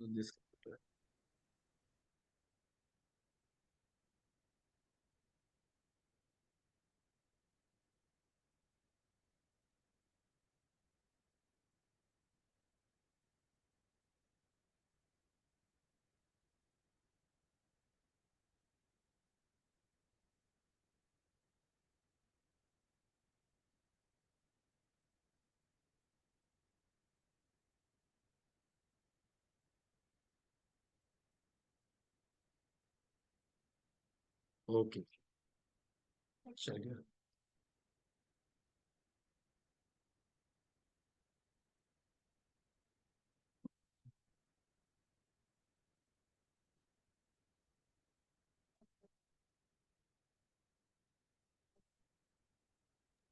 This okay, चलिए।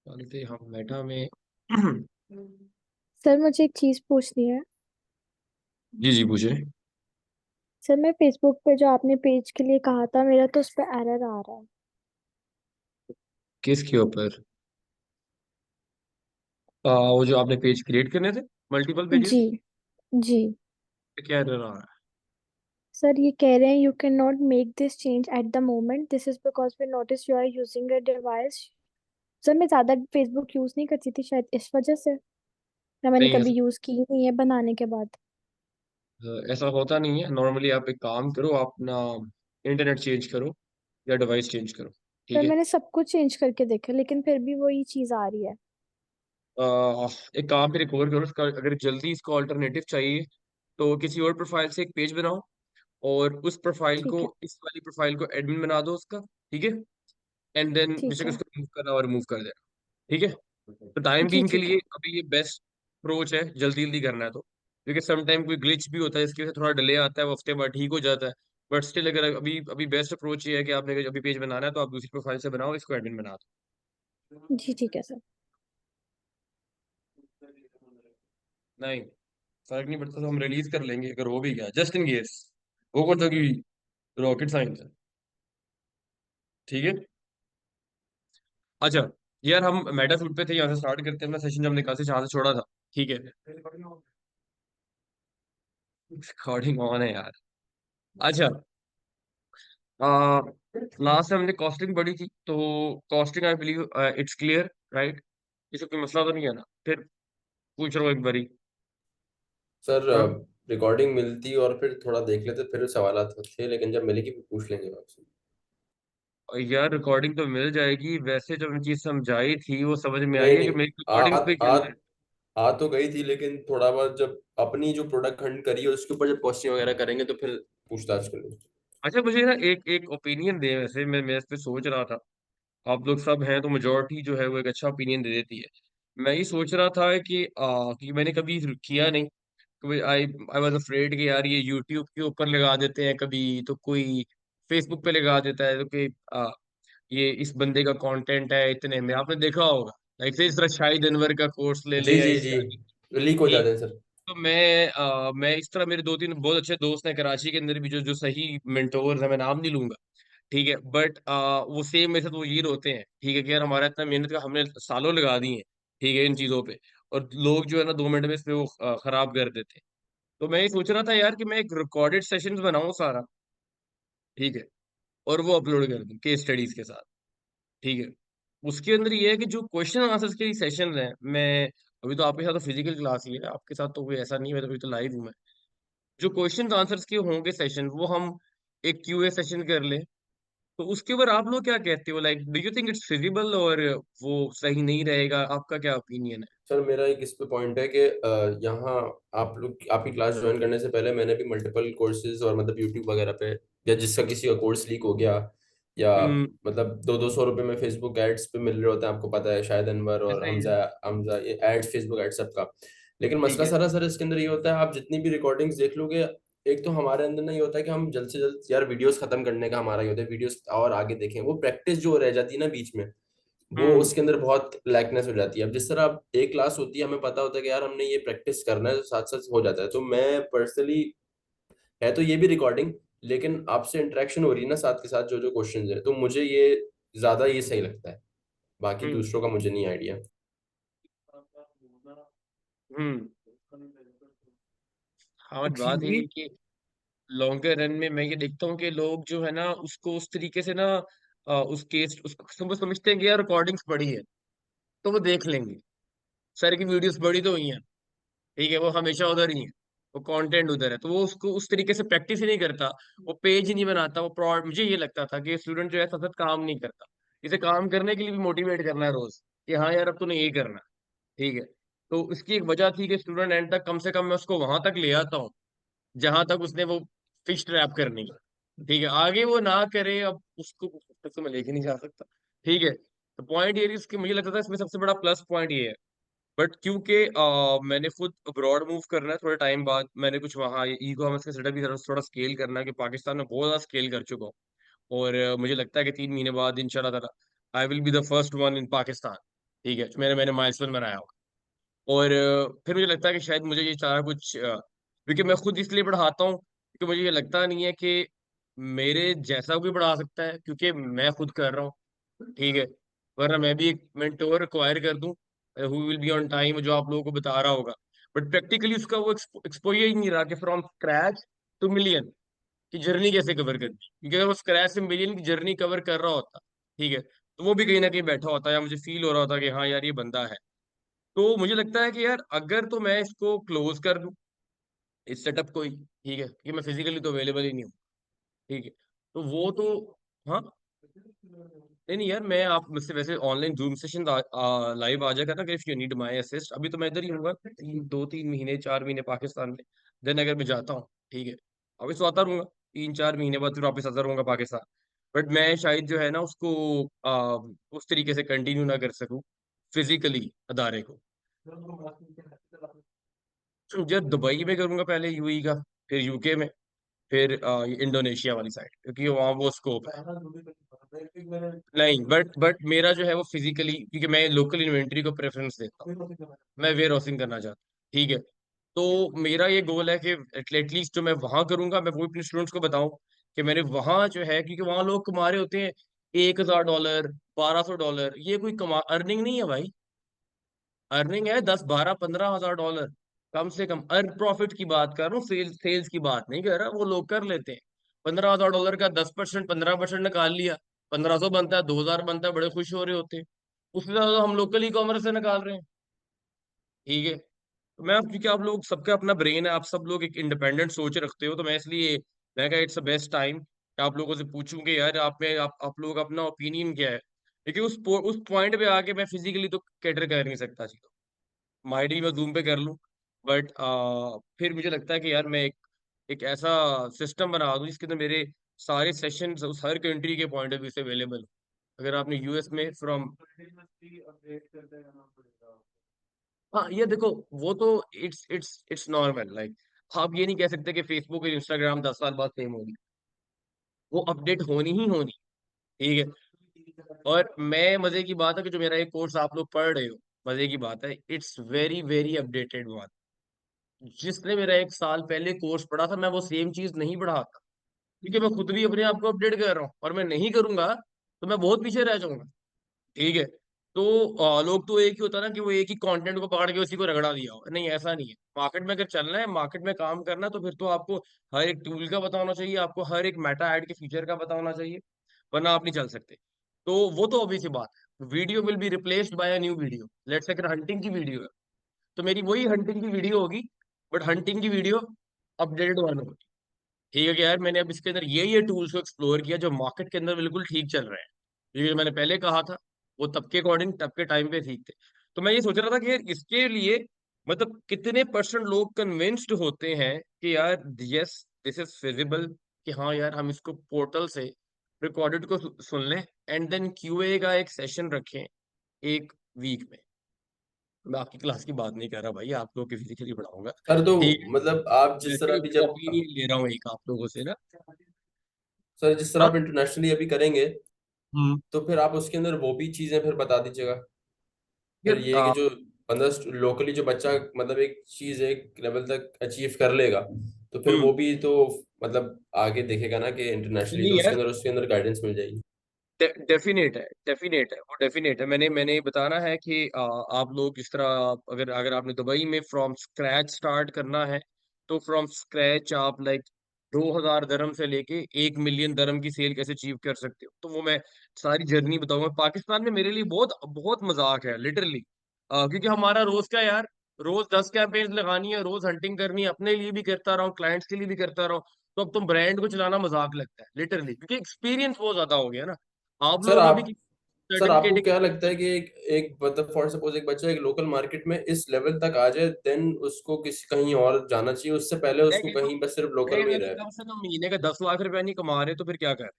चलते हम मेटा में। सर मुझे एक चीज पूछनी है। जी जी, पूछे। सर मैं फेसबुक पे जो आपने पेज के लिए कहा था, मेरा तो उस पे एरर आ रहा है। किसके ऊपर? वो जो आपने पेज क्रिएट करने थे, मल्टीपल जी। पेजेस। जी। क्या एरर आ रहा है? सर ये कह रहे हैं you can not make this change at the moment, this is because we notice you are using a device. Sir मैं ज्यादा फेसबुक यूज नहीं करती थी, शायद इस वजह से, या मैंने नहीं, कभी यूज की ही नहीं है बनाने के बाद। ऐसा होता नहीं है। नॉर्मली आप एक काम करो, आप अपना इंटरनेट चेंज करो या डिवाइस चेंज करो। ठीक सर है। मैंने सब कुछ चेंज करके देखा लेकिन फिर भी वही चीज आ रही है। एक काम फिर एक और करो, इसका अगर जल्दी इसको ऑल्टरनेटिव चाहिए तो किसी और प्रोफाइल से एक पेज बनाओ, और उस प्रोफाइल को, ठीक है। इस वाली प्रोफाइल को एडमिन बना दो उसका। ठीक है। एंड देन ठीक बेशक है। उसको रिमूव करना और रिमूव कर देना। ठीक है। तो टाइम जी बीइंग के ठीक लिए है। अभी ये बेस्ट अप्रोच है, जल्दी जल्दी करना है तो। क्योंकि सम टाइम कोई ग्लिच भी होता है, इसकी वजह से थोड़ा डिले आता है, वो हफ्ते बाद ठीक हो जाता है। बट स्टिल अगर अभी अभी बेस्ट अप्रोच ये है कि आपने अगर अभी पेज बनाना है तो आप दूसरी प्रोफाइल से बनाओ, इसको एडमिन बना दो। जी ठीक है सर। नहीं, फर्क नहीं पड़ता, तो हम रिलीज कर लेंगे अगर हो भी गया, जस्ट इन केस। वो कौन सा कि रॉकेट साइंस है। ठीक है। अच्छा यार, हम मेटा शूट पे थे, यहाँ से स्टार्ट करते हैं अपना सेशन, जब हमने कहा से जहाँ से छोड़ा था। ठीक है। रिकॉर्डिंग ऑन है यार। अच्छा, लास्ट टाइम हमने कॉस्टिंग पढ़ी थी, तो costing I believe it's clear, right? इसमें कोई मसला तो नहीं है ना? फिर पूछ रहा हूँ एक बारी। सर हाँ रिकॉर्डिंग मिलती और फिर थोड़ा देख लेते, फिर सवालात थे, लेकिन जब मिलेगी फिर पूछ लेंगे आपसे। यार, रिकॉर्डिंग तो मिल जाएगी, वैसे जो चीज समझाई थी वो समझ में आई नहीं है कि नहीं, मेरी आ रिकॉर्डिंग पे आ चल रहा है। आ तो गई थी, लेकिन थोड़ा बहुत जब अपनी जो प्रोडक्ट हंट करी है उसके ऊपर जब क्वेश्चन वगैरह करेंगे तो फिर पूछताछ करेंगे। अच्छा, मुझे ना एक एक ओपिनियन दे, वैसे मैं इस पे सोच रहा था। आप लोग सब हैं तो मेजोरिटी जो है वो एक अच्छा ओपिनियन दे देती है। मैं ये सोच रहा था कि मैंने कभी किया नहीं। कभी आई आई वॉज अफ्रेड कि यार ये यूट्यूब के ऊपर लगा देते हैं, कभी तो कोई फेसबुक पे लगा देता है, तो कोई ये इस बंदे का कंटेंट है इतने में, आपने देखा होगा। लाइक से इस तरह शाहिद अनवर का कोर्स ले ले जी या जी इस जी, तरह की। लीक हो ठीक। जाते हैं सर। तो मैं इस तरह, मेरे दो तीन बहुत अच्छे दोस्त हैं कराची के अंदर भी, जो जो सही मेंटोर्स हैं, मैं नाम नहीं लूंगा। ठीक है। बट वो सेम मेरे साथ वो ये रोते हैं, ठीक है, कि यार हमारा इतना मेहनत का हमने सालों लगा दी है, ठीक है, इन चीजों पे, और लोग जो है ना 2 मिनट में इस पे वो खराब कर देते हैं। तो मैं ये सोच रहा था यार कि मैं एक रिकॉर्डेड सेशंस बनाऊं सारा। ठीक है। और वो अपलोड कर दूं केस स्टडीज के साथ। ठीक है। उसके अंदर ये है कि जो क्वेश्चन आंसर्स के सेशन हैं, मैं अभी तो आपके साथ तो फिजिकल क्लास लिया है, आपके साथ तो कोई ऐसा नहीं है, तो अभी तो लाइव हूँ मैं। जो क्वेश्चन आंसर्स के होंगे सेशन, वो हम एक क्यूए सेशन कर लें। तो उसके ऊपर आप लोग क्या कहते हो? Like, do you think it's feasible, और वो सही नहीं रहेगा? आपका क्या ओपिनियन है? सर मेरा एक इस पे पॉइंट है कि यहाँ आप लोग आपकी क्लास ज्वाइन करने से पहले मैंने भी मल्टीपल कोर्सेज और मतलब यूट्यूब वगैरह पे, या जिसका किसी का कोर्स लीक हो गया, या हम्म। मतलब 200-200 रुपए में फेसबुक एड्स पे मिल रहे होते हैं, आपको पता है शायद अनवर और सही है। हमजा हमजा ये एड्स, फेसबुक एड्स सबका। लेकिन ठीक मसला है। सारा सर इसके अंदर ये होता है, आप जितनी भी रिकॉर्डिंग्स देख लोगे, एक तो हमारे अंदर ना ये होता है कि हम जल्द से जल्द यार वीडियोस खत्म करने का हमारा ये होता है, वीडियोस और आगे देखें, वो प्रैक्टिस जो रह जाती है ना बीच में, वो हम्म। उसके अंदर बहुत लैकनेस हो जाती है। अब जिस तरह अब एक क्लास होती है, हमें पता होता है कि यार हमने ये प्रैक्टिस करना है, तो साथ साथ हो जाता है। तो मैं पर्सनली, है तो ये भी रिकॉर्डिंग, लेकिन आपसे इंटरेक्शन हो रही है ना साथ के साथ, जो जो क्वेश्चंस है, तो मुझे ये ज्यादा ये सही लगता है। बाकी हम्म। दूसरों का मुझे नहीं आइडिया। हम्म। हाँ, बट बात एक्सक्यूज ये मी। है कि लॉन्गर रन में मैं ये देखता हूँ कि लोग जो है ना उसको उस तरीके से ना उस केस उसको समझते हैं कि यार रिकॉर्डिंग्स पड़ी है तो वो देख लेंगे। सर की वीडियोस बड़ी तो हुई हैं, ठीक है, वो हमेशा उधर ही है, वो कंटेंट उधर है, तो वो उसको उस तरीके से प्रैक्टिस ही नहीं करता, वो पेज ही नहीं बनाता, वो प्रॉड मुझे ये लगता था कि स्टूडेंट जो है सतत काम नहीं करता। इसे काम करने के लिए भी मोटिवेट करना है रोज कि हाँ यार अब तूने ये करना है, ठीक है। तो इसकी एक वजह थी कि स्टूडेंट एंड तक कम से कम मैं उसको वहां तक ले आता हूँ जहां तक उसने वो फिश ट्रैप करनी है, ठीक है, आगे वो ना करे, अब उसको तक तो मैं लेके नहीं जा सकता, ठीक है। तो पॉइंट ये इसके मुझे लगता था इसमें सबसे बड़ा प्लस पॉइंट ये है। बट क्योंकि मैंने खुद अब्रॉड मूव करना है थोड़े टाइम बाद, मैंने कुछ वहाँ ई कॉमर्स का सेटअप भी थोड़ा थोड़ा स्केल करना है कि पाकिस्तान में बहुत ज़्यादा स्केल कर चुका हूँ। और मुझे लगता है कि 3 महीने बाद इंशाल्लाह ताला I will be the first one in Pakistan, ठीक है, मैंने मैंने माइलस्टोन बनाया होगा। और फिर मुझे लगता है कि शायद मुझे ये सारा कुछ क्योंकि मैं खुद इसलिए पढ़ाता हूँ क्योंकि मुझे ये लगता नहीं है कि मेरे जैसा कोई पढ़ा सकता है, क्योंकि मैं खुद कर रहा हूँ, ठीक है। वरना मैं भी एक मेंटोर एक्वायर कर दूं who will be on time, जो आप लोगों को बता रहा होगा, बट प्रैक्टिकली उसका वो एक्सपोजर ही नहीं रहा कि फ्रॉम स्क्रैच टू मिलियन की जर्नी कैसे कवर करनी, क्योंकि अगर वो स्क्रैच से मिलियन की जर्नी कवर कर रहा होता, ठीक है, तो वो भी कहीं ना कहीं बैठा होता या मुझे फील हो रहा होता कि हाँ यार ये बंदा है। तो मुझे लगता है कि यार अगर तो मैं इसको क्लोज कर दूं इस सेटअप को ही, ठीक है, कि मैं फिजिकली तो अवेलेबल ही नहीं हूँ, ठीक है, तो वो तो हाँ, नहीं नहीं यार, मैं आप मुझसे वैसे ऑनलाइन जूम सेशन लाइव आ जाएगा ना, if you need my assist, अभी तो मैं इधर ही हूँ 2-3 महीने 4 महीने पाकिस्तान में। देन अगर मैं जाता हूँ, ठीक है, वापस तो आता रहूंगा, 3-4 महीने बाद फिर वापस आता रहूंगा पाकिस्तान। बट मैं शायद जो है ना उसको उस तरीके से कंटिन्यू ना कर सकूँ फिजिकली अदारे को। जब दुबई में करूंगा पहले यूएई का, फिर यूके में, फिर ये इंडोनेशिया वाली साइड, क्योंकि वहाँ वो स्कोप है। नहीं, बट मेरा जो है वो फिजिकली, क्योंकि मैं लोकल इन्वेंट्री को प्रेफरेंस देता हूँ, मैं वेयर हाउसिंग करना चाहता हूँ, ठीक है। तो मेरा ये गोल है कि एटलीस्ट जो मैं वहां करूंगा मैं वो अपने स्टूडेंट्स को बताऊं कि मैंने वहां जो है, क्योंकि वहां लोग कमा रहे होते हैं $1,000 $1,200, ये कोई कमा अर्निंग नहीं है भाई। अर्निंग है 10 12 15 हजार डॉलर कम से कम। अर्न प्रॉफिट की बात कर रहा हूँ, सेल्स सेल्स की बात नहीं कर रहा, वो लोग कर लेते हैं। $15,000 का 10% 15% निकाल लिया, 1,500 बनता है, 2,000 बनता है, बड़े खुश हो रहे होते हैं। उससे ज्यादा हम लोकल ई कॉमर्स से निकाल रहे हैं, ठीक है। तो मैं क्योंकि आप लोग सबका अपना ब्रेन है, आप सब लोग एक इंडिपेंडेंट सोच रखते हो, तो मैं इसलिए मैं कहा इट्स द बेस्ट टाइम कि आप लोगों से पूछूं कि यार आप में आप लोग अपना ओपिनियन क्या है, क्योंकि उस पॉइंट पे आके मैं फिजिकली तो कैटर कर नहीं सकता जी, माइडी मैं जूम पे कर लूँ, बट फिर मुझे लगता है कि यार मैं एक ऐसा सिस्टम बना दूं जिसके अंदर मेरे सारे सेशंस उस हर कंट्री के पॉइंट ऑफ व्यू से अवेलेबल हो। अगर आपने यूएस में फ्रॉम, हाँ ये देखो, वो तो इट्स नॉर्मल, लाइक आप ये नहीं कह सकते कि फेसबुक और इंस्टाग्राम 10 साल बाद सेम होगी, वो अपडेट होनी ही होनी, ठीक है। और मैं मजे की बात है कि जो मेरा एक कोर्स आप लोग पढ़ रहे हो, मजे की बात है, इट्स वेरी वेरी अपडेटेड। जिसने मेरा 1 साल पहले कोर्स पढ़ा था मैं वो सेम चीज नहीं पढ़ाता, क्योंकि मैं खुद भी अपने आप को अपडेट कर रहा हूँ, और मैं नहीं करूंगा तो मैं बहुत पीछे रह जाऊंगा, ठीक है। तो लोग तो एक ही होता है ना कि वो एक ही कंटेंट को पकड़ के उसी को रगड़ा दिया हो, नहीं ऐसा नहीं है। मार्केट में अगर चलना है, मार्केट में काम करना है, तो फिर तो आपको हर एक टूल का पता होना चाहिए, आपको हर एक मेटा ऐड के फीचर का पता होना चाहिए, वरना आप नहीं चल सकते। तो वो तो ऑब्वियस सी बात है, video will be replaced by a new video. Let's say अगर हंटिंग की वीडियो है तो मेरी वही हंटिंग की वीडियो होगी, बट हंटिंग की वीडियो अपडेटेड वन होगी, ठीक है। कि यार मैंने अब इसके अंदर ये टूल्स को एक्सप्लोर किया जो मार्केट के अंदर बिल्कुल ठीक चल रहे हैं, ये जो मैंने पहले कहा था वो तब के अकॉर्डिंग तब के टाइम पे ठीक थे। तो मैं ये सोच रहा था कि यार इसके लिए मतलब कितने परसेंट लोग कन्विंस्ड होते हैं कि यार यस दिस इज फिजिबल, कि हाँ यार हम इसको पोर्टल से रिकॉर्डेड को सुन लें, एंड देन क्यूए का एक सेशन रखें एक वीक में। मैं आपकी क्लास की बात नहीं कर रहा भाई, आप लोग की फिजिकली पढ़ाऊंगा, सर तो ठीक है। मतलब आप मैं जिस तरह भी सिर्फ जब ओपिनियन ले रहा हूँ एक आप लोगों से ना। सर जिस तरह हाँ। आप इंटरनेशनली अभी करेंगे हम्म। तो फिर आप उसके अंदर वो भी चीजें फिर बता दीजिएगा। फिर यार ये है कि जो बंदा लोकली जो बच्चा मतलब एक चीज एक लेवल तक अचीव कर लेगा तो फिर हम्म। वो भी तो मतलब आगे देखेगा ना कि इंटरनेशनली तो नहीं यार, उसके अंदर गाइडेंस मिल जाएगी। डेफिनेट है, डेफिनेट है, वो डेफिनेट है। मैंने बताना है कि आप लोग इस तरह, अगर अगर आपने दुबई में फ्रॉम स्क्रैच स्टार्ट करना है, तो फ्रॉम स्क्रैच आप लाइक 2000 दरम से लेके 1 मिलियन दरम की सेल कैसे अचीव कर सकते हो, तो वो मैं सारी जर्नी बताऊंगा। पाकिस्तान में मेरे लिए बहुत बहुत मजाक है लिटरली, क्योंकि हमारा रोज का यार, रोज 10 कैंपेन्स लगानी है, रोज हंटिंग करनी है, अपने लिए भी करता रहा हूँ, क्लाइंट्स के लिए भी करता रहा हूँ। तो अब तुम ब्रांड को चलाना मजाक लगता है लिटरली, क्योंकि एक्सपीरियंस बहुत ज्यादा हो गया ना। आप सर लोगों का भी आप सर आपको सर्टिफिकेट। क्या लगता है कि एक एक मतलब फॉर सपोज एक बच्चा एक लोकल मार्केट में इस लेवल तक आ जाए, देन उसको किसी कहीं और जाना चाहिए, उससे पहले मैं उसको कहता हूँ, कहीं बस सिर्फ मैं लोकल में ही अगर रहे? कम से कम महीने का 10 लाख रुपया नहीं कमा रहे तो फिर क्या कर,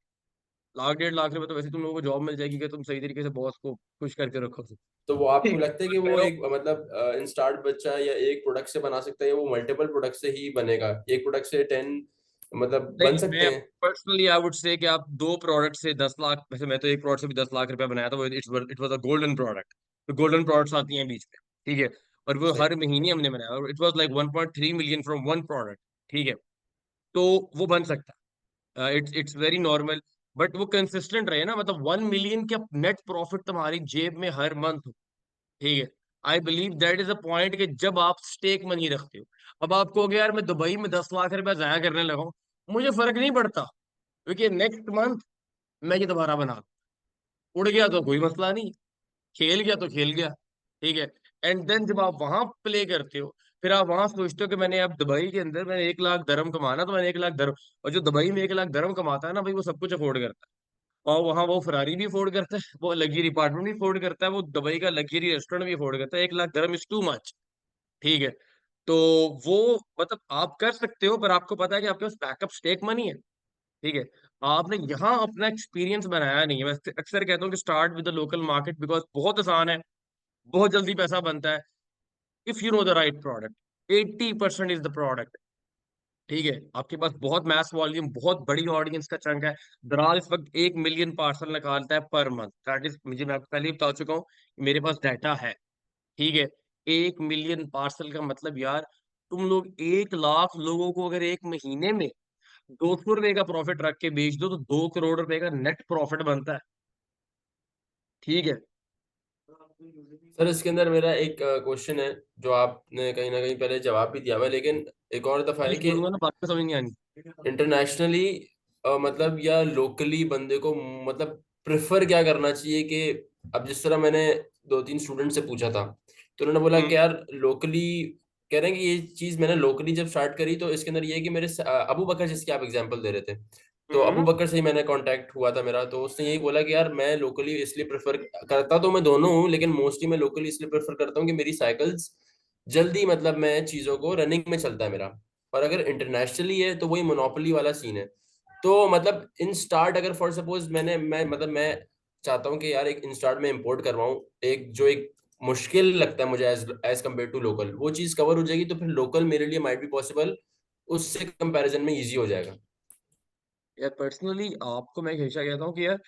लाख 1.5 लाख रुपए तो वैसे तुम लोगों को जॉब मिल जाएगी कि तुम सही तरीके से बॉस को खुश करके रखो। तो वो आपको ठीक है, लगता है मैं कि कह वो रहा हूँ, एक मतलब इंस्टार्ट बच्चा या एक प्रोडक्ट से बना सकता है, या वो मल्टीपल प्रोडक्ट से ही बनेगा, एक प्रोडक्ट से 10 मतलब बन नहीं सकते मैं हैं? पर्सनली आई वुड से कि आप 2 प्रोडक्ट से 10 लाख, वैसे मैं तो एक प्रोडक्ट से भी 10 लाख रुपया बनाया था, वो it was a golden product. तो गोल्डन प्रोडक्ट्स आती हैं बीच में, ठीक है, और वो सही। हर महीने हमने बनाया, और it was like 1.3 million from one product, ठीक है। तो वो बन सकता है, it's it's very normal, but वो कंसिस्टेंट रहे ना, मतलब 1 मिलियन का नेट प्रॉफिट तुम्हारी जेब में हर मंथ, ठीक है। I believe that is a point कि जब आप स्टेक मनी रखते हो। अब आप कहोगे यार मैं दुबई में 10 लाख रुपया जाया करने लगा हूं, मुझे फर्क नहीं पड़ता, क्योंकि नेक्स्ट मंथ मैं ये दोबारा बना दूं। उड़ गया तो कोई मसला नहीं, खेल गया तो खेल गया, ठीक है। एंड देन जब आप वहां प्ले करते हो, फिर आप वहां सोचते हो कि मैंने अब दुबई के अंदर मैंने 1 लाख दरम कमाना, तो मैंने 1 लाख दरम, और जो दुबई में 1 लाख दरम कमाता है ना भाई, वो सब कुछ अफोर्ड करता है। और वहां वो फरारी भी अफोर्ड करता है, वो लग्जरी अपार्टमेंट भी अफोर्ड करता है, वो दुबई का लग्जरी रेस्टोरेंट भी अफोर्ड करता है। 1 लाख दरम इज टू मच, ठीक है। तो वो मतलब आप कर सकते हो, पर आपको पता है कि आपके पास बैकअप स्टेक मनी है, ठीक है। आपने यहाँ अपना एक्सपीरियंस बनाया नहीं है। मैं अक्सर कहता हूँ कि start with the local market, because बहुत आसान है, बहुत जल्दी पैसा बनता है, if you know the right product. 80% is the product, ठीक है। आपके पास बहुत मैस वॉल्यूम, बहुत बड़ी ऑडियंस का चंक है। दराज इस वक्त 1 मिलियन पार्सल निकालता है पर मंथ, दैट इज, मुझे मैं आपको पहले ही बता चुका हूँ, मेरे पास डाटा है, ठीक है। 1 मिलियन पार्सल का मतलब यार, तुम लोग 1 लाख लोगों को अगर एक महीने में 200 रुपए का प्रॉफिट रख के बेच दो, तो 2 करोड़ रुपए का नेट प्रॉफिट बनता है, ठीक है। सर इसके अंदर मेरा एक क्वेश्चन है, जो आपने कहीं ना कहीं पहले जवाब भी दिया हुआ है, लेकिन एक और दफा है इंग्लिश कि बोलूंगा ना, बात को समझ नहीं आनी। इंटरनेशनली मतलब या लोकली बंदे को मतलब प्रेफर क्या करना चाहिए कि अब जिस तरह मैंने दो तीन स्टूडेंट से पूछा था, तो उन्होंने बोला हम्म कि यार लोकली, कह रहे हैं कि ये चीज मैंने लोकली जब स्टार्ट करी तो इसके अंदर ये है कि अबू बकर जिसकी आप एग्जांपल दे रहे थे, तो अबू हम्म बकर से ही मैंने कांटेक्ट हुआ था मेरा, तो उसने यही बोला कि यार मैं लोकली इसलिए प्रेफर करता तो मैं दोनों हूँ, लेकिन मोस्टली मैं लोकली इसलिए प्रेफर करता हूँ कि मेरी साइकिल्स जल्दी मतलब मैं चीजों को रनिंग में चलता है मेरा। और अगर इंटरनेशनली है तो वही मोनोपोली वाला सीन है। तो मतलब इन स्टार्ट अगर फॉर सपोज मैं चाहता हूँ कि यार एक इंस्टार्ट में इंपोर्ट करवाऊँ, एक जो एक मुश्किल लगता है मुझे as as compare to local, वो चीज कवर हो जाएगी, तो फिर लोकल मेरे लिए माइट बी पॉसिबल, उससे कंपैरिजन में इजी हो जाएगा। यार पर्सनली आपको मैं हमेशा कहता हूँ कि यार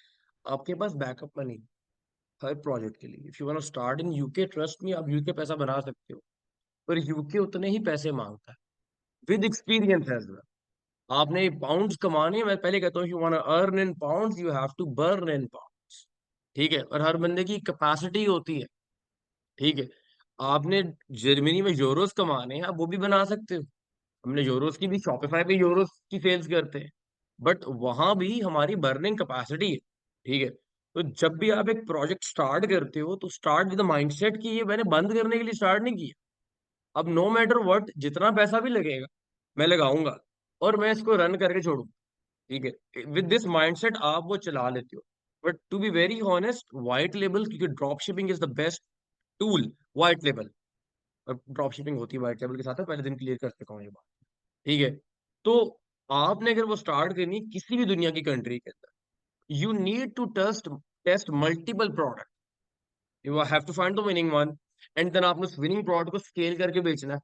आपके पास बैकअप मनी हर प्रोजेक्ट के लिए। If you want to start in UK, trust me, आप यूके पैसा बना सकते हो, पर यूके उतने ही पैसे मांगता है विद एक्सपीरियंस एज वेल। आपने पाउंड्स कमाने हैं, मैं पहले कहता हूँ, you want to earn in pounds, you have to burn in pounds, ठीक है। और हर बंदे की कैपेसिटी होती है, ठीक है। आपने जर्मनी में यूरोस कमाने हैं, आप वो भी बना सकते हो। हमने यूरोस की भी, शॉपिफाई पे यूरोस की सेल्स करते हैं, बट वहां भी हमारी बर्निंग कैपेसिटी है, ठीक है। तो जब भी आप एक प्रोजेक्ट स्टार्ट करते हो, तो स्टार्ट विद माइंडसेट कि ये मैंने बंद करने के लिए स्टार्ट नहीं किया। अब नो मैटर व्हाट, जितना पैसा भी लगेगा मैं लगाऊंगा, और मैं इसको रन करके छोड़ूंगा, ठीक है। विद दिस माइंडसेट आप वो चला लेते हो। But to be very honest, white label, क्योंकि drop shipping is the best tool, white label, और ड्रॉप शिपिंग होती है व्हाइट लेबल के साथ, है, पहले दिन क्लियर कर चुका हूँ ये बात, ठीक है। तो आपने अगर वो स्टार्ट करनी है किसी भी दुनिया की कंट्री के अंदर, you need to test test multiple product, you have to find the winning one, and then आपने उस विनिंग प्रोडक्ट को स्केल करके बेचना है।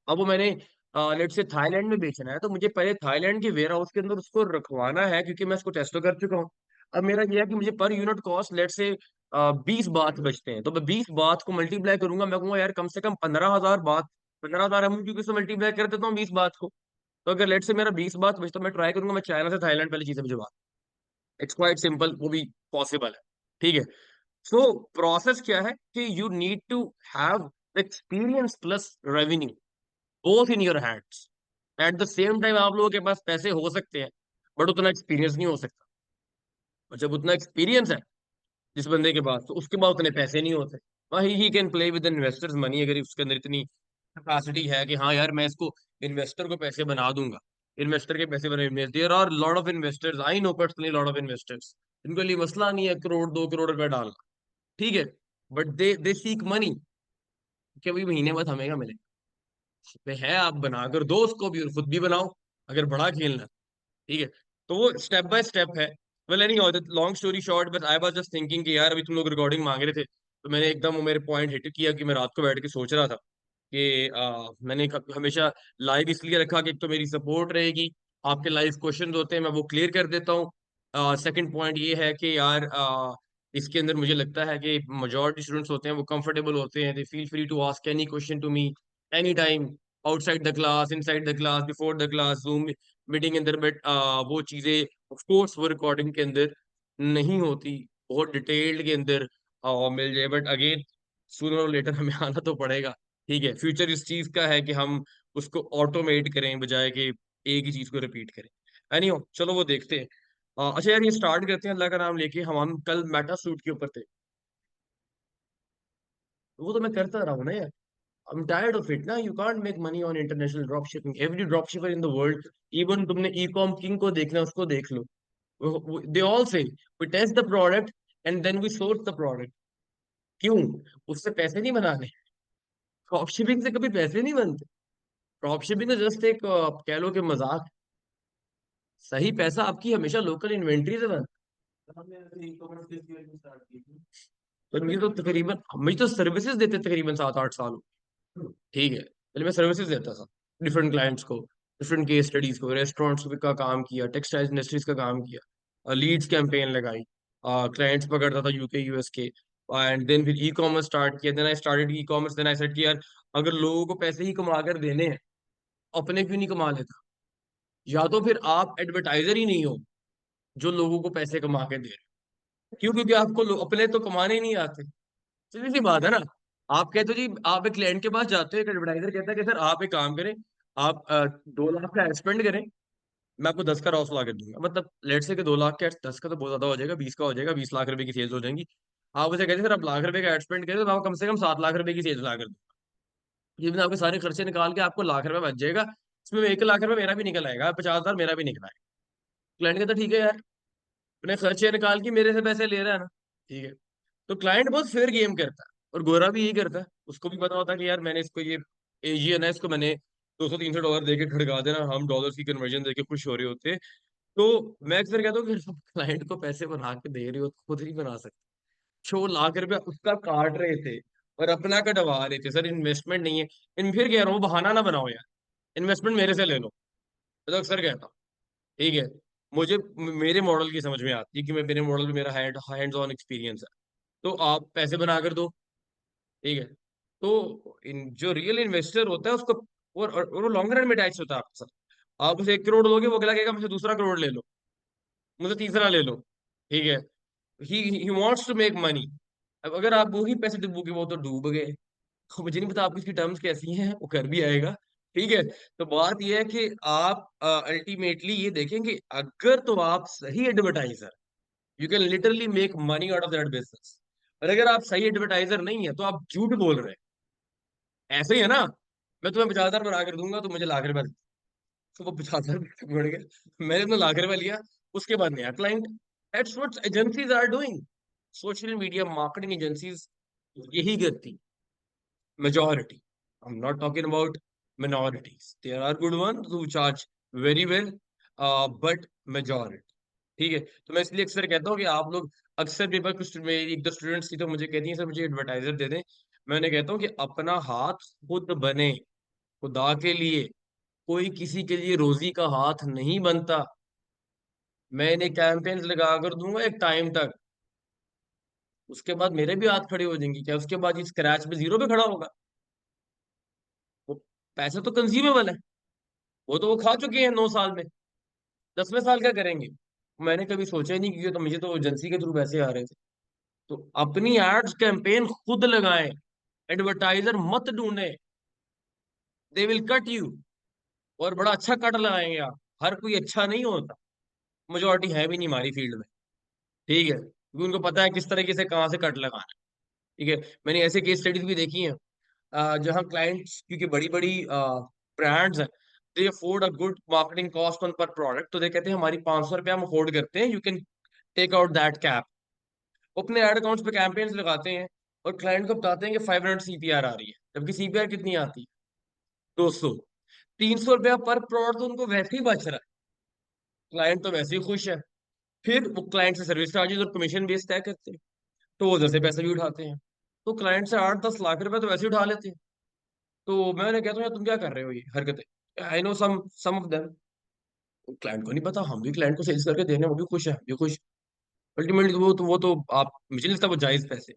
अब वो मैंने लेट से थाईलैंड में बेचना है, तो मुझे पहले थाईलैंड के वेयर हाउस के अंदर उसको रखवाना है, क्योंकि मैं उसको टेस्ट तो कर चुका हूँ। अब मेरा ये है कि मुझे पर यूनिट कॉस्ट लेट से 20 बाथ बचते हैं, तो मैं 20 बाथ को मल्टीप्लाई करूंगा, मैं कहूंगा यार कम से कम 15,000 बाथ, 15,000 हम क्योंकि उससे मल्टीप्लाई कर देता हूँ 20 बाथ को। तो अगर लेट से मेरा 20 बाथ बचता, तो मैं ट्राई करूंगा मैं चाइना से थाईलैंड पहले चीजें भिजवा, इट्स क्वाइट सिंपल, वो भी पॉसिबल है, ठीक है। सो प्रोसेस क्या है कि you need to have experience plus revenue both in your hands, at the same time आप लोगों के पास पैसे हो सकते हैं, बट उतना एक्सपीरियंस नहीं हो सकता। और जब उतना एक्सपीरियंस है जिस बंदे के पास, तो उसके पास उतने पैसे नहीं होते। वही he can play with investors money, अगर उसके अंदर इतनी कैपेसिटी है कि हाँ यार मैं इसको इन्वेस्टर को पैसे बना दूंगा, इन्वेस्टर के पैसे बने। There are lot of investors, I know personally lot of investors, इनके लिए मसला नहीं है करोड़ 2 करोड़ रुपया डालना, ठीक है, बट दे सीक मनी कि भाई महीने बाद हमें क्या मिले। पे है, आप बनाकर दो उसको भी और खुद भी बनाओ अगर बड़ा खेलना है, ठीक है। तो वो स्टेप बाय स्टेप है। Well any how, long story short, बस आई वाज जस्ट थिंकिंग कि यार अभी तुम लोग रिकॉर्डिंग मांग रहे थे, तो मैंने एकदम वो मेरे पॉइंट हिट किया कि मैं रात को बैठ के सोच रहा था कि मैंने हमेशा लाइव इसलिए रखा कि एक तो मेरी सपोर्ट रहेगी, आपके लाइव क्वेश्चंस होते हैं मैं वो क्लियर कर देता हूँ। सेकंड पॉइंट ये है कि यार इसके अंदर मुझे लगता है कि मेजॉरिटी स्टूडेंट्स होते हैं वो कंफर्टेबल होते हैं, they feel free to ask any question to me any time, outside the class, inside the class, before the class, zoom meeting अंदर, बट वो चीज़ें ऑफ कोर्स वो रिकॉर्डिंग के अंदर नहीं होती, बहुत डिटेल्ड के अंदर मिल जाए, बट अगेन सूनर और लेटर हमें आना तो पड़ेगा, ठीक है। फ्यूचर इस चीज का है कि हम उसको ऑटोमेट करें बजाय कि एक ही चीज को रिपीट करें। एनीहो चलो वो देखते हैं। अच्छा यार ये स्टार्ट करते हैं अल्लाह का नाम लेके। हम कल मेटा सूट के ऊपर थे, वो तो मैं करता रहा हूँ ना यार। I'm tired of it ना, you can't make money on international drop shipping. Every drop shipper in the world, even तुमने e-com king को देखना है, उसको देख लो, they all say we test the product and then we source the product। क्यों? उससे पैसे नहीं बनाने, ड्रॉप शिपिंग से कभी पैसे नहीं बनते। ड्रॉप शिपिंग तो जस्ट एक कह लो कि मजाक है। सही पैसा आपकी हमेशा लोकल इन्वेंट्री से बनता है। तो मुझे तो तकरीबन, मुझे तो सर्विसेज देते तकरीबन 7 8 साल हो, ठीक है। पहले मैं सर्विसेज देता था डिफरेंट क्लाइंट्स को, डिफरेंट केस स्टडीज को, रेस्टोरेंट्स का काम किया, टेक्सटाइल इंडस्ट्रीज का काम किया, लीड्स कैंपेन लगाई, क्लाइंट्स पकड़ता था यूके यूएस के। एंड देन फिर ई कॉमर्स स्टार्ट किया, then I started e commerce, then I said कि यार अगर लोगों को पैसे ही कमा कर देने हैं, अपने क्यों नहीं कमा लेता। या तो फिर आप एडवर्टाइजर ही नहीं हो जो लोगों को पैसे कमा के दे रहे हो। क्यों? क्योंकि आपको अपने तो कमाने ही नहीं आते। सीधी सी बात है ना। आप कहते हो जी, आप एक क्लाइंट के पास जाते हो, एक एडवर्टाइजर कहता है कि सर आप एक काम करें, आप 2 लाख का एड स्पेंड करें, मैं आपको 10 का रॉस ला कर दूंगा। मतलब लेट से कि 2 लाख का, 10 का तो बहुत ज्यादा हो जाएगा, 20 का हो जाएगा, 20 लाख रुपए की सेल्स हो जाएंगी। आप उसे कहते हैं सर आप लाख रुपए का एड स्पेंड करें तो मैं आपको कम से कम 7 लाख रुपए की सेल्स ला कर दूंगा। ये भी आपके सारे खर्चे निकाल के आपको लाख रुपए बच जाएगा, इसमें 1 लाख रुपए मेरा भी निकल आएगा, 50 हजार मेरा भी निकल आएगा। क्लाइंट कहता है ठीक है यार, अपने खर्चे निकाल के मेरे से पैसे ले रहा है ना, ठीक है। तो क्लाइंट बहुत फेयर गेम करता है, और गोरा भी यही करता है। उसको भी पता होता है कि यार मैंने इसको ये एजियन है, इसको मैंने 200 300 डॉलर दे के खड़का देना, हम डॉलर्स की कन्वर्जन देके खुश हो रहे होते। तो मैं अक्सर कहता हूँ कि क्लाइंट को पैसे बना के दे रहे हो तो खुद ही बना सकते। 6 लाख रुपया उसका काट रहे थे और अपना कटवा रहे थे, सर इन्वेस्टमेंट नहीं है। इन फिर कह रहा हूँ बहाना ना बनाओ यार, इन्वेस्टमेंट मेरे से ले लो। मैं तो अक्सर कहता हूँ, ठीक है। मुझे मेरे मॉडल की समझ में आती है कि मैं, मेरे मॉडल में मेरा हैंड्स ऑन एक्सपीरियंस है। तो आप पैसे बना कर दो, ठीक है। तो जो रियल इन्वेस्टर होता है उसको, और वो लॉन्ग रन में टैक्स होता है आपके साथ। आप उसे 1 करोड़ दोगे, वो अगला कहेगा मुझे दूसरा करोड़ ले लो, मुझे तीसरा ले लो, ठीक है। He wants to make money. अब अगर आप वो ही पैसे डूबोगे, वो तो डूब गए। तो मुझे नहीं पता आपकी इसकी टर्म्स कैसी हैं, वो कर भी आएगा, ठीक है। तो बात ये है कि आप अल्टीमेटली ये देखें कि अगर तो आप सही advertiser, you can literally make money out of that business. और अगर आप सही एडवर्टाइजर नहीं है तो आप झूठ बोल रहे हैं। ऐसे ही है ना, मैं तुम्हें 50 हजार बना कर दूंगा तो मुझे लाख रुपए दे। तो वो 50 हजार बढ़ गए, मैंने अपना लाख रुपए लिया, उसके बाद नया client. That's what agencies are doing, social media marketing agencies यही करती, majority, I'm not talking about minorities, there are good ones who charge very well, but majority, ठीक है। तो मैं इसलिए अक्सर कहता हूँ कि आप लोग, अक्सर मेरे पास कुछ मेरी एक दो स्टूडेंट्स थी तो मुझे कहती हैं सर मुझे एडवर्टाइजर दे दें। मैं उन्हें कहता हूँ कि अपना हाथ खुद बने, खुदा के लिए, कोई किसी के लिए रोजी का हाथ नहीं बनता। मैं इन्हें कैंपेन्स लगा कर दूंगा एक टाइम तक, उसके बाद मेरे भी हाथ खड़े हो जाएंगे क्या, उसके बाद ये स्क्रैच पे जीरो पे खड़ा होगा। वो पैसे तो कंज्यूमेबल है, वो तो वो खा चुके हैं 9 साल में, 10वें साल क्या करेंगे। मैंने कभी सोचा ही नहीं, क्योंकि तो मुझे तो एजेंसी के थ्रू पैसे आ रहे थे। तो अपनी एड्स कैंपेन खुद लगाएं, एडवर्टाइजर मत ढूंढे, दे विल कट यू। और बड़ा अच्छा कट लगाएंगे आप। हर कोई अच्छा नहीं होता, मेजोरिटी है भी नहीं हमारी फील्ड में, ठीक है, क्योंकि उनको पता है किस तरीके से कहाँ से कट लगाना है। ठीक है, मैंने ऐसे केस स्टडीज भी देखी हैं, जहाँ क्लाइंट्स, क्योंकि बड़ी बड़ी ब्रांड्स हैं, they afford a good marketing cost on per product, तो दे कहते हैं हमारी 500 रुपये हम अफोर्ड करते हैं, you can take out that cap. अपने एड अकाउंट्स पे कैंपेन्स लगाते हैं और क्लाइंट को बताते हैं कि 500 सीपीआर आ रही है, जबकि सीपीआर कितनी आती है? 200। 300 रुपया पर प्रोडक्ट तो उनको वैसे ही बच रहा है, क्लाइंट तो वैसे ही खुश है। फिर वो क्लाइंट से सर्विस चार्जेस और कमीशन बेस तय करते हैं, तो वो उधर से पैसे भी उठाते हैं। तो क्लाइंट से 8-10 लाख रुपए तो वैसे ही उठा लेते हैं। तो मैं उन्हें कहता हूँ यार तुम क्या कर रहे हो ये हरकतें, I know some of them. Client को नहीं पता, हम भी क्लाइंट को सेल्स करके देने, वो भी खुश है, हम भी खुश। अल्टीमेटली वो तो आप, मुझे नहीं लगता वो जायज पैसे।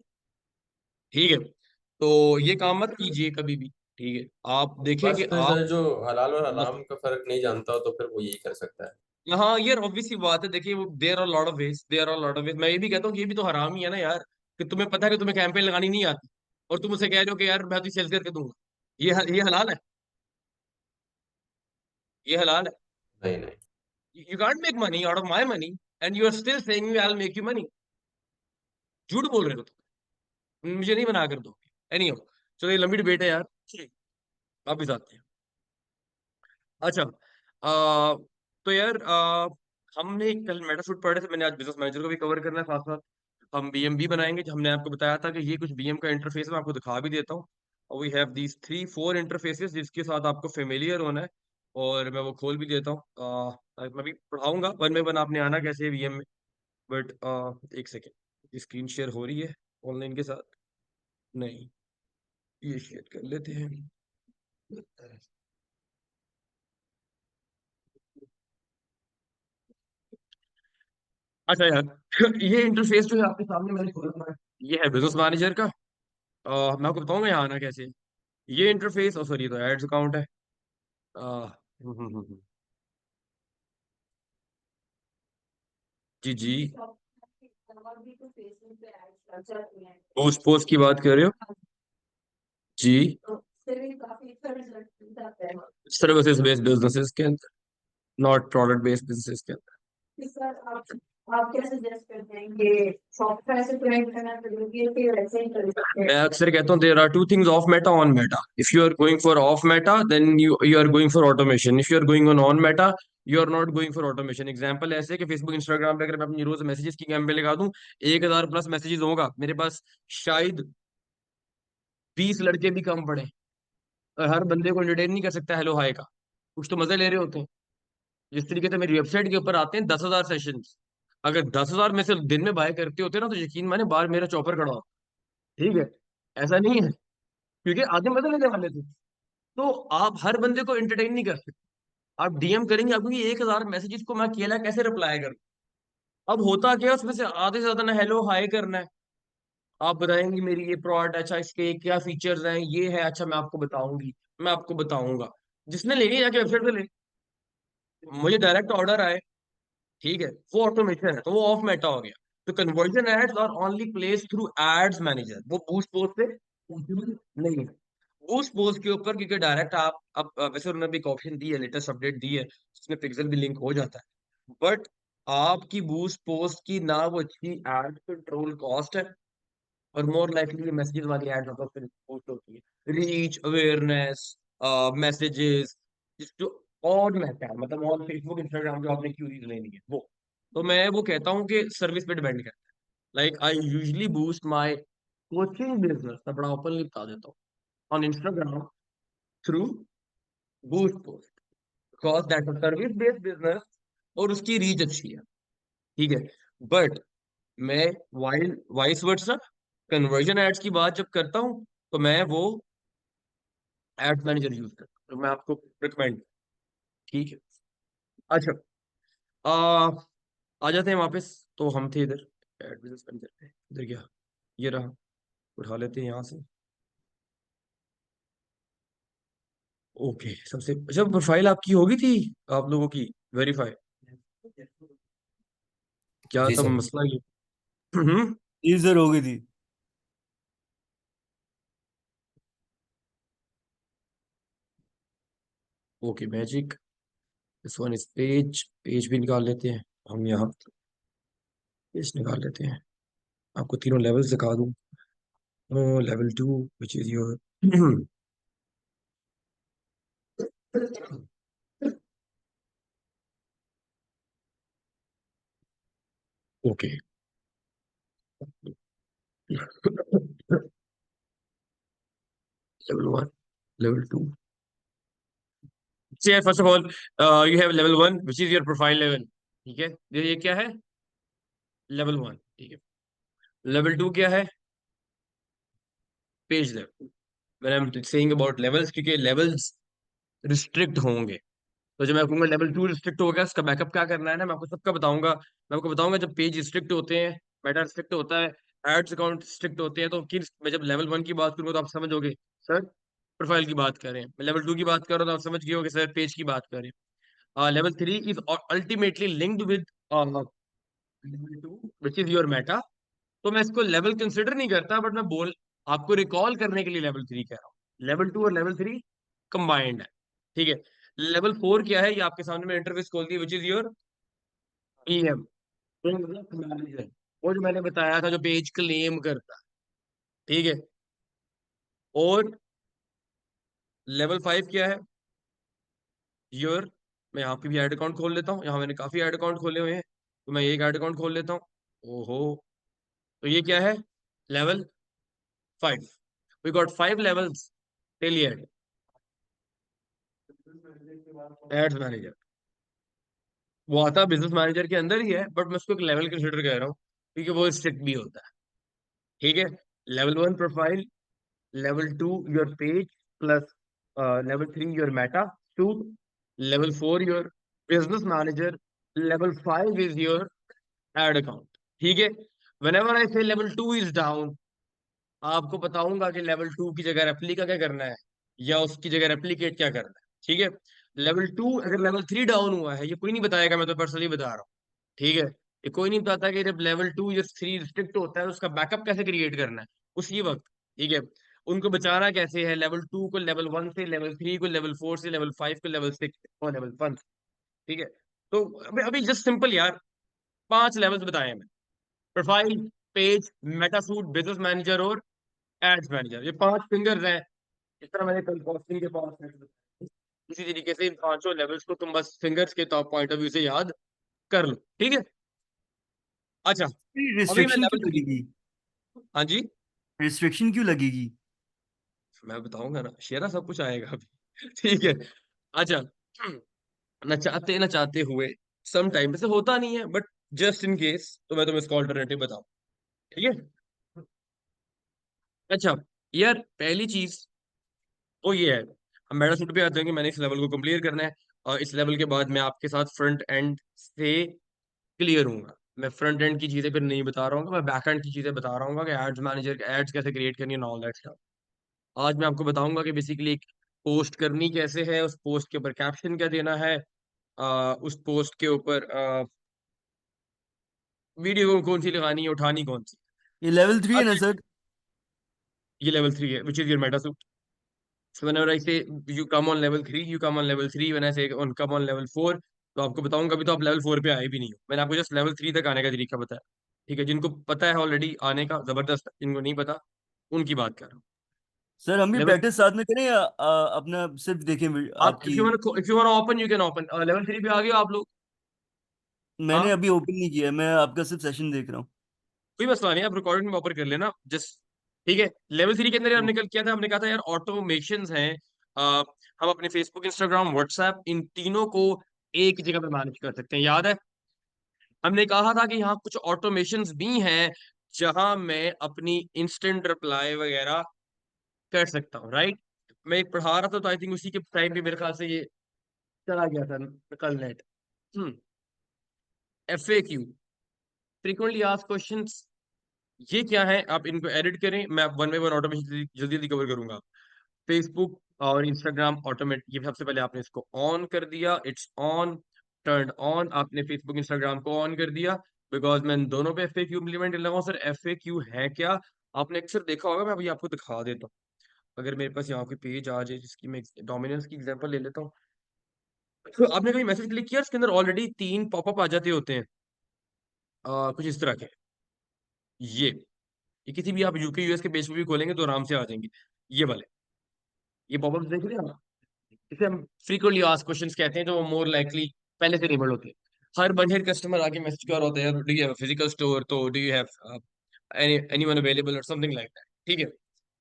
ठीक है, तो ये काम मत कीजिए कभी भी। ठीक है, आप देखें बस कि फिर आप सर जो हलाल और मत। हराम का फर्क नहीं जानता हो तो फिर वो यही कर सकता है। हाँ ये ऑब्वियस सी बात है, देखिए वो there are lot of ways, there are lot of ways. मैं ये भी कहता हूँ कि ये भी तो हराम ही है ना यार, कि तुम्हें पता है कि तुम्हें कैंपेन लगानी नहीं आती, और तुम उसे कह रहे हो कि यार मैं तो सेल्स करके दूंगा। ये हलाल है? ये हलाल है? नहीं नहीं। You can't make money out of my money and you are still saying me I will make you money. झूठ बोल रहे हो तुम, मुझे नहीं बना कर दो। एनी हो, चलो ये लंबी डिबेट है यार, वापिस आते हैं। अच्छा, तो यार हमने कल मेटाशूट पढ़े थे, मैंने आज बिजनेस मैनेजर को भी कवर करना है साथ साथ। हम बीएम भी बनाएंगे, हमने आपको बताया था कि ये कुछ बीएम का इंटरफेस मैं आपको दिखा भी देता हूँ। और वी हैव दीज 3-4 इंटरफेसेस जिसके साथ आपको फेमिलियर होना है, और मैं वो खोल भी देता हूँ। मैं भी पढ़ाऊंगा वन बाय वन, आपने आना कैसे है बीएम में। बट एक सेकेंड, स्क्रीन शेयर हो रही है ऑनलाइन के साथ? नहीं, ये शेयर कर लेते हैं। अच्छा यार, ये इंटरफेस जो है आपके सामने मैंने खोला हुआ है, ये है बिजनेस मैनेजर का। मैं आपको बताऊंगा यहाँ आना कैसे है। ये इंटरफेस, और सॉरी, ये तो एड्स अकाउंट है। जी जी, पोस्ट पोस्ट की बात कर रहे हो? जी, सर्विसेज बेस्ड बिजनेसेस के अंदर, नॉट प्रोडक्ट बेस्ड बिजनेसेस के अंदर। मैं अक्सर कहता हूँ there are two things, off Meta, on Meta. If you are going for off Meta then you are going for automation, if you are going on Meta you are not going for automation. Example ऐसे कि Facebook Instagram पे अगर मैं अपनी रोज messages की campaign लगा दूं, 1,000 plus messages होगा मेरे पास, शायद 20 लड़के भी कम पड़े, और हर बंदे को एंटरटेन नहीं कर सकता हेलो हाय का, कुछ तो मजे ले रहे होते हैं। जिस तरीके से मेरी वेबसाइट के ऊपर आते हैं 10,000 सेशन, अगर 10,000 में से दिन में बाय करते होते ना, तो यकीन माने बाहर मेरा चौपर खड़ा हो। ठीक है, ऐसा नहीं है, क्योंकि आधे मजे लेने वाले थे। तो आप हर बंदे को एंटरटेन नहीं कर सकते। आप डीएम करेंगे, आपको 1,000 मैसेजेस को मैं अकेला कैसे रिप्लाई करूं? अब होता क्या है, उसमें से आधे से ज्यादा ना हेलो हाय करना है। आप बताएंगे मेरी ये प्रोडक्ट, अच्छा इसके क्या फीचर्स हैं, ये है, अच्छा मैं आपको बताऊंगी, मैं आपको बताऊंगा। जिसने लेनी है जाके वेबसाइट पे ले, मुझे डायरेक्ट ऑर्डर आए, ठीक है, वो ऑटोमेशन है, तो वो ऑफ मेटा हो गया। तो conversion ads are only place through ads manager, वो बूस्ट पोस्ट से possible नहीं है। बूस्ट पोस्ट के ऊपर, क्योंकि डायरेक्ट आप, अब वैसे उन्होंने भी एक ऑप्शन दी है, लेटेस्ट अपडेट दी है, जिसमें पिक्सल भी लिंक हो जाता है, बट आपकी बूस्ट पोस्ट की ना वो अच्छी एड कंट्रोल कॉस्ट है, और मोर लाइकली मैसेजेस वाली एड मतलब फिर पोस्ट होती है, रीच अवेयरनेस, मैसेजेस, जो और रहता है, मतलब ऑन फेसबुक इंस्टाग्राम जो आपने क्यूरीज लेनी है वो। तो मैं वो कहता हूँ कि सर्विस पे डिपेंड करता है। Like I usually boost my coaching business, मैं बड़ा ओपनली बता देता हूँ, on Instagram through boost post, because that service based business, और उसकी रीच अच्छी है। ठीक है, बट मैं while vice versa conversion ads की बात जब करता हूँ, तो मैं वो एड मैनेजर यूज करता हूँ, तो मैं आपको रिकमेंड। ठीक है, अच्छा, आ आ जाते हैं वापस। तो हम थे इधर, एड बिजनेस मैनेजर पे, इधर क्या, ये रहा, उठा लेते हैं यहाँ से। ओके, सबसे अच्छा प्रोफाइल आपकी होगी थी, आप लोगों की वेरीफाई, क्या जी था सर। मसला ये? हम्म, जी सर, हो गई थी। Okay magic, this one is page, page भी निकाल लेते हैं हम यहाँ, पेज निकाल लेते हैं। आपको तीनों लेवल्स दिखा दूँ। Level 2 which is your okay level 1, level 2। See, first of all, you have level 1, which is your profile level। ठीक है, ये क्या है? लेवल 1। ठीक है, लेवल 2 क्या है? Page level. When I'm saying about levels, क्योंकि levels रिस्ट्रिक्ट होंगे, तो जब मैं कहूंगा लेवल 2 रिस्ट्रिक्ट हो गया, इसका बैकअप क्या करना है ना, मैं आपको सबका बताऊंगा। मैं आपको बताऊंगा जब पेज रिस्ट्रिक्ट होते हैं, मेटा रिस्ट्रिक्ट होता है, एड्स अकाउंट रिस्ट्रिक्ट होते हैं, तो किस, मैं जब लेवल 1 की बात करूंगा तो आप समझोगे सर प्रोफाइल की बात कर रहे हैं, मैं लेवल 2 की बात कर रहा हूँ तो आप समझ गए होगे सर पेज की बात कर रहे हैं। Level 3 is ultimately linked with level 2 which is your Meta. तो मैं इसको लेवल कंसिडर नहीं करता, बट मैं बोल आपको रिकॉल करने के लिए लेवल 3 कह रहा हूँ। लेवल 2 और लेवल 3 कंबाइंड है। ठीक है, लेवल 4 क्या है, ये आपके सामने मैं इंटरफेस खोल दी, which is your PM, manager. वो जो मैंने बताया था, जो पेज क्लेम करता है। ठीक है, और लेवल 5 क्या है, योर, मैं यहाँ पे भी ऐड अकाउंट खोल लेता हूँ, यहाँ मैंने काफी ऐड अकाउंट खोले हुए हैं, तो मैं एक ऐड अकाउंट खोल लेता हूँ। ओहो, तो ये क्या है, level 5। We got 5 levels till ad ads manager. वो आता बिजनेस मैनेजर के अंदर ही है, बट मैं उसको एक लेवल कंसिडर कर रहा हूँ क्योंकि वो स्ट्रिक्ट भी होता है। ठीक है, level 1 profile, level 2 your page plus level 3 your Meta suit, level 4 your business manager, level 5 is your ad account. ठीक है, whenever I say level 2 is down, आपको बताऊंगा कि लेवल 2 की जगह रेप्लिका क्या करना है, या उसकी जगह रेप्लिकेट क्या करना है। ठीक है, लेवल 2 अगर लेवल 3 डाउन हुआ है, ये कोई नहीं बताएगा, मैं तो पर्सनली बता रहा हूँ। ठीक है, ये कोई नहीं बताता कि जब लेवल 2 या 3 रिस्ट्रिक्ट होता है तो उसका बैकअप कैसे क्रिएट करना है उसी वक्त। ठीक है, उनको बचाना कैसे है, लेवल 2 को लेवल 1 से, लेवल 3 को लेवल 4 से, लेवल 5 को लेवल 6 और लेवल 1। ठीक है, तो अभी अभी जस्ट सिंपल यार, 5 लेवल्स बताए हैं। प्रोफाइल, पेज, मेटासूट, बिजनेस मैनेजर और एड्स मैनेजर, ये 5 फिंगर्स हैं। इस तरह मैंने कल कॉस्टिंग के 5 फिंगर्स, इसी तरीके से इन पांचों लेवल्स को तुम बस फिंगर्स के टॉप पॉइंट ऑफ व्यू से याद कर लो। ठीक है, अच्छा, अभी मैं रिस्ट्रिक्शन लेवल क्यों 3। लगेगी? हाँ जी, रिस्ट्रिक्शन क्यों लगेगी? मैं बताऊंगा ना, शेरा सब कुछ आएगा अभी। ठीक है, अच्छा, न चाहते हुए सम टाइम से होता नहीं है, बट जस्ट इन केस तो मैं तुम्हें इसका ऑल्टरनेटिव बताऊं। ठीक है, अच्छा यार, पहली चीज वो ये है, हम मेटा सूट पे आ जाएंगे, मैंने इस लेवल को क्लियर करना है, और इस लेवल के बाद मैं आपके साथ फ्रंट एंड से क्लियर हूँ। मैं फ्रंट एंड की चीजें फिर नहीं बता रहा हूँ, मैं बैक एंड की चीजें बता रहा हूँ कि एड्स मैनेजर एड्स कैसे क्रिएट करनी है, ऑल दैट स्टफ। आज मैं आपको बताऊंगा कि बेसिकली एक पोस्ट करनी कैसे है, उस पोस्ट के ऊपर कैप्शन क्या देना है, उस पोस्ट के ऊपर वीडियो कौन सी लगानी है, उठानी कौन सी। ये लेवल 3 है अब ना सर? ये लेवल 3 है, विच is your Meta suit. So whenever I say you come on level 3, you come on level 3। When I say on come on level 4, तो आपको बताऊंगा, अभी तो आप लेवल 4 पे आए भी नहीं हो, मैंने आपको जस्ट लेवल 3 तक आने का तरीका बताया। ठीक है, जिनको पता है ऑलरेडी आने का जबरदस्त, जिनको नहीं पता उनकी बात कर रहा हूँ। सर हम भी लेवल, प्रैक्टिस साथ में करें या अपना सिर्फ देखें आप आपकी? If you want open you can open. Level 3 पे आ गए हो आप लोग? मैंने हाँ, अभी ओपन नहीं किया है, मैं आपका सिर्फ सेशन देख रहा कोई मसला नहीं, आप रिकॉर्डिंग में ओपन कर लेना जस्ट। ठीक है, लेवल 3 के अंदर हूँ। हमने कल किया था, हमने कहा था यार ऑटोमेशन हैं, अ, हम अपने फेसबुक, इंस्टाग्राम, व्हाट्सएप, इन तीनों को एक जगह पे मैनेज कर सकते हैं, याद है? हमने कहा था कि यहाँ कुछ ऑटोमेशंस भी हैं जहां मैं अपनी इंस्टेंट रिप्लाई वगैरह कर सकता हूँ, राइट? मैं एक पढ़ा रहा था, तो आई थिंक उसी के टाइम पे मेरे ख्याल से ये चला गया था कल net. FAQ, frequently asked questions, ये क्या है, आप इनको एडिट करें, मैं वन बाय वन ऑटोमेशन जल्दी जल्दी कवर करूंगा। फेसबुक और इंस्टाग्राम ऑटोमेट, ये सबसे पहले आपने इसको ऑन कर दिया, इट्स ऑन, टर्न ऑन, आपने फेसबुक इंस्टाग्राम को ऑन कर दिया, बिकॉज मैं इन दोनों पे FAQ इम्प्लीमेंट कर लगा हूँ। सर FAQ है क्या? आपने अक्सर देखा होगा, मैं अभी आपको दिखा देता हूँ। अगर मेरे पास यहाँ कोई पेज आ जाए, जिसकी मैं डोमिनेंस की एग्जांपल ले लेता हूँ, तो आपने कभी मैसेज क्लिक किया उसके अंदर ऑलरेडी 3 पॉपअप आ जाते होते हैं, कुछ इस तरह के। ये किसी भी आप यूके यूएस के पेज पे भी खोलेंगे तो आराम से आ जाएंगे, ये वाले। ये पॉपअप देख रहे हैं आप? इसे हम फ्रीक्वेंटली आस्क्ड क्वेश्चंस कहते हैं, जो मोर लाइकली पहले से इनेबल्ड होते हैं। हर बंधेर कस्टमर आके मैसेज कर रहा होता है, do you have physical store, तो do you have anyone available or something like that, ठीक है।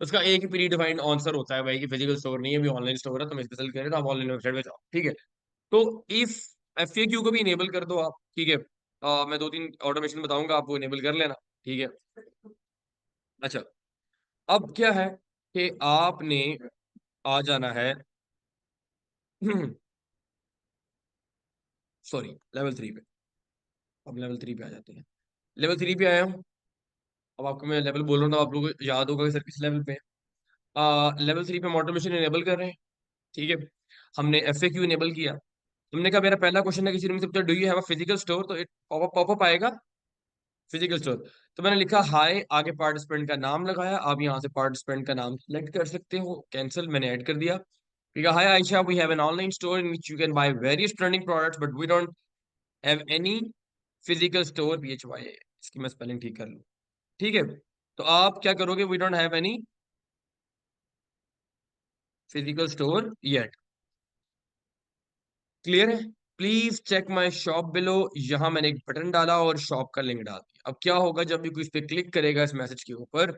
उसका एक ही प्री डिफाइंड आंसर होता है भाई कि फिजिकल स्टोर नहीं है, भी ऑनलाइन स्टोर है, तो मैं स्पेशल कह रहे हो, आप ऑनलाइन वेबसाइट पे जाओ, ठीक है। तो इफ एफएक्यू को भी इनेबल कर दो आप, ठीक है। मैं 2-3 ऑटोमेशन बताऊंगा, आपको इनेबल कर लेना, ठीक है। अच्छा, अब क्या है कि आपने आ जाना है सॉरी, लेवल 3 पे। अब लेवल 3 पे आ जाते हैं। लेवल 3 पे आया हूँ। अब आपको मैं लेवल बोल रहा हूँ तो आप लोगों को याद होगा कि सर किस लेवल पे है। लेवल 3 पे हम ऑटोमेशन इनेबल कर रहे हैं, ठीक है। हमने एफएक्यू इनेबल किया। तुमने कहा मेरा पहला क्वेश्चन है, किसी ने मुझसे पूछा do you have a physical store, तो पॉपअप आएगा फिजिकल स्टोर। तो मैंने लिखा हाय, आगे पार्टिसिपेंट का नाम लगाया। आप यहाँ से पार्टिसिपेंट का नाम सेलेक्ट कर सकते हो, कैंसिल, मैंने ऐड कर दिया। ठीक है, hi Ayesha, we have an online store in which you can buy various trending products but we don't have any physical store, PHY, इसकी मैं स्पेलिंग ठीक कर लूँ, ठीक है। तो आप क्या करोगे, we don't have any physical store yet. Clear है? Please check my shop below. यहाँ मैंने एक बटन डाला और शॉप का लिंक डाल दिया। अब क्या होगा, जब भी कोई इस पे क्लिक करेगा इस मैसेज के ऊपर,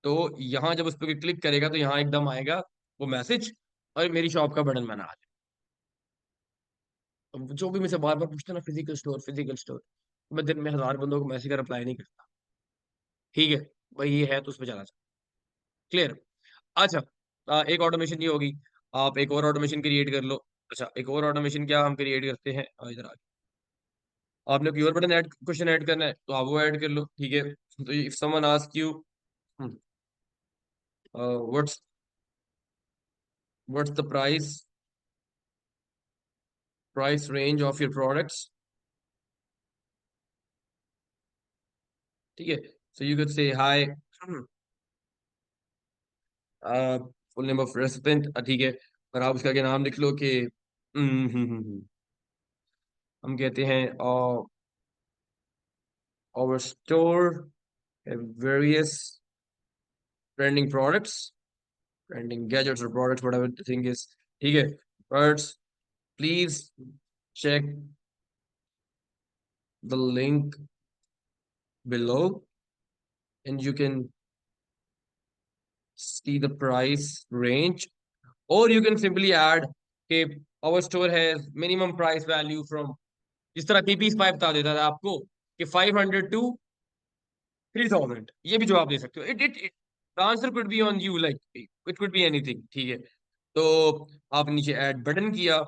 तो यहाँ जब उस पर क्लिक करेगा तो यहाँ एकदम आएगा वो मैसेज और मेरी शॉप का बटन बना आ जाए। अब जो भी मुझसे बार बार पूछते हैं ना फिजिकल स्टोर फिजिकल स्टोर, मैं दिन में 1000 बंदों को मैसेज का रिप्लाई नहीं करता, ठीक है। भाई ये है तो उस पर जाना चाहिए। क्लियर? अच्छा, एक ऑटोमेशन ये होगी। आप एक और ऑटोमेशन क्रिएट कर लो। अच्छा, एक और ऑटोमेशन क्या हम क्रिएट करते हैं, इधर आ। आपने कोई और बटन ऐड क्वेश्चन ऐड करना है तो आप वो ऐड कर लो, ठीक है। तो if someone ask you what's what's the price range of your products, ठीक है। So you can say hi, full name of recipient, ठीक है। और आप उसका क्या नाम लिख लो कि हम कहते हैं our store have various trending products, trending gadgets or products, whatever the thing is, ठीक है। Products, please check the link below and you can see the price range, or you can simply add कि our store has minimum price value from, जिस तरह PP spy बता देता था आपको कि 500 to 3000, ये भी जवाब दे सकते हो। It the answer could be on you, like it could be anything, ठीक है। तो आप नीचे ऐड बटन किया,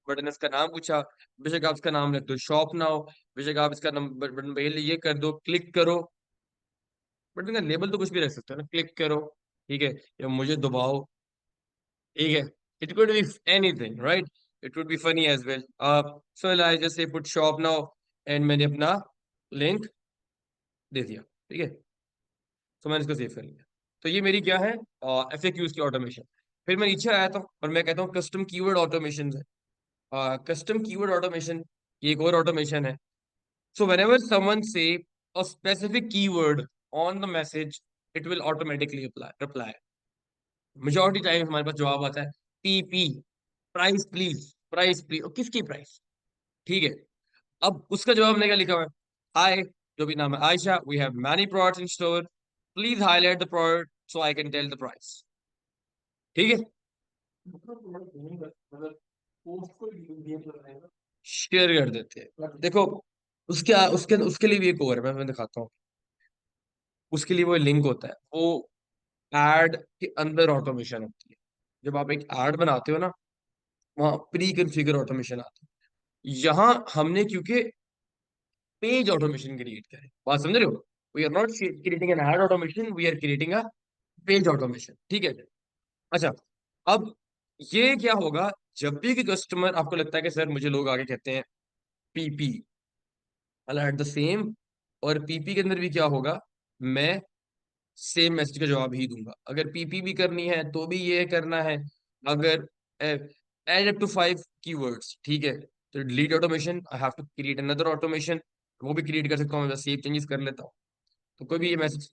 बटन इसका नाम पूछा, बेशक आप इसका नाम रख दो शॉप नाउ, बेशक आप इसका नंबर बटन पहले ये कर दो, क्लिक करो। बटन का लेबल तो कुछ भी रख सकते हो ना, क्लिक करो, ठीक है, या मुझे दबाओ, ठीक है। It could be anything, right? It would be funny as well. So I just say put shop now and मैंने अपना लिंक दे दिया, ठीक है। तो मैंने इसको सेव कर लिया। तो ये मेरी क्या है, FAQs की ऑटोमेशन। फिर मैं नीचे आया था और मैं कहता हूँ कस्टम कीवर्ड ऑटोमेशन है। कस्टम कीवर्ड ऑटोमेशन ये एक और ऑटोमेशन है। सो व्हेनेवर समवन से a specific keyword on the message, it will automatically reply. Majority time हमारे पास जवाब आता है PP, price please, price please, और किसकी प्राइस, ठीक है। अब उसका जवाब मैंने क्या लिखा हुआ है, हाय, जो भी नाम है Ayesha, we have many products in store, please highlight the product so I can tell the price, ठीक है। शेयर कर देते हैं, देखो उसके उसके उसके लिए भी एक और है, मैं दिखाता हूँ। उसके लिए वो लिंक होता है, वो एड के अंदर ऑटोमेशन होती है। जब आप एक एड बनाते हो ना, वहां प्री कॉन्फ़िगर ऑटोमेशन आती है। यहाँ हमने क्योंकि पेज ऑटोमेशन क्रिएट करें, बात समझ रहे हो? We are not creating an ad automation, we are creating a page automation, ठीक है। अच्छा, अब ये क्या होगा, जब भी कि कस्टमर आपको लगता है कि सर मुझे लोग आगे कहते हैं PP, एट द सेम, और PP के अंदर भी क्या होगा, मैं सेम मैसेज का जवाब ही दूंगा। अगर PP भी करनी है तो भी ये करना है। अगर एड अप टू 5 कीवर्ड्स, ठीक है, तो delete automation, I have to create another automation, वो भी क्रिएट कर सकता हूँ, मैं बस सेव चेंजेस कर लेता हूँ। तो कोई भी ये message,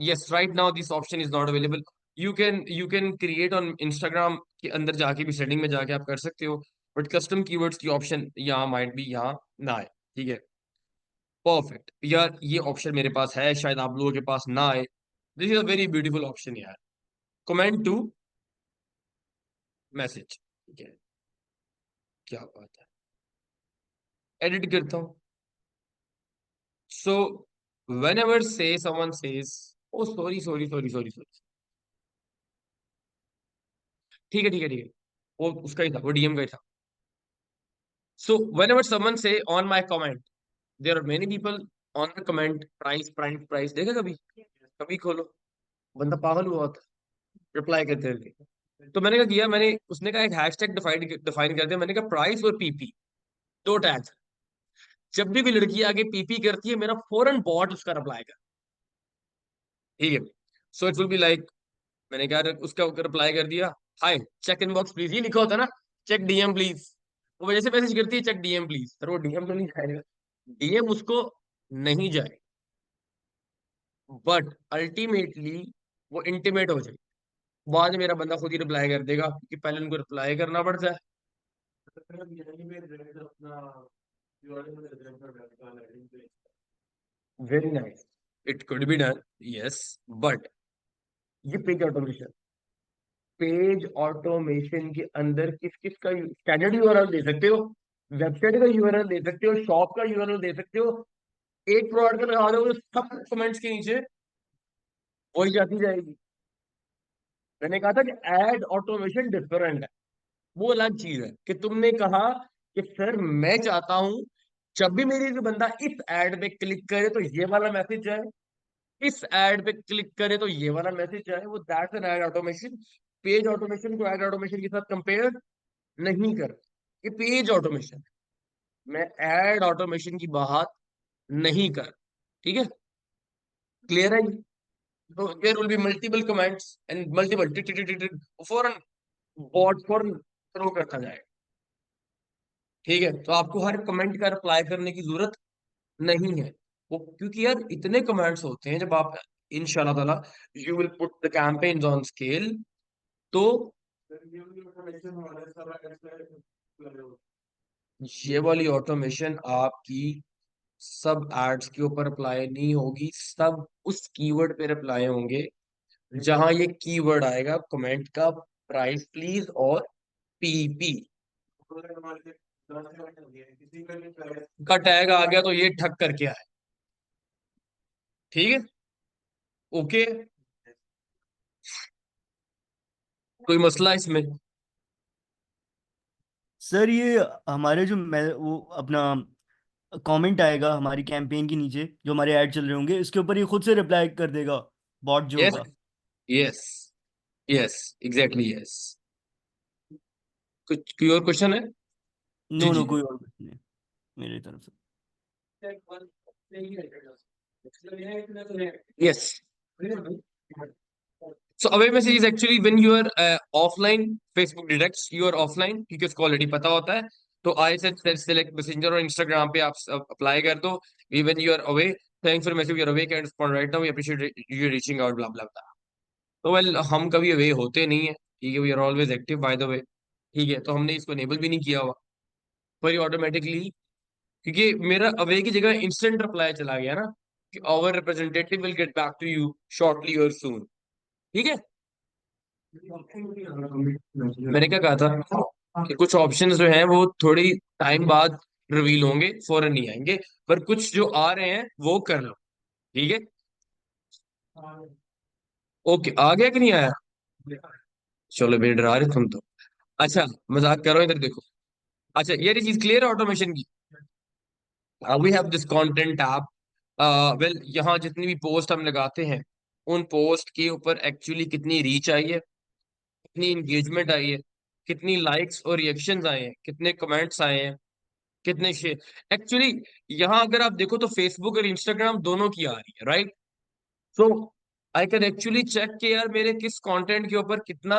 yes, right now this option is not available. You can create on Instagram के अंदर जाके भी सेटिंग में जाके आप कर सकते हो, बट कस्टम कीवर्ड्स की ऑप्शन यहाँ माइट भी यहाँ ना आए। ठीक है, परफेक्ट यार, ये ऑप्शन मेरे पास है, शायद आप लोगों के पास ना आए। This is a very beautiful option यार, कमेंट टू मैसेज। ठीक है, क्या बात है, एडिट करता हूँ। So whenever say someone says, oh sorry sorry sorry sorry sorry, ठीक है ठीक है ठीक है, वो उसका ही था, वो डीएम का ही था। So whenever someone say on my comment, there are many people on the comment price price price, देखा कभी, कभी खोलो, बंदा पागल हुआ होता है रिप्लाई करते हुए। तो मैंने क्या किया, मैंने उसने कहा एक हैशटैग डिफाइन डिफाइन कर दिया, मैंने कहा प्राइस और पीपी, दो टैग्स। जब भी कोई लड़की आगे पीपी करती है, मेरा फौरन बॉट उसका रिप्लाई कर। ठीक है, so it will be like, मैंने क्या उसका रिप्लाई कर दिया, हाय चेक इनबॉक्स प्लीज, ये लिखा होता है ना, चेक डीएम प्लीज। वो वजह से मैसेज करती है चेक डीएम प्लीज, पर वो डीएम तो नहीं जाएगा, डीएम उसको नहीं जाए, बट अल्टीमेटली वो इंटीमेट हो जाए। बाद में मेरा बंदा खुद ही रिप्लाई कर देगा, क्योंकि पहले उनको रिप्लाई करना पड़ता है। Very nice, it could be done, yes, but ये पेज ऑटोमेशन, पेज ऑटोमेशन के अंदर किस किस का स्टैंडर्ड यूआरएल दे सकते हो, वेबसाइट का यूआरएल दे सकते हो, शॉप का यूआरएल दे सकते हो, एक प्रोडक्ट का लगा दो, सब कमेंट्स के नीचे वही जाती जाएगी। मैंने कहा था कि एड ऑटोमेशन डिफरेंट है, वो अलग चीज है कि तुमने कहा कि सर मैं चाहता हूं जब भी मेरी जो बंदा इस एड पे क्लिक करे तो ये वाला मैसेज जाए, इस एड पे क्लिक करे तो ये वाला मैसेज जाए, वो that's an ad automation. Page automation को एड ऑटोमेशन के साथ कंपेयर नहीं कर, ये पेज ऑटोमेशन, मैं एड ऑटोमेशन की बात नहीं कर। ठीक है, क्लियर है ये? तो there will be multiple comments and multiple tick tick tick tick, फौरन बॉट फौरन थ्रो करता जाएगा। ठीक है, तो आपको हर कमेंट का रिप्लाई करने की जरूरत नहीं है, वो क्योंकि यार इतने कमेंट्स होते हैं, जब आप इंशाल्लाह ताला you will put the campaigns on scale, तो ये वाली ऑटोमेशन आपकी सब एड्स के ऊपर अप्लाई नहीं होगी, सब उस कीवर्ड पे अप्लाई होंगे जहां ये कीवर्ड आएगा कमेंट का, प्राइस प्लीज और पीपी का टैग आ गया तो ये ठग करके आए। ठीक है, ओके, कोई मसला इसमें? सर ये हमारे जो मैं वो अपना कमेंट आएगा हमारी कैंपेन के नीचे जो हमारे ऐड चल रहे होंगे, इसके ऊपर ये खुद से रिप्लाई कर देगा, बॉट जो यस होगा। Yes yes, exactly yes. कुछ कोई और क्वेश्चन है? जी नो नो, जी, कोई और कुछ नहीं मेरी तरफ से। Yes. So away message is actually when you are offline, Facebook detects you are offline, क्योंकि उसको ऑलरेडी पता होता है। तो आई सेलेक्ट मैसेंजर और इंस्टाग्राम पे आप अप्लाई कर दो, even you are away, thanks for message, you are away, can respond right now, we appreciate you reaching out, blah blah blah. तो वेल, हम कभी अवे होते नहीं है, ठीक है, we are always active by the way. ठीक है, तो हमने इसको इनेबल भी नहीं किया हुआ, पर ये ऑटोमेटिकली, क्योंकि मेरा अवे की जगह इंस्टेंट रिप्लाई चला गया ना, कि our representative will get back to you shortly और सून। ठीक है, मैंने क्या कहा था कि कुछ ऑप्शंस जो हैं वो थोड़ी टाइम बाद रिवील होंगे, फौरन नहीं आएंगे, पर कुछ जो आ रहे हैं वो कर लो। ठीक है, ओके, आ गया कि नहीं आया? चलो बेटा, डरा रहे तुम तो। अच्छा, मजाक करो, इधर देखो। अच्छा, ये चीज क्लियर है ऑटोमेशन की। We have this content app, well, यहाँ जितनी भी पोस्ट हम लगाते हैं, उन पोस्ट के ऊपर एक्चुअली कितनी रीच आई है, कितनी इंगेजमेंट आई है, कितनी लाइक्स और रिएक्शंस आए हैं, कितने कमेंट्स आए हैं, कितने शेयर। एक्चुअली यहाँ अगर आप देखो तो फेसबुक और इंस्टाग्राम दोनों की आ रही है, right? So I can actually check कि यार मेरे किस कंटेंट के ऊपर कितना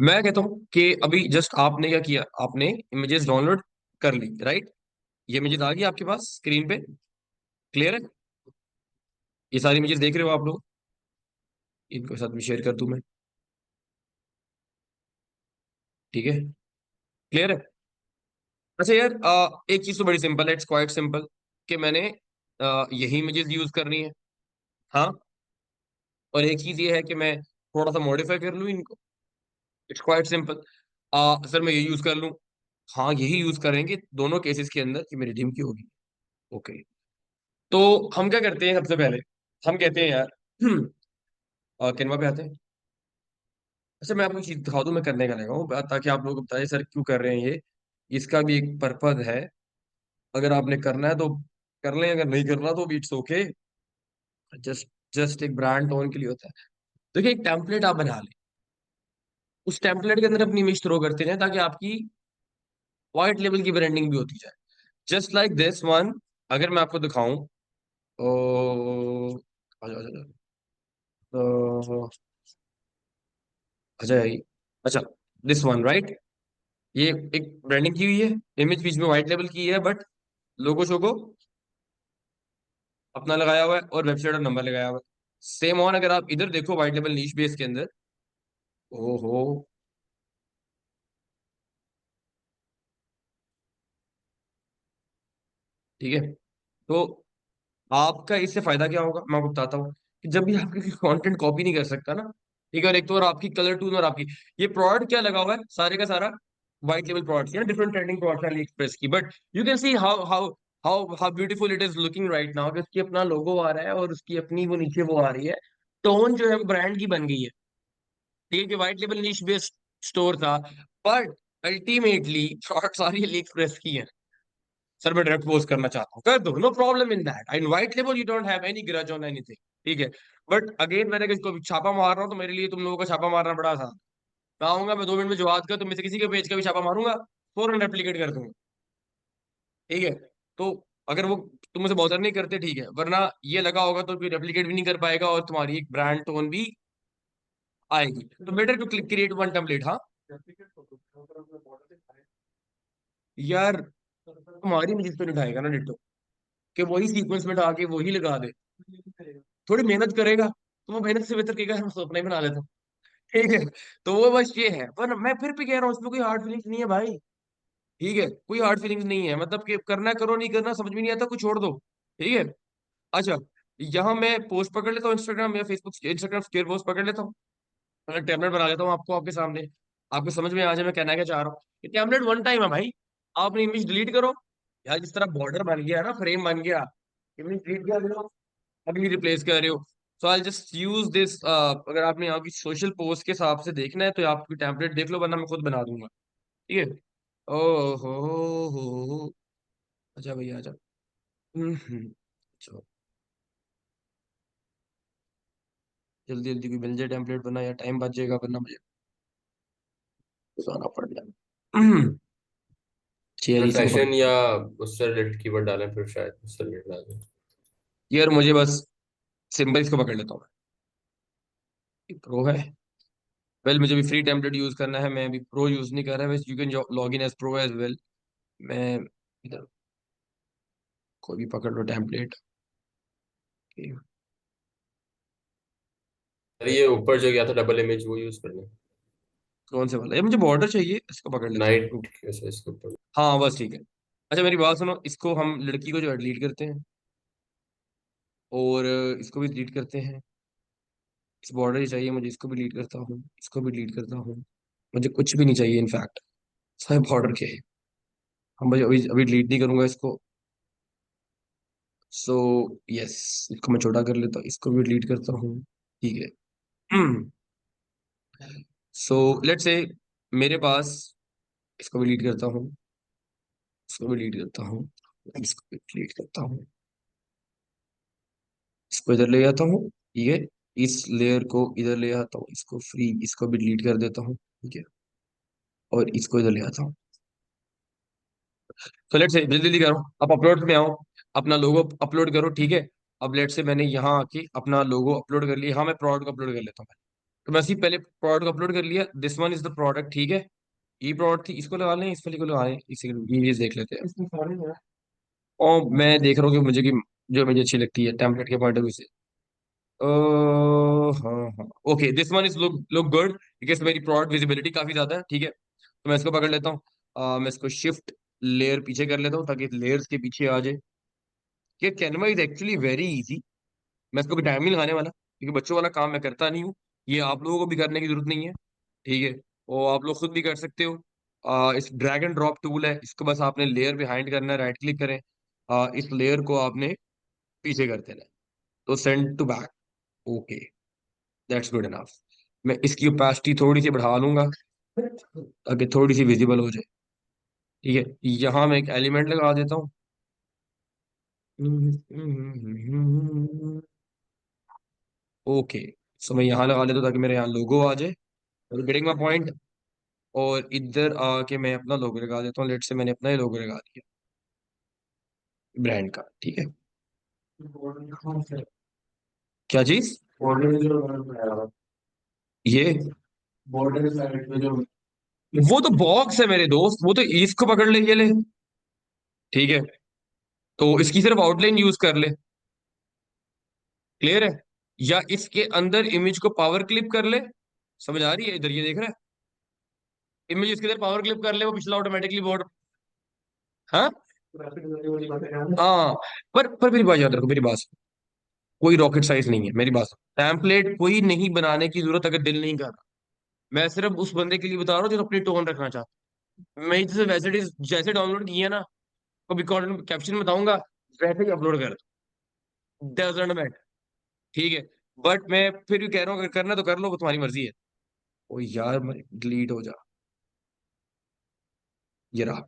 मैं कहता हूँ कि अभी जस्ट आपने क्या किया, आपने इमेजेस डाउनलोड कर ली, राइट? ये इमेजेस आ गई आपके पास स्क्रीन पे, क्लियर है? ये सारी इमेजेस देख रहे हो आप लोग? इनको साथ में शेयर कर दूं मैं, ठीक है? क्लियर है? अच्छा यार, एक चीज तो बड़ी सिंपल है, इट्स क्वाइट सिंपल, कि मैंने यही इमेजेस यूज करनी है। हाँ, और एक चीज ये है कि मैं थोड़ा सा मॉडिफाई कर लूँ इनको। It's quite simple. सर मैं ये यूज कर लूँ? हाँ, यही यूज करेंगे दोनों केसेस के अंदर कि मेरी जिम की होगी। ओके, तो हम क्या करते हैं सबसे पहले, हम कहते हैं यार कैनवा पे आते हैं। अच्छा मैं आपको एक चीज दिखा दूं, मैं करने का लगा हूँ ताकि आप लोग बताइए सर क्यों कर रहे हैं ये। इसका भी एक पर्पज है, अगर आपने करना है तो कर लें, अगर नहीं करना तो भी इट्स ओके। जस्ट जस्ट एक ब्रांड टोन के लिए होता है। देखिए, एक टेम्पलेट आप बना लें, उस टेम्पलेट के अंदर अपनी इमेज थ्रो करते हैं ताकि आपकी वाइट लेवल की ब्रांडिंग भी होती जाए। जस्ट लाइक दिस वन, अगर मैं आपको दिखाऊं, ओ आ जाओ, आ जाओ, आ अच्छा अच्छा, दिस वन राइट, ये एक ब्रांडिंग की हुई है, इमेज बीच में व्हाइट लेवल की है, बट लोगो शोगो अपना लगाया हुआ है और वेबसाइट और नंबर लगाया हुआ है। सेम ऑन अगर आप इधर देखो व्हाइट लेवल नीच बेस के अंदर, ओहो, ठीक है? तो आपका इससे फायदा क्या होगा मैं आपको बताता हूँ, कि जब भी आपकी कंटेंट कॉपी नहीं कर सकता ना, ठीक है, और एक तो और आपकी कलर टून और आपकी ये प्रोडक्ट क्या लगा हुआ है सारे का सारा व्हाइट लेवल प्रोडक्ट्स है, डिफरेंट ट्रेंडिंग प्रोडक्ट्स हैं अली एक्सप्रेस की, but you can see how beautiful it is looking right now, कि उसकी अपना लोगो आ रहा है और उसकी अपनी वो नीचे वो आ रही है, टोन जो है वो ब्रांड की बन गई है। ठीक है, कि व्हाइट लेवल नीश बेस्ड स्टोर था, बट अल्टीमेटली शॉर्ट सारी अली एक्सप्रेस की है। सर मैं डायरेक्ट पोस्ट करना चाहता हूँ, कर दो, no problem in that, in white label you don't have any grudge on anything, ठीक है? बट अगेन मैंने किसको भी छापा मार रहा हूँ तो मेरे लिए तुम लोगों का छापा मारना बड़ा आसान। मैं आऊंगा, मैं 2 मिनट में जवाब कर, तुम में से किसी के पेज का भी छापा मारूंगा, फौरन रेप्लिकेट कर दूंगा, ठीक है? तो अगर वो तुम मुझे बॉदर नहीं करते, ठीक है, वरना ये लगा होगा तो कोई रेप्लिकेट भी नहीं कर पाएगा और तुम्हारी एक ब्रांड टोन भी आएगी, तो better to click create one template. हाँ यार, तुम्हारी में जिस पे उठाएगा ना डिट्टो, कि वही सीक्वेंस में डाल के वही लगा दे, थोड़ी मेहनत करेगा तो वो मेहनत से बेहतर कहेगा हम सपना ही बना लेता हूँ, ठीक है? तो वो बस ये है, पर मैं फिर भी कह रहा हूँ इसमें कोई हार्ड फीलिंग्स नहीं है भाई, ठीक है? कोई हार्ड फीलिंग्स नहीं है, मतलब कि करना करो, नहीं करना समझ में नहीं आता, कुछ छोड़ दो, ठीक है? अच्छा, यहाँ मैं पोस्ट पकड़ लेता हूँ इंस्टाग्राम या फेसबुक, इंस्टाग्राम स्क्वेयर पोस्ट पकड़ लेता हूँ, मैं टेम्पलेट बना लेता हूँ आपको आपके सामने, आपको समझ में आ जाए मैं कहना क्या चाह रहा हूँ। ये टेम्पलेट वन टाइम है भाई, आप अपनी इमेज डिलीट करो, यार जिस तरह बॉर्डर बन गया ना, फ्रेम बन गया, इमेज डिलीट कर दो, अगली रिप्लेस कर रहे हो। सो आई जस्ट यूज दिस, अगर आपने यहाँ की सोशल पोस्ट के हिसाब से देखना है तो आपकी टेम्पलेट देख लो, वरना मैं खुद बना दूंगा, ठीक है? ओहो हो, अच्छा भैया अच्छा, चलो जल्दी जल्दी कोई मिल जाए टेम्पलेट बना, या टाइम बच जाएगा वरना मुझे जाना पड़ जाए। चेरी से फैशन पकड़, या उससे रिलेटेड कीवर्ड डालें, फिर शायद उससे रिलेटेड आ जाए। यार मुझे बस सिंपल इसको पकड़ लेता हूँ, प्रो है। वेल मुझे भी फ्री टेम्पलेट यूज करना है, मैं भी प्रो यूज नहीं कर रहा, वैसे you can log in as pro as well. मैं इधर कोई भी पकड़ लो टेम्पलेट, अरे ये ऊपर जो गया था डबल इमेज, वो यूज करना। कौन से वाला, ये मुझे बॉर्डर चाहिए, इसको पकड़ लेता हूँ। नाइट कैसे इसके ऊपर। हाँ बस ठीक है। अच्छा मेरी बात सुनो, इसको हम लड़की को जो है डिलीट करते हैं, और इसको भी डिलीट करते हैं, इस बॉर्डर ही चाहिए मुझे, इसको भी डिलीट करता हूँ, इसको भी डिलीट करता हूँ, मुझे कुछ भी नहीं चाहिए इनफैक्ट, सारे बॉर्डर के हैं। हम भाई अभी अभी डिलीट नहीं करूंगा इसको। सो यस, इसको मैं छोटा कर लेता हूँ, इसको भी डिलीट करता हूँ, ठीक है? सो लेट्स से मेरे पास, इसको भी डिलीट करता हूँ, इसको भी डिलीट करता हूँ, इसको भी डिलीट करता हूँ, इसको इधर ले आता हूँ, ठीक है? इस लेयर को इधर ले आता हूँ, इसको फ्री, इसको भी डिलीट कर देता हूँ, ठीक है? और इसको इधर ले आता हूँ। तो लेट्स से जल्दी जल्दी करो, आप अपलोड में आओ, अपना लोगो अपलोड करो, ठीक है? अब लेट्स से मैंने यहाँ आके अपना लोगो अपलोड कर लिया, हाँ मैं प्रोडक्ट को अपलोड कर लेता हूँ। तो मैं पहले प्रोडक्ट अपलोड कर लिया, this one is the product, ठीक है। ये प्रोडक्ट थी, इसको लगा लें, इस वाली को लगा लें, इसी ये देख लेते हैं। और मैं देख रहा हूँ कि मुझे की जो मुझे अच्छी लगती है टेम्पलेट के पॉइंट ऑफ व्यू से। हाँ हाँ, okay, this one is look look good because मेरी प्रोडक्ट विजिबिलिटी काफी ज्यादा है, ठीक है। तो मैं इसको पकड़ लेता हूँ। मैं इसको शिफ्ट लेयर पीछे कर लेता हूँ ताकि लेयर्स के पीछे आ जाए। ये Canva is actually very easy. मैं इसको भी टाइम नहीं लगाने वाला क्योंकि बच्चों वाला काम मैं करता नहीं हूँ। ये आप लोगों को भी करने की जरूरत नहीं है, ठीक है। और आप लोग खुद भी कर सकते हो। इस ड्रैग एंड ड्रॉप टूल है, इसको बस आपने लेयर पे हाइड करना है, राइट क्लिक करें। इस लेयर को आपने पीछे कर देना है, तो send to back. Okay, that's good enough. मैं इसकी ओपेसिटी थोड़ी सी बढ़ा लूंगा ताकि थोड़ी सी विजिबल हो जाए, ठीक है। यहाँ मैं एक एलिमेंट लगा देता हूँ। ओके, सो मैं यहाँ लगा लेता हूँ ताकि मेरे यहाँ लोगो आ जाए, गेटिंग माय पॉइंट। और इधर आके मैं अपना लोगो लगा देता हूँ, लेट से मैंने अपना ही लोगो लगा दिया ब्रांड का, ठीक है। क्या चीज? ये वो तो बॉक्स है मेरे दोस्त, वो तो इसको पकड़ ले, ये ले, ठीक है। तो इसकी सिर्फ आउटलाइन यूज कर ले, क्लियर है। या इसके अंदर इमेज को पावर क्लिप कर ले, समझ आ रही है? इधर ये देख रहा है, इमेज इसके अंदर पावर क्लिप कर ले, वो पिछला ऑटोमेटिकली बोर्ड। हाँ हाँ, पर मेरी बात याद रखो, मेरी बात सुनो। कोई रॉकेट साइंस नहीं है, मेरी बात सुनो। टेम्पलेट कोई नहीं बनाने की जरूरत अगर दिल नहीं कर रहा। मैं सिर्फ उस बंदे के लिए बता रहा हूँ जो अपनी टोन रखना चाहता है। मैं जैसे वैसे जैसे डाउनलोड किया ना, कभी कंटेंट कैप्शन बताऊंगा, वैसे ही अपलोड कर दो, डजंट मैटर, ठीक है। बट मैं फिर भी कह रहा हूँ अगर करना तो कर लो, वो तुम्हारी मर्जी है। ओ यार, डिलीट हो जा, ये रहा।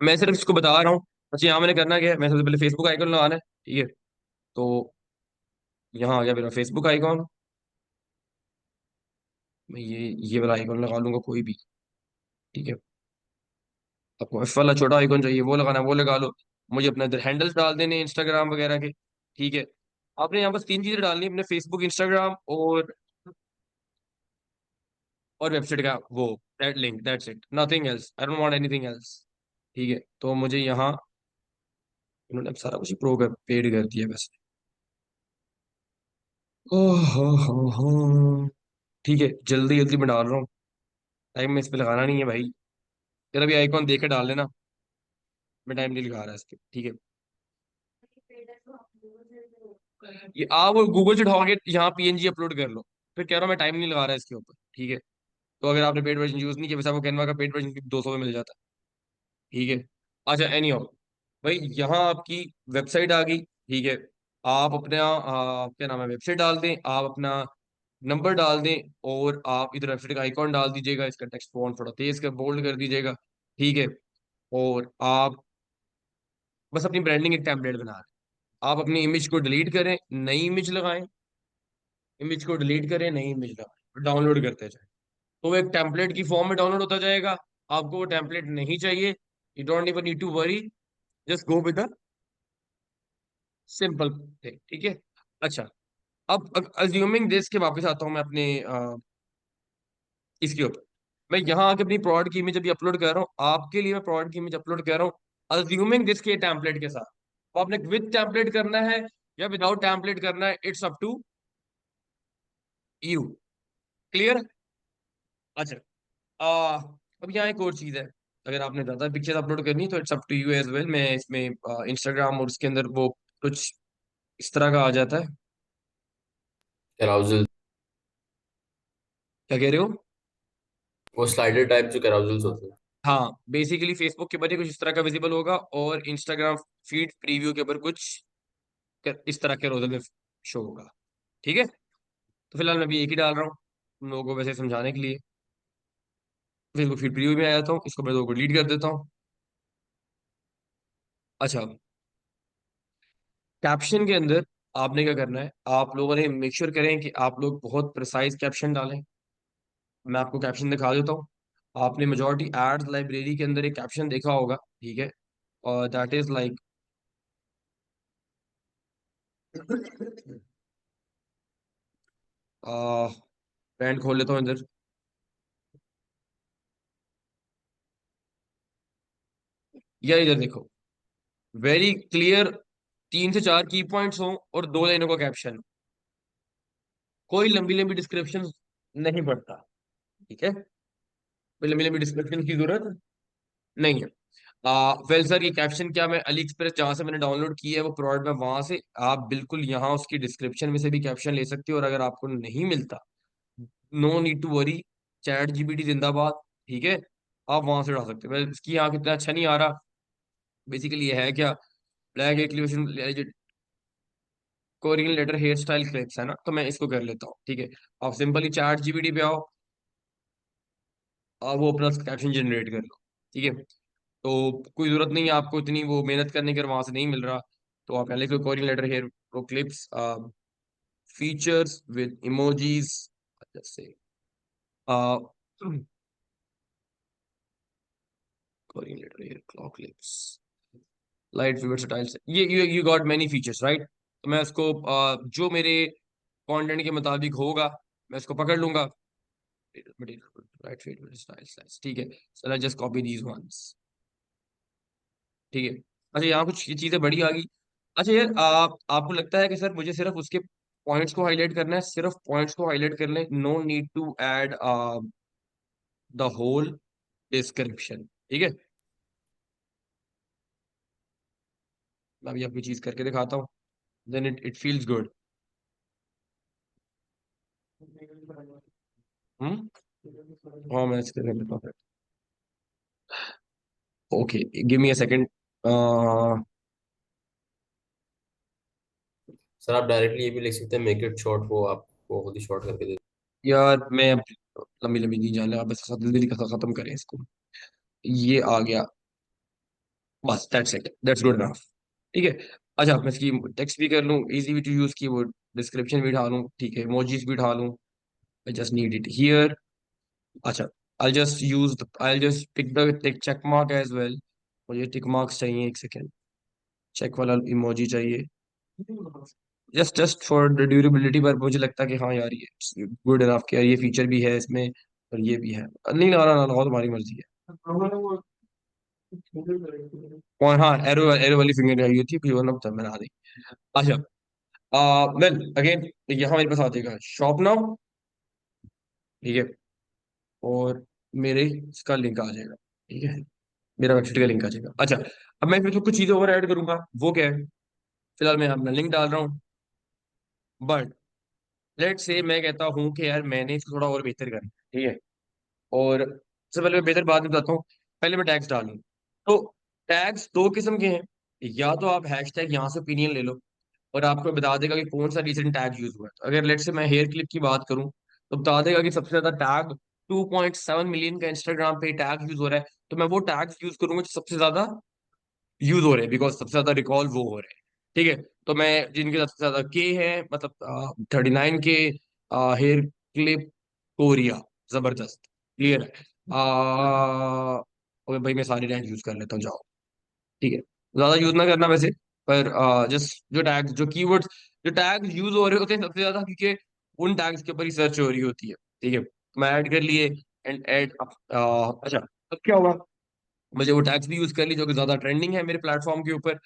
मैं सिर्फ इसको बता रहा हूँ। अच्छा, यहाँ मैंने करना क्या है, मैं सबसे पहले फेसबुक आइकन लगाना है, ठीक है। तो यहाँ आ गया मेरा फेसबुक आइकॉन। मैं ये वाला आइकॉन लगा लूंगा कोई भी, ठीक है। आपको एफ वाला छोटा आइकॉन चाहिए, वो लगाना है, वो लगा लो। मुझे अपने इधर हैंडल्स डाल देने इंस्टाग्राम वगैरह के, ठीक है। आपने यहाँ बस तीन चीजें डालनी है, अपने फेसबुक, इंस्टाग्राम और वेबसाइट का वो that link, that's it, nothing else, I don't want anything else, ठीक है। तो मुझे यहाँ इन्होंने अब सारा कुछ प्रो कर पेड कर दिया वैसे। ओह हो, ठीक है, जल्दी जल्दी मैं डाल रहा हूँ, टाइम में इस पे लगाना नहीं है भाई। तेरा भी आइकॉन देख के डाल लेना, मैं टाइम नहीं लगा रहा इस पे, ठीक है। ये आप गूगल से उठाओगे, यहाँ पीएनजी अपलोड कर लो। फिर कह रहा हूँ मैं टाइम नहीं लगा रहा इसके ऊपर, ठीक है। तो अगर आपने पेड वर्जन यूज नहीं किया, वैसे आपको कैनवा का पेड वर्जन 200 में मिल जाता है, ठीक है। अच्छा, एनी हाउ, भाई यहाँ आपकी वेबसाइट आ गई, ठीक है। आप अपना क्या नाम है, वेबसाइट डाल दें, आप अपना नंबर डाल दें, और आप इधर वेबसाइट का आइकॉन डाल दीजिएगा, इसका टेक्स्ट फॉन्ट थोड़ा तेज कर बोल्ड कर दीजिएगा, ठीक है। और आप बस अपनी ब्रांडिंग एक टेम्पलेट बना रहे हैं। आप अपनी इमेज को डिलीट करें, नई इमेज लगाएं, इमेज को डिलीट करें, नई इमेज लगाएं, डाउनलोड करते जाएं। तो वो एक टेम्पलेट की फॉर्म में डाउनलोड होता जाएगा। आपको वो टेम्पलेट नहीं चाहिए, you don't even need to worry, just go with the simple thing, ठीक है। अच्छा, अब अज्यूमिंग दिस के वापस आता हूँ मैं अपने इसके ऊपर। मैं यहाँ आके अपनी प्रोडक्ट की इमेज अभी अपलोड कर रहा हूँ, आपके लिए मैं प्रोडक्ट की इमेज अपलोड कर रहा हूँ अज्यूमिंग दिस के टेम्पलेट के साथ। तो आपने विद टेम्पलेट करना है या विदाउट टेम्पलेट करना है, it's up to you, clear. अच्छा, अब यहाँ एक और चीज है। अगर आपने ज्यादा पिक्चर अपलोड करनी है तो it's up to you as well. मैं इसमें इंस्टाग्राम और उसके अंदर वो कुछ इस तरह का आ जाता है। कैराउजल, क्या कह रहे हो? वो स्लाइडर टाइप जो कैराउजल्स होते हैं। हाँ, बेसिकली फेसबुक के ऊपर ही कुछ इस तरह का विजिबल होगा, और इंस्टाग्राम फीड प्रीव्यू के ऊपर कुछ इस तरह के रोजल में शो होगा, ठीक है। तो फिलहाल मैं भी एक ही डाल रहा हूँ तुम लोगों को वैसे समझाने के लिए। फेसबुक फीड प्रीव्यू में आ जाता हूँ, इसको मैं लोगों को डिलीट कर देता हूँ। अच्छा, कैप्शन के अंदर आपने क्या करना है, आप लोगों ने मेक श्योर करें कि आप लोग बहुत प्रिसाइज कैप्शन डालें। मैं आपको कैप्शन दिखा देता हूँ। आपने मेजोरिटी एड्स लाइब्रेरी के अंदर एक कैप्शन देखा होगा, ठीक है। और दैट इज लाइक बैंड खोल लेता हूँ इधर। या इधर देखो, वेरी क्लियर, 3 से 4 की पॉइंट्स हो और 2 लाइनों का कैप्शन, कोई लंबी लंबी डिस्क्रिप्शन नहीं पड़ता। ठीक है, कोई लंबी लंबी डिस्क्रिप्शन की जरूरत नहीं है। वेल सर, ये कैप्शन क्या, मैं अली एक्सप्रेस जहां से मैंने डाउनलोड की है वो प्रोवाइड में, वहां से आप बिल्कुल यहाँ उसकी डिस्क्रिप्शन में से भी कैप्शन ले सकते हो, और अगर आपको नहीं मिलता, no need to worry, chat GPT जिंदाबाद। ठीक है, आप वहां से डाल सकते हो। well, इसकी यहाँ कितना अच्छा नहीं आ रहा। बेसिकली ये है क्या, ब्लैक एक्लिवेशन Korean letter hairstyle clips है ना, तो मैं इसको कर लेता हूँ। ठीक है, आप सिंपली चैट जीपीटी पे आओ, वो अपना कैप्शन जनरेट कर लो। ठीक है, तो कोई जरूरत नहीं है आपको इतनी वो मेहनत करने की, वहां से नहीं मिल रहा तो आप पहले कोई Korean letter hair pro clips features with emojis, जैसे Korean letter hair clock clips, light fever styles, ये you got many features right. तो मैं उसको जो मेरे कंटेंट के मुताबिक होगा मैं उसको पकड़ लूंगा। राइट फीवर स्टाइल्स, ठीक है, चलो जस्ट कॉपी दीज वंस। ठीक है, अच्छा यहाँ कुछ ये चीजें बड़ी आ गई। अच्छा यार, आपको लगता है कि सर मुझे सिर्फ उसके पॉइंट्स को हाईलाइट करना है, सिर्फ पॉइंट्स को हाईलाइट कर लें, no need to add the whole description? ठीक है, मैं अभी आपकी चीज करके दिखाता हूँ, then it it feels good. Hmm, हाँ मैं इसके कर लेता हूँ। Okay, give me a second. Sir आप डायरेक्टली ये भी लिख सकते हैं, मेक इट शॉर्ट, वो आपको खुद ही शॉर्ट करके दे। यार मैं लंबी लंबी नहीं जाने, आप बस जल्दी जल्दी खत्म करें इसको। ये आ गया, बस that's it, that's good enough. ठीक है, अच्छा मैं इसकी टेक्स्ट भी कर लूँ, easy to use keyword, description भी डालूं, ठीक है, इमोजीज भी डालूं, I just need it here. अच्छा, I'll just pick the check mark as well। मुझे टिक मार्क्स चाहिए, एक सेकेंड, चेक वाला इमोजी चाहिए, जस्ट फॉर द ड्यूरेबिलिटी, पर मुझे लगता है कि हाँ यार ये गुड इनफ कि यार ये फीचर भी है इसमें और ये भी है। नहीं लगा ना लगाओ, तुम्हारी मर्जी है। और हाँ, एरो एरो वाली फिंगर आई थी, कोई वरना तब मैंने आ दी। अच्छा, वेल अगेन यहाँ मेरे पास आ जाएगा शॉप नाउ। ठीक है, और मेरे इसका लिंक आ जाएगा। ठीक है, मेरा वेबसाइट का लिंक आ जाएगा। अच्छा, अब मैं फिर तो कुछ चीजें और ऐड करूंगा, वो क्या है, फिलहाल मैं अपना लिंक डाल रहा हूँ, बट लेट से मैं कहता हूँ कि यार मैंने इसको थोड़ा और बेहतर करना है। ठीक है, और सबसे पहले मैं बेहतर बात में बताता हूँ, पहले मैं टैग्स डालूँ। तो टैग्स 2 किस्म के हैं, या तो आप हैश टैग यहाँ से ओपिनियन ले लो और आपको बता देगा कि कौन सा रिसेंट टैग यूज हुआ है। तो अगर लेट से मैं हेयर क्लिप की बात करूँ तो बता देगा कि सबसे ज्यादा टैग 2.7 मिलियन का इंस्टाग्राम पे टैग यूज हो रहा है, तो मैं वो टैग्स यूज करूंगा जो सबसे ज्यादा यूज हो रहे हैं, बिकॉज सबसे ज्यादा रिकॉल वो हो रहे हैं। ठीक है, तो मैं जिनके सबसे ज्यादा के है, मतलब 39 के, हेयर क्लिप कोरिया, जबरदस्त, क्लियर है। ओके भाई, मैं सारी रैंक यूज कर लेता हूँ, जाओ। ठीक है, ज्यादा यूज ना करना वैसे, पर जस्ट जो टैग जो कीवर्ड्स जो टैग यूज हो रहे होते हैं सबसे ज्यादा, क्योंकि उन टैग्स के ऊपर ही सर्च हो रही होती है। ठीक है, तो मैं ऐड कर लिए, एंड ऐड। अच्छा, अब क्या हुआ, मुझे वो टैग्स भी यूज कर ली जो कि ज्यादा ट्रेंडिंग है मेरे प्लेटफॉर्म के ऊपर।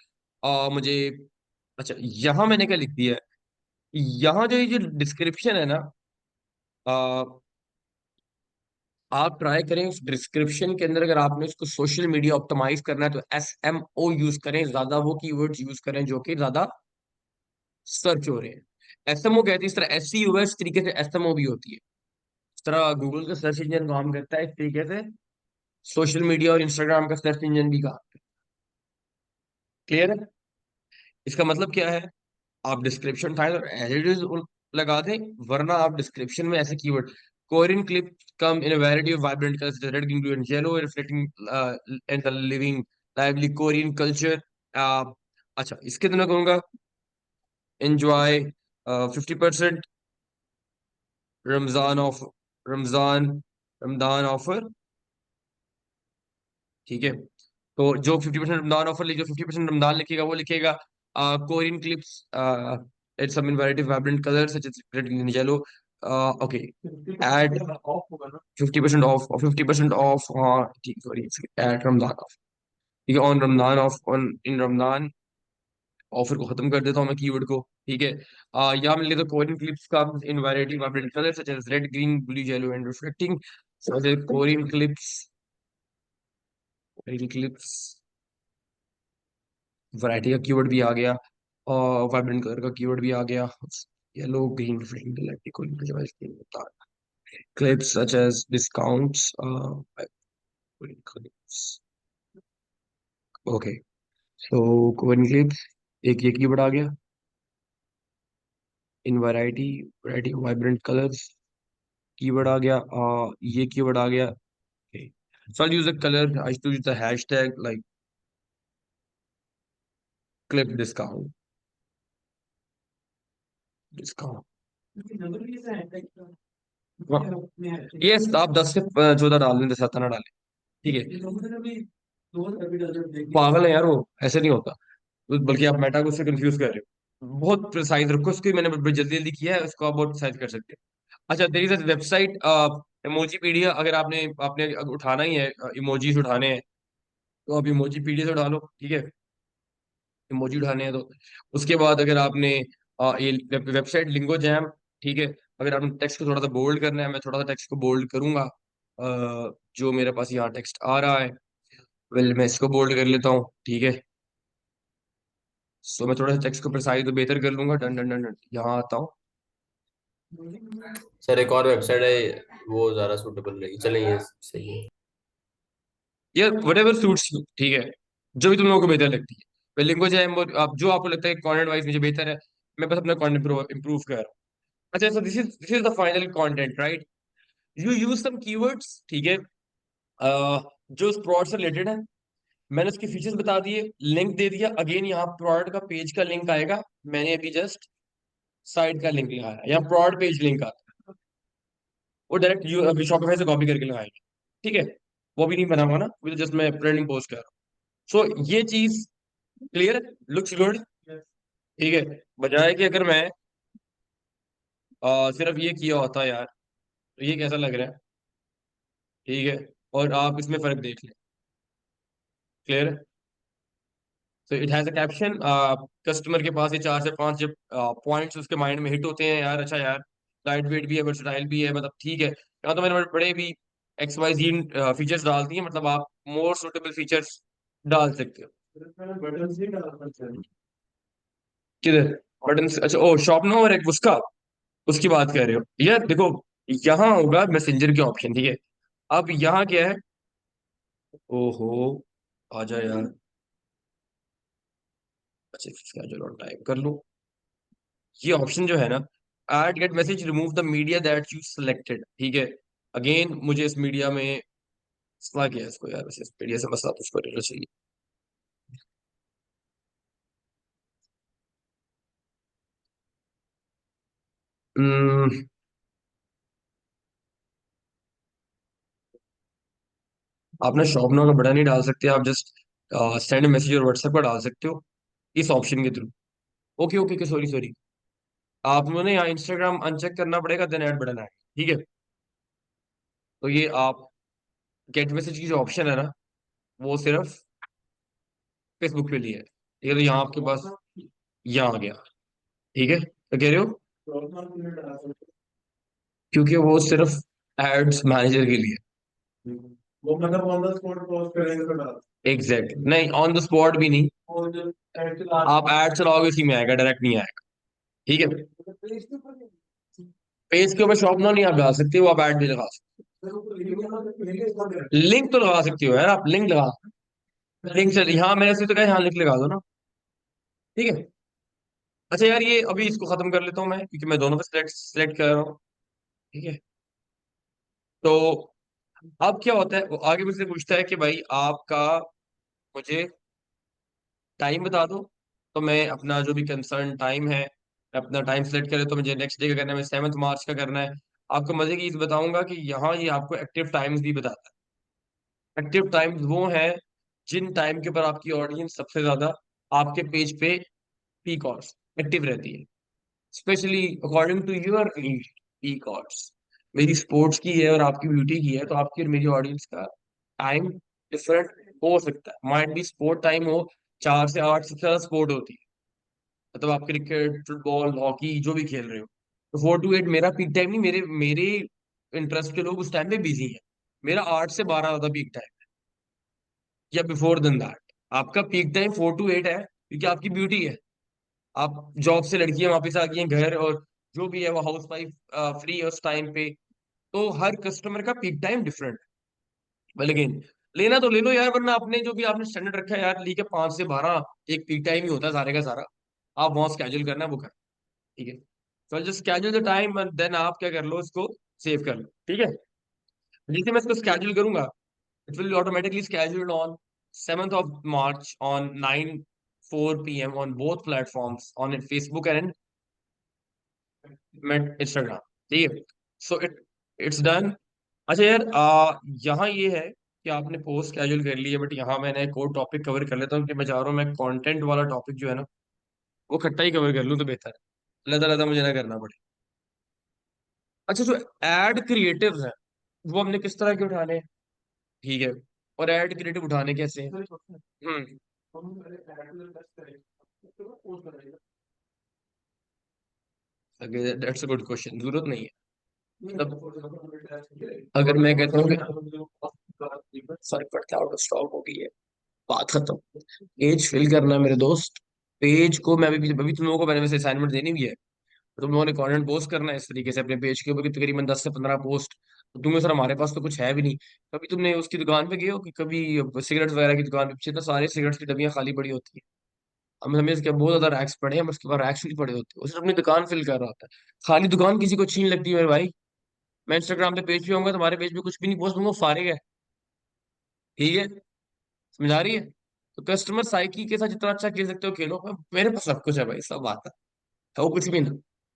मुझे, अच्छा यहाँ मैंने क्या लिख दिया है, यहाँ जो ये जो डिस्क्रिप्शन है ना, आ, आप ट्राई करें उस डिस्क्रिप्शन के अंदर, अगर आपने उसको सोशल मीडिया ऑप्टिमाइज करना है तो SMO यूज करें, ज्यादा वो कीवर्ड्स यूज करें जो कि ज्यादा सर्च हो रहे हैं। SMO कहते हैं, इस तरह SEO है, इस तरीके से SMO भी होती है। इस तरह गूगल का सर्च इंजन काम करता है, इस तरीके से सोशल मीडिया और इंस्टाग्राम का सर्च इंजन भी काम। क्लियर है? इसका मतलब क्या है, आप डिस्क्रिप्शन टाइप और एज इट इज लगा दें, वरना आप डिस्क्रिप्शन में ऐसे keyword, Korean clip come in variety of vibrant colours, red, green, blue and yellow, reflecting and the living lively Korean culture. अच्छा, इसके तो मैं कहूंगा enjoy 50% Ramzan of Ramzan Ramzan offer. ठीक है, तो जो 50% रमजान ऑफर लिखे, जो 50% रमजान लिखेगा वो लिखेगा Korean clips, it's some in variety vibrant colours such as red, green, yellow, okay add 50% off, 50% off, हाँ ठीक, सॉरी, एट रमजान ऑफ, ठीक है, on Ramzan off, on in Ramzan, offer को खत्म कर देता हूँ मैं कीवर्ड को, ठीक है। यहाँ मिल तो कोरियन क्लिप्स का in variety vibrant colour such as red, green, blue, yellow and reflecting, Korean clips, Korean clips variety का कीवर्ड भी आ गया, और वाइब्रेंट कलर का कीवर्ड भी आ गया, yellow, green, reflecting, clips such as discounts, clips. Okay, so coin clips एक ये कीवर्ड आ गया, in variety vibrant colours keyword आ गया, ये कीवर्ड आ गया, okay. So I'll use the color, I used to use the hashtag like clip discount. Yes, आप 10 से 14 डाल दें, 17 ना डालें, ठीक है। पागल है यार वो, ऐसे नहीं होता, बल्कि आप मेटा को उससे कंफ्यूज कर रहे हो, बहुत प्रिसाइज रखो इसको, मैंने बड़ी जल्दी जल्दी किया है, उसको आप बहुत प्रिसाइज कर सकते हो। अच्छा, देयर इज अ वेबसाइट इमोजीपीडिया, अगर आपने आपने उठाना ही है, इमोजीज उठाने हैं, तो आप इमोजीपीडिया से उठा लो, ठीक है, इमोजी उठाने हैं तो। उसके बाद अगर आपने ये वेबसाइट लिंगो जैम, ठीक है, अगर आपने टेक्स्ट को थोड़ा सा बोल्ड करना है, मैं थोड़ा सा टेक्स्ट को बोल्ड करूंगा, जो मेरे पास यहाँ टेक्स्ट आ रहा है, वेल मैं इसको बोल्ड कर लेता हूँ, ठीक है। सो मैं थोड़ा सा टेक्स्ट को प्रिसाइज तो बेहतर कर लूंगा, डन डन डन डन, यहाँ आता हूँ। सर एक और वेबसाइट है, वो ज्यादा सूटेबल रहेगी, चलेंगे, सही है। ये वट एवर सूट्स यू, ठीक है, जो भी तुम लोगों को बेहतर लगती है, वेल लिंगो जैम, और आप जो आपको लगता है कंटेंट वाइज मुझे बेहतर है, मैं बस अपना कंटेंट इंप्रूव कर रहा हूँ। अच्छा, so this is the final content, right. You use some keywords, ठीक है, जो उस प्रोडक्ट से रिलेटेड है, मैंने उसके फीचर्स बता दिए, लिंक दे दिया, अगेन यहाँ प्रोडक्ट का पेज का लिंक आएगा, मैंने अभी जस्ट साइट का लिंक लगाया, यहाँ प्रोडक्ट पेज लिंक आता है, वो डायरेक्ट यू अभी शॉपिफाई से कॉपी करके लगाएंगे, ठीक है। वो भी नहीं बना हुआ ना, वो तो जस्ट मैं प्रिंटिंग पोस्ट कर रहा हूँ। सो ये चीज क्लियर है, लुक्स गुड, ठीक है। बजाय कि अगर मैं सिर्फ ये किया होता यार, तो ये कैसा लग रहा है, ठीक है, और आप इसमें फर्क देख लें, क्लियर है। तो it has a caption, customer के पास ये 4 से 5 जब पॉइंट्स उसके माइंड में हिट होते हैं, यार अच्छा यार, लाइट वेट भी है, वर्सटाइल भी है, मतलब ठीक है, यहाँ तो मैंने बड़े भी एक्स वाई जी फीचर्स डाल दिए, मतलब आप मोर सुटेबल फीचर्स डाल सकते हो। किधर बटन, अच्छा, ओ शॉप नो, और एक उसका, उसकी बात कर रहे हो यार, देखो यहाँ होगा मैसेंजर के ऑप्शन, ठीक है। अब यहाँ क्या है, ओहो, आ जा यार, अच्छा इसका चलो टाइप कर लो, ये ऑप्शन जो है ना, add gate message, remove the media that you selected, ठीक है। अगेन मुझे इस मीडिया में मसला क्या है इसको यार, वैसे इस मीडिया से मसला तो उसको रहना चाहिए। हम्म, आप ना शॉप नाउ का बटन नहीं डाल सकते, आप जस्ट सेंड मैसेज और व्हाट्सएप पर डाल सकते हो, इस ऑप्शन के through. Okay okay okay, sorry sorry, आपने ना यहाँ इंस्टाग्राम अनचेक करना पड़ेगा, देन ऐड बटन आएगा, ठीक है। तो ये आप गेट मैसेज की जो ऑप्शन है ना, वो सिर्फ फेसबुक के लिए है, ठीक है, तो यहाँ आपके पास यहाँ आ गया, ठीक है, तो कह रहे हो, क्योंकि वो सिर्फ एड्स मैनेजर के लिए, वो मतलब ऑन द स्पॉट पोस्ट करेंगे तो डाल, एग्जैक्ट नहीं, ऑन द स्पॉट भी नहीं, आप ऐड चलाओगे उसी में आएगा, डायरेक्ट नहीं आएगा, ठीक है। पेज के ऊपर शॉप नो नहीं आप डाल सकते हो, आप ऐड भी लगा सकते, लिंक तो लगा सकते हो यार, आप लिंक लगा, लिंक चल, यहाँ मैंने से तो कहा यहाँ लिंक लगा दो ना, ठीक है। अच्छा यार, ये अभी इसको खत्म कर लेता हूँ मैं, क्योंकि मैं दोनों पे सिलेक्ट सिलेक्ट कर रहा हूँ, ठीक है। तो अब क्या होता है, वो आगे मुझसे पूछता है कि भाई आपका, मुझे टाइम बता दो, तो मैं अपना जो भी कंसर्न टाइम है, अपना टाइम सेलेक्ट करे, तो मुझे नेक्स्ट डे का करना है, मैं 7 मार्च का करना है। आपको मजे की चीज बताऊंगा कि यहाँ ये आपको एक्टिव टाइम्स भी बताता है, एक्टिव टाइम्स वो है जिन टाइम के ऊपर आपकी ऑडियंस सबसे ज्यादा आपके पेज पे पीक आवर्स एक्टिव रहती है, specially according to your need, peak hours. मेरी स्पोर्ट्स की है और आपकी ब्यूटी की है, तो आपकी और मेरी ऑडियंस का टाइम डिफरेंट हो सकता है। माइट भी स्पोर्ट टाइम हो 4 से 8, सबसे ज्यादा स्पोर्ट होती है, मतलब आप क्रिकेट, फुटबॉल, हॉकी जो भी खेल रहे हो, तो 4 to 8 मेरा पीक टाइम नहीं, मेरे मेरे इंटरेस्ट के लोग उस टाइम पे बिजी हैं। मेरा 8 से 12 ज्यादा पीक टाइम या बिफोर देन दैट। आपका पीक टाइम 4 to 8 है क्योंकि आपकी ब्यूटी है। आप जॉब से लड़कियां वापस आ गई हैं घर, और जो भी है वो हाउस वाइफ फ्री है उस टाइम पे। तो हर कस्टमर का पीक टाइम डिफरेंट है। लेकिन लेना तो ले लो यार, वरना आपने जो भी आपने स्टैंडर्ड रखा है यार, ली के 5 से 12 एक पीक टाइम ही होता है सारे का सारा। आप वहां स्केड्यूल करना है वो कर, ठीक है। तो just schedule the time and then आप क्या कर लो, इसको सेव कर लो, ठीक है। जैसे मैं इसको स्केड्यूल करूंगा, it will be automatically scheduled on 7th of March on 9:04 p.m. on both platforms on Facebook and Instagram, ठीक है। So it's done. अच्छा यार, यहाँ ये है कि आपने पोस्ट स्केड्यूल कर ली है, बट यहाँ मैंने एक और टॉपिक कवर कर लेता हूँ कि मैं चाह रहा हूँ मैं कंटेंट वाला टॉपिक जो है ना वो इकट्ठा ही कवर कर लूँ तो बेहतर है, अलग अलग मुझे ना करना पड़े। अच्छा, जो एड क्रिएटिव्स हैं वो हमने किस तरह के उठाने हैं, ठीक है। और एड क्रिएटिव उठाने कैसे हैं? दैट्स अ गुड क्वेश्चन, जरूरत नहीं है। मतलब अगर मैं कहता हूँ कि फर्क पड़ता है, आउट ऑफ स्टॉक हो गई है, बात खत्म। पेज फिल करना है मेरे दोस्त। पेज को मैं अभी तुम लोगों को मैंने वैसे असाइनमेंट देनी भी है। तुम लोगों ने कंटेंट पोस्ट करना है इस तरीके से अपने पेज के ऊपर कि तकरीबन 10 से 15 पोस्ट। तो तुम्हें सर हमारे पास तो कुछ है भी नहीं। कभी तुमने उसकी दुकान पे गए हो कि कभी सिगरेट वगैरह की दुकान पे पीछे तो सारे सिगरेट्स की डब्बियां खाली पड़ी होती है। हमें इसके बहुत ज्यादा रैक्स पड़े हैं, बस उसके बाद रैक्स नहीं पड़े होते, उसे अपनी दुकान फिल कर रहा होता है। खाली दुकान किसी को अच्छी नहीं लगती मेरे भाई। मैं इंस्टाग्राम पे पेज पे होऊंगा, तुम्हारे पेज पे कुछ भी नहीं पोस्ट दूंगा, फारिग है, ठीक है। समझ आ रही है? तो कस्टमर साइकी के साथ जितना अच्छा खेल सकते हो खेलो। मेरे पास सब कुछ है भाई, सब आता है वो कुछ भी ना,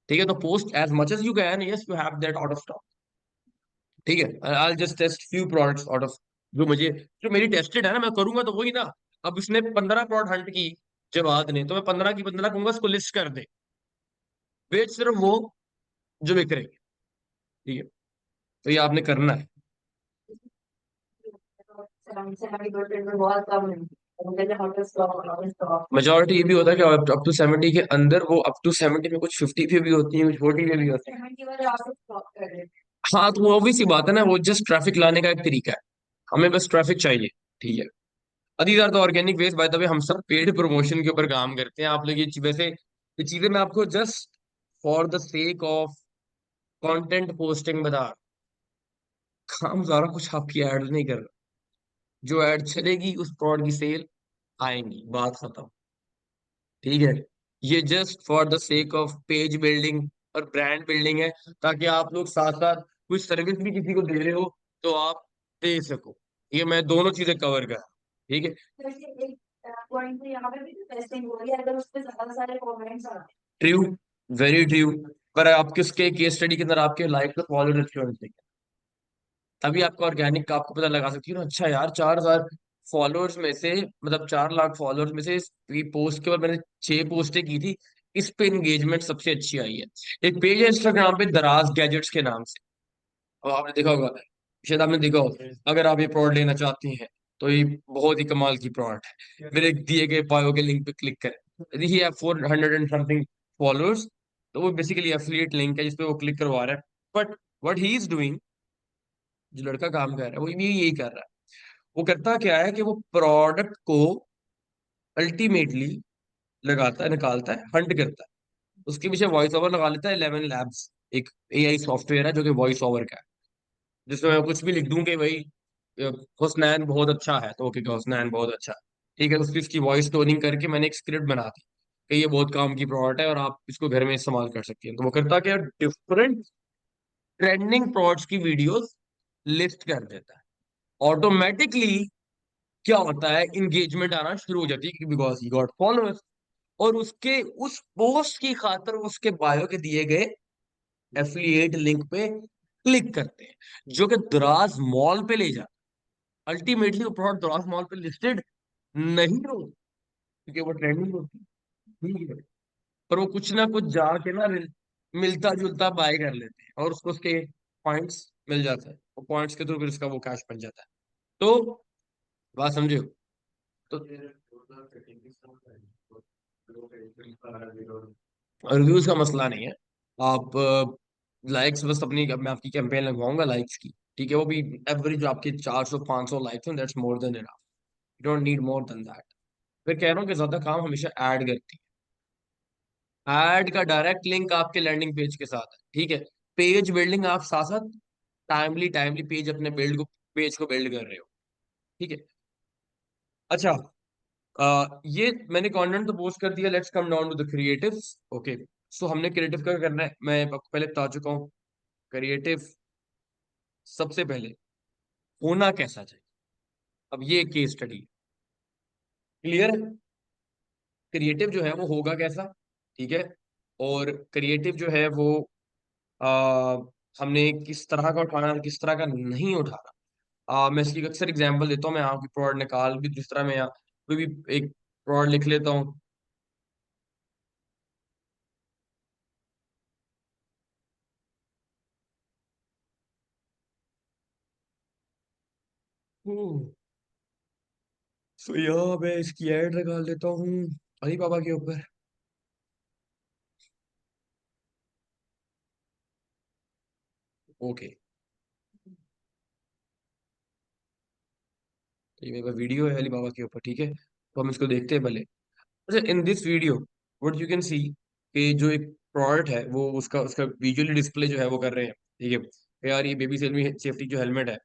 ठीक है। तो post as much as you can, yes you have that out of stock, ठीक है। I just test few products out of जो मेरी टेस्टेड है ना, मैं करूंगा तो वही ना। अब इसने 15 प्रोडक्ट हंट की जवाब ने, तो मैं 15 की 15 कहूंगा इसको लिस्ट कर दे, बेच सिर्फ वो जो बिक रही है, ठीक है। तो ये आपने करना है। मेजोरिटी ये भी होता है कि अप टू 70 के अंदर, वो अप टू 70 में कुछ 50 पे भी होती है, कुछ 40 पे भी होती है। हाँ, तो वो ऑब्वियस सी बात है ना, वो जस्ट ट्रैफिक लाने का एक तरीका है। हमें बस ट्रैफिक चाहिए, ठीक है। अधिकतर तो organic waste, by the way हम सब पेड प्रमोशन के ऊपर काम करते हैं। आप लोग वैसे ये चीजें मैं आपको just for the sake of content posting बता, काम सारा कुछ आपकी ऐड नहीं कर रहा। जो ऐड चलेगी उस प्रोडक्ट की सेल आएंगी, बात खत्म, ठीक है। ये just for the sake of page building और ब्रांड बिल्डिंग है, ताकि आप लोग साथ साथ कुछ सर्विस भी किसी को दे रहे हो तो आप दे सको। ये मैं दोनों चीजें कवर कर, ठीक है। True, very true. पर आपके उसके केस स्टडी के अंदर आपके लाइक तो फॉलोअर अच्छे होने चाहिए, तभी आपका ऑर्गेनिक का आपको पता लगा सकती हो ना। अच्छा यार, 4,000 फॉलोअर्स में से, मतलब 4 लाख फॉलोअर्स में से ये पोस्ट के बाद मैंने 6 पोस्टें की थी, इस पे एंगेजमेंट सबसे अच्छी आई है। एक पेज है इंस्टाग्राम पे, दराज गैजेट्स के नाम से, अब आपने देखा होगा, शायद आपने देखा होगा। अगर आप ये प्रोडक्ट लेना चाहती हैं तो ये बहुत ही कमाल की प्रोडक्ट है। मेरे दिए गए बायो के लिंक पे क्लिक करें, यदि ही 400 एंड समथिंग फॉलोअर्स, तो वो बेसिकली एफिलिएट लिंक है जिसपे वो क्लिक करवा रहा है। But what he is doing, जो लड़का काम कर रहा है वो भी यही कर रहा है। वो करता क्या है कि वो प्रोडक्ट को अल्टीमेटली लगाता है, निकालता है, हंट करता है, उसके पीछे वॉइस ओवर लगा लेता है। 11 लैब्स एक एआई सॉफ्टवेयर है जो कि वॉइस ओवर का है, जिसमें मैं कुछ भी लिख दूं कि भाई हुसनैन बहुत अच्छा है, तो ओके हुसनैन बहुत अच्छा है, ठीक है। उसकी उसकी वॉइस टोनिंग करके मैंने एक स्क्रिप्ट बना दी कि ये बहुत काम की प्रोडक्ट है और आप इसको घर में इस्तेमाल कर सकते हैं। तो वो करता क्या, डिफरेंट ट्रेंडिंग प्रोडक्ट्स की वीडियोस लिस्ट कर देता है ऑटोमेटिकली। क्या होता है, इंगेजमेंट आना शुरू हो जाती है बिकॉज ही गॉट फॉलोअर्स। और उसके उस पोस्ट की खातर उसके बायो के दिए गए एफिलिएट लिंक पे क्लिक करते हैं, जो कि दराज मॉल पे ले जाता है। अल्टीमेटली वो प्रोडक्ट दराज मॉल पे लिस्टेड नहीं हो, क्योंकि वो ट्रेंडिंग होती है, ठीक है। पर वो कुछ ना कुछ जाके ना मिलता जुलता बाय कर लेते हैं और उसको उसके पॉइंट्स मिल जाते हैं, और पॉइंट्स के थ्रू फिर उसका वो कैश बन जाता है। तो बात समझे हो? तो रिव्यूज का मसला नहीं है। आप लाइक्स बस अपनी, अब मैं आपकी कैंपेन लगवाऊंगा लाइक्स की, ठीक है, वो भी एवरेज आपके 400-500 लाइक्स हैं, that's more than enough, you don't need more than that. फिर कह रहा हूँ कि ज्यादा काम हमेशा ऐड करती है, ऐड का डायरेक्ट लिंक आपके लैंडिंग पेज के साथ है, ठीक है। पेज बिल्डिंग आप साथ साथ टाइमली टाइमली पेज को बिल्ड कर रहे हो, ठीक है। अच्छा, ये मैंने कंटेंट तो पोस्ट कर दिया, let's come down to the creatives. Okay, so हमने क्रिएटिव का करना है, मैं आपको पहले बता चुका हूँ। क्रिएटिव सबसे पहले होना कैसा चाहिए, अब ये केस स्टडी क्लियर है। क्रिएटिव जो है वो होगा कैसा, ठीक है। और क्रिएटिव जो है वो आ, हमने किस तरह का उठाना है, किस तरह का नहीं उठाना। मैं इसकी अक्सर एग्जांपल देता हूँ, मैं आपकी प्रोडक्ट निकाल भी जिस तरह मैं यहाँ कोई भी एक प्रोडक्ट लिख लेता हूँ। सो यहाँ मैं इसकी ऐड निकाल लेता हूँ अली बाबा के ऊपर। ओके, तो ये मेरे पास वीडियो है अली बाबा के ऊपर, ठीक है, तो हम इसको देखते हैं पहले। अच्छा, in this video what you can see कि जो एक प्रोडक्ट है वो उसका उसका विजुअली डिस्प्ले जो है वो कर रहे हैं, ठीक है। यार ये बेबी सेफ्टी जो हेलमेट है,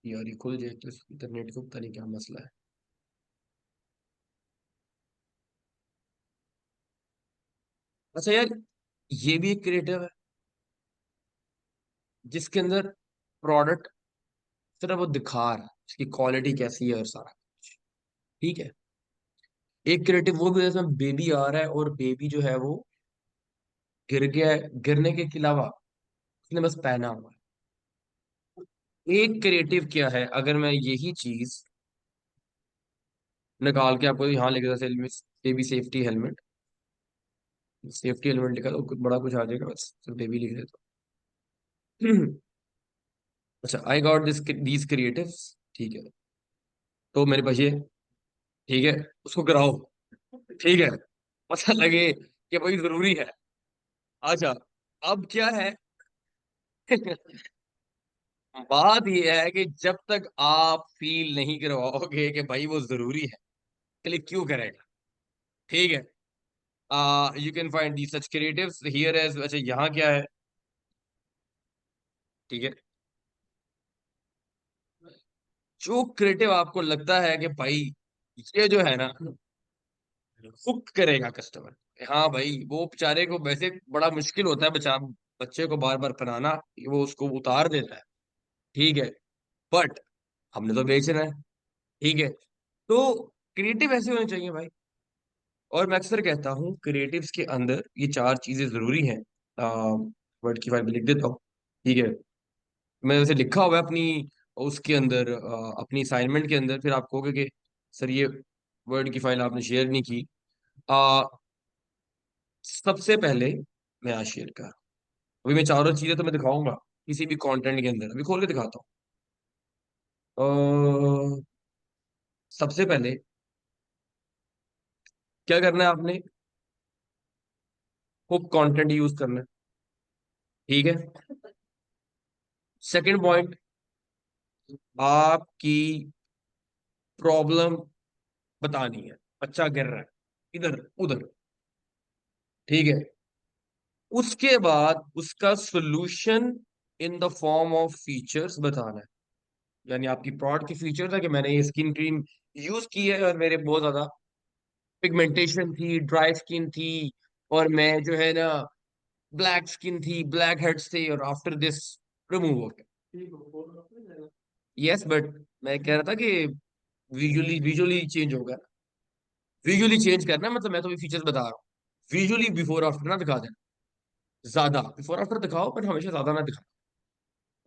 यार ये खुल जाए तो इंटरनेट को पता नहीं क्या मसला है। अच्छा यार, ये भी एक क्रिएटिव है जिसके अंदर प्रोडक्ट सिर्फ वो दिखा रहा है, इसकी क्वालिटी कैसी है और सारा कुछ, ठीक है। एक क्रिएटिव वो भी है जिसमें बेबी आ रहा है और बेबी जो है वो गिर गया है, गिरने के अलावा उसने बस पहना हुआ है। एक क्रिएटिव क्या है, अगर मैं यही चीज निकाल के आपको यहाँ लिख देता, baby safety helmet, safety helmet लिखा तो कुछ बड़ा कुछ आ जाएगा, बस सिर्फ बेबी लिख देता हूँ। अच्छा, आई गॉट दीज क्रिएटिव्स, ठीक है, तो मेरे पास ये, ठीक है, उसको कराओ, ठीक है, पता लगे कि भाई जरूरी है। अच्छा, अब क्या है? बात ये है कि जब तक आप फील नहीं करवाओगे कि भाई वो जरूरी है, क्लिक क्यों करेगा, ठीक है। You can find the such creatives here as, अच्छा यहाँ क्या है, ठीक है, जो क्रिएटिव आपको लगता है कि भाई ये जो है ना हुक करेगा कस्टमर, हाँ भाई वो बेचारे को वैसे बड़ा मुश्किल होता है बच्चे को बार बार पढ़ाना, वो उसको उतार देता है, ठीक है, बट हमने तो बेचना है, ठीक है। तो क्रिएटिव ऐसे होने चाहिए भाई। और मैं अक्सर कहता हूँ क्रिएटिव्स के अंदर ये चार चीजें जरूरी हैं। वर्ड की फाइल में लिख देता हूँ, ठीक है, मैं वैसे लिखा हुआ है अपनी उसके अंदर, अपनी असाइनमेंट के अंदर, फिर आप कहोगे कि सर ये वर्ड की फाइल आपने शेयर नहीं की। आ, सबसे पहले मैं आज शेयर कर, अभी मैं चारों चीजें तो मैं दिखाऊंगा किसी भी कंटेंट के अंदर, अभी खोल के दिखाता हूँ। सबसे पहले क्या करना है आपने, हुक कंटेंट यूज करना है, ठीक है। सेकंड पॉइंट, आपकी प्रॉब्लम बतानी है, बच्चा गिर रहा है इधर उधर, ठीक है। उसके बाद उसका solution in the form of features बताना है, यानी आपकी प्रोडक्ट की फीचर्स है कि मैंने ये स्किन क्रीम यूज की है और मेरे बहुत ज्यादा पिगमेंटेशन थी, ड्राई स्किन थी, और मैं जो है ना ब्लैक स्किन थी, ब्लैक हेड्स थे, और आफ्टर दिस रिमूव हो गया। यस, बट मैं कह रहा था कि विजुअली विजुअली चेंज होगा, विजुअली चेंज करना है, मतलब मैं तो भी फीचर्स बता रहा हूँ। विजुअली बिफोर आफ्टर ना दिखा देना, ज्यादा बिफोर आफ्टर दिखाओ बट हमेशा ज्यादा ना दिखाओ,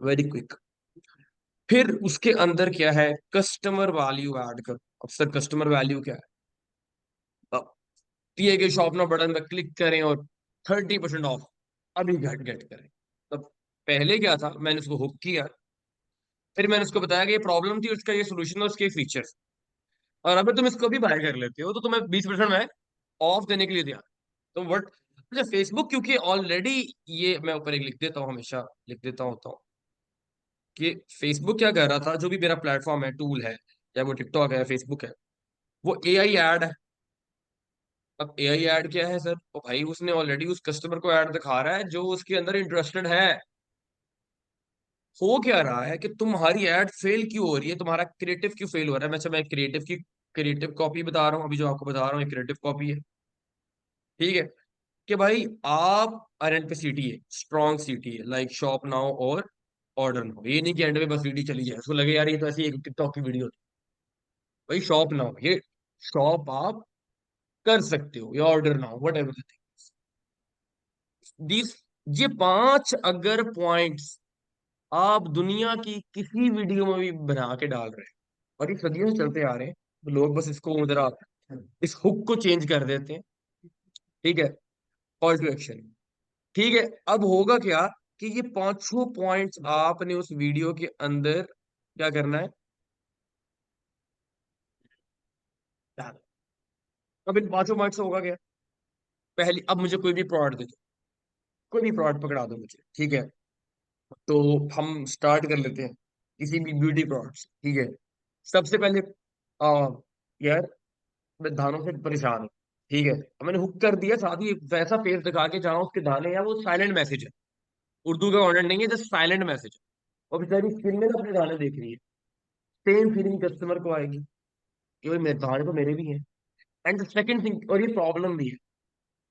वेरी क्विक। फिर उसके अंदर क्या है, कस्टमर वैल्यू ऐड करो। अब सर कस्टमर वैल्यू क्या है, दिए गए शॉप ना बटन पर क्लिक करें और 30% ऑफ, अभी घट घट करें। तो पहले क्या था, मैंने उसको हुक किया, फिर मैंने उसको बताया कि ये प्रॉब्लम थी, उसका ये सोल्यूशन था, उसके फीचर्स, और अगर तुम इसको भी बाय कर लेते हो तो तुम्हें 20% मैं ऑफ देने के लिए दिया। तो व्हाट, अच्छा फेसबुक, क्योंकि ऑलरेडी, ये मैं ऊपर एक लिख देता हूँ, हमेशा लिख देता होता हूँ कि फेसबुक क्या कर रहा था, जो भी मेरा प्लेटफॉर्म है, टूल है, या वो टिकटॉक है, फेसबुक है, वो एआई ऐड है। अब एआई ऐड क्या है सर? तो भाई उसने ऑलरेडी उस कस्टमर को ऐड दिखा रहा है जो उसके अंदर इंटरेस्टेड है। हो क्या रहा है कि तुम्हारी ऐड फेल क्यों हो रही है, तुम्हारा क्रिएटिव क्यों फेल हो रहा है? मैं क्रिएटिव की क्रिएटिव कॉपी बता रहा हूँ, अभी जो आपको बता रहा हूँ क्रिएटिव कॉपी है। ठीक है, कि भाई आप अरेंट पे सीटी है, स्ट्रॉन्ग सीटी है, लाइक शॉप नाउ और ऑर्डर नाउ। ये नहीं कि एंड में बस वीडियो चली जाए, उसको लगे यार ये तो ऐसी एक टिकटॉक की वीडियो थी। भाई शॉप नाउ, ये शॉप आप कर सकते हो, या order now, what ever this, ये 5 अगर पॉइंट्स आप दुनिया की किसी वीडियो में भी बना के डाल रहे हैं, और ये सदियों से चलते आ रहे हैं, तो लोग बस इसको जरा इस हुक को चेंज कर देते हैं। ठीक है, कॉल टू एक्शन। ठीक है, अब होगा क्या कि ये पांचों पॉइंट्स आपने उस वीडियो के अंदर क्या करना है, डालना। अब इन पांचों पॉइंट्स से होगा क्या? पहली, अब मुझे कोई भी प्रोडक्ट दे दो, कोई भी प्रोडक्ट पकड़ा दो मुझे, ठीक है, तो हम स्टार्ट कर लेते हैं किसी भी ब्यूटी प्रोडक्ट। ठीक है, सबसे पहले आ, यार मैं दानों से परेशान हूँ। ठीक है, अब मैंने हुक कर दिया, साथ ही वैसा फेस दिखा के जहाँ उसके दाने या वो साइलेंट मैसेज है, उर्दू का कंटेंट नहीं है, जस्ट साइलेंट मैसेज। और बेचारी स्क्रीन में ना अपने दाने देख रही है, सेम फीलिंग कस्टमर को आएगी कि भाई मेरे दाने तो मेरे भी हैं। एंड सेकंड थिंग, और ये प्रॉब्लम भी है।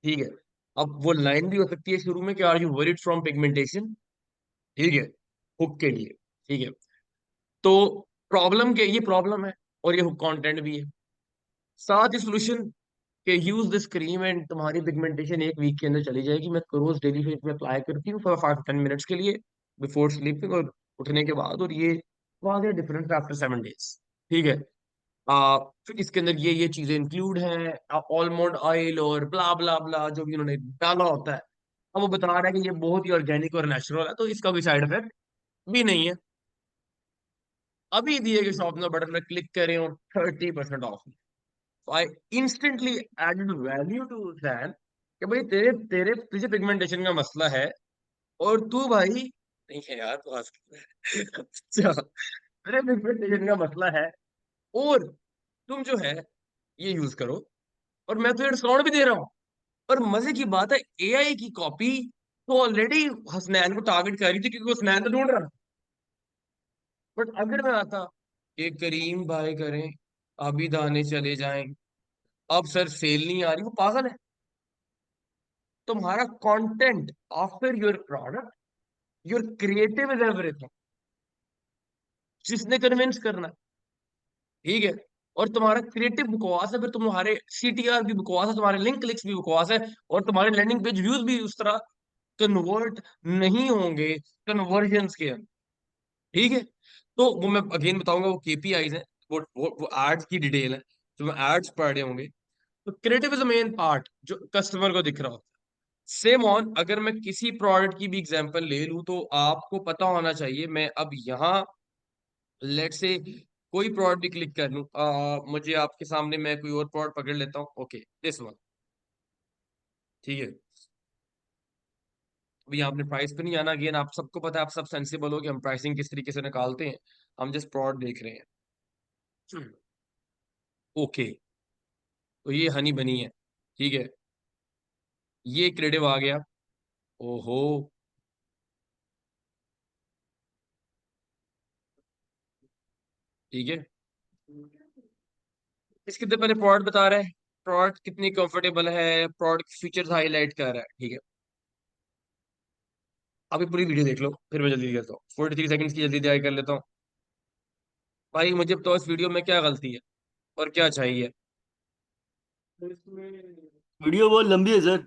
ठीक है, अब वो लाइन भी हो सकती है शुरू में कि are you worried from pigmentation. ठीक है, हुक के लिए। ठीक है, तो प्रॉब्लम के ये प्रॉब्लम है, और ये हुक कंटेंट भी है। साथ ही सोल्यूशन कि यूज दिस क्रीम एंड तुम्हारी पिगमेंटेशन एक वीक के अंदर चली जाएगी। मैं रोज डेली फेस में अप्लाई करती हूँ फॉर 5 to 10 मिनट्स के लिए, बिफोर स्लीपिंग और उठने के बाद, और ये वहां से डिफरेंस आफ्टर 7 डेज। ठीक है, फिर इसके अंदर ये चीजें इंक्लूड हैं, ऑलमंड ऑयल और ब्ला ब्ला ब्ला जो भी उन्होंने डाला होता है। अब वो बता रहा है कि ये बहुत ही ऑर्गेनिक और नेचुरल है, तो इसका कोई साइड इफेक्ट भी नहीं है। अभी दिए गए शॉप में बटन पर क्लिक करें और 30% off. I instantly added value to that कि भाई तेरे तेरे तुझे पिगमेंटेशन का मसला है, और तू भाई नहीं है यार, तू हंस क्यों रहा है? अच्छा, तेरे पिगमेंटेशन का मसला है, और तुम जो है ये यूज करो, और मैं तुझे डिस्काउंट भी दे रहा हूँ। और मजे की बात है, एआई की कॉपी तो ऑलरेडी हसनैन को टारगेट कर रही थी, क्योंकि हसनैन तो ढूंढ रहा था। बट अगर मैं आता कि करीम भाई करें, अभी दाने चले जाएं, अब सर सेल नहीं आ रही, वो पागल है। तुम्हारा content after your product, your creative is everything, जिसने कन्विंस करना है। ठीक है, और तुम्हारा क्रिएटिव बकवास है, फिर तुम्हारे सीटीआर भी बकवास है, तुम्हारे लिंक क्लिक्स भी बकवास है, और तुम्हारे लैंडिंग पेज व्यूज भी उस तरह कन्वर्ट नहीं होंगे कन्वर्जन्स के अंदर। ठीक है, तो वो मैं अगेन बताऊंगा, वो केपीआईज है, वो एड्स की डिटेल है, जो एड्स पढ़ रहे होंगे। तो creative is the main part जो कस्टमर को दिख रहा होता है। सेम ऑन, अगर मैं किसी प्रोडक्ट की भी एग्जांपल ले लूं, तो आपको पता होना चाहिए, मैं अब यहाँ लेट से कोई प्रोडक्ट भी क्लिक कर लूं, मुझे आपके सामने मैं कोई और प्रोडक्ट पकड़ लेता हूँ, ओके दिस वन। ठीक है, अभी आपने प्राइस पे नहीं आना, अगेन आप सबको पता है, आप सब सेंसिबल हो कि हम प्राइसिंग किस तरीके से निकालते हैं, हम जस्ट प्रोडक्ट देख रहे हैं। ओके, तो ये हनी बनी है। ठीक है, ये क्रेडिट आ गया। ओहो, ठीक है, इसके तो पहले प्रोडक्ट बता रहा है, प्रोडक्ट कितनी कंफर्टेबल है, प्रोडक्ट फीचर्स हाईलाइट कर रहा है। ठीक है, अभी पूरी वीडियो देख लो, फिर मैं जल्दी करता हूँ, 43 सेकंड्स की जल्दी तैयारी कर लेता हूँ। भाई मुझे तो इस वीडियो में क्या गलती है और क्या चाहिए? वीडियो बहुत लंबी है सर।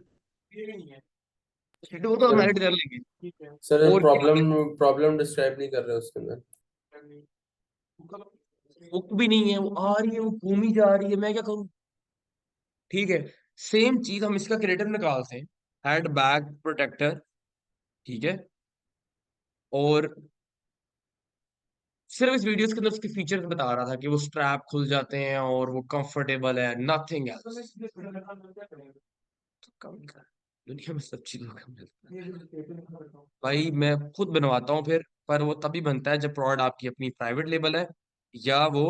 वो तो हम सर एडिट कर लेंगे। सर और क्या प्रॉब्लम प्रॉब्लम डिस्क्राइब नहीं कर रहे उसके अंदर। बुक भी नहीं है, वो आ रही है, वो घूमी जा रही है, मैं क्या करूँ? ठीक है, सेम चीज हम इसका क्रिएटिव निकालते हैं, हैंड बैग प्रोटेक्टर। ठीक है। और सिर्फ इस वीडियोस के अंदर उसके फीचर्स बता रहा था कि वो स्ट्रैप खुल जाते हैं और वो कंफर्टेबल है, नथिंग एल्स। कम का दुनिया में सब चीजों का मिलता है भाई, मैं खुद बनवाता हूँ फिर, पर वो तभी बनता है जब प्रोडक्ट आपकी अपनी प्राइवेट लेबल है, या वो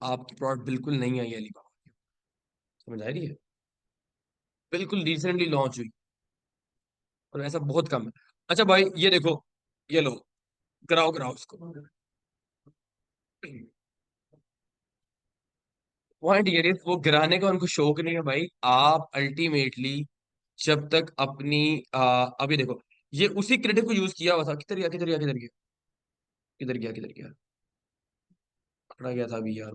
आपकी प्रोडक्ट बिल्कुल नहीं आई अलीबाबा की। समझ आ रही है? बिल्कुल रिसेंटली लॉन्च हुई, और ऐसा बहुत कम है। अच्छा भाई ये देखो, ये लो, कराओ कराओ इसको। पॉइंट ये है, वो गिराने का उनको शौक नहीं है भाई। आप अल्टीमेटली जब तक अपनी अभी देखो, ये उसी क्रेडिट को यूज किया हुआ था। किधर गया, किधर गया, किधर गया, किधर गया, किधर गया, पकड़ा गया था अभी यार।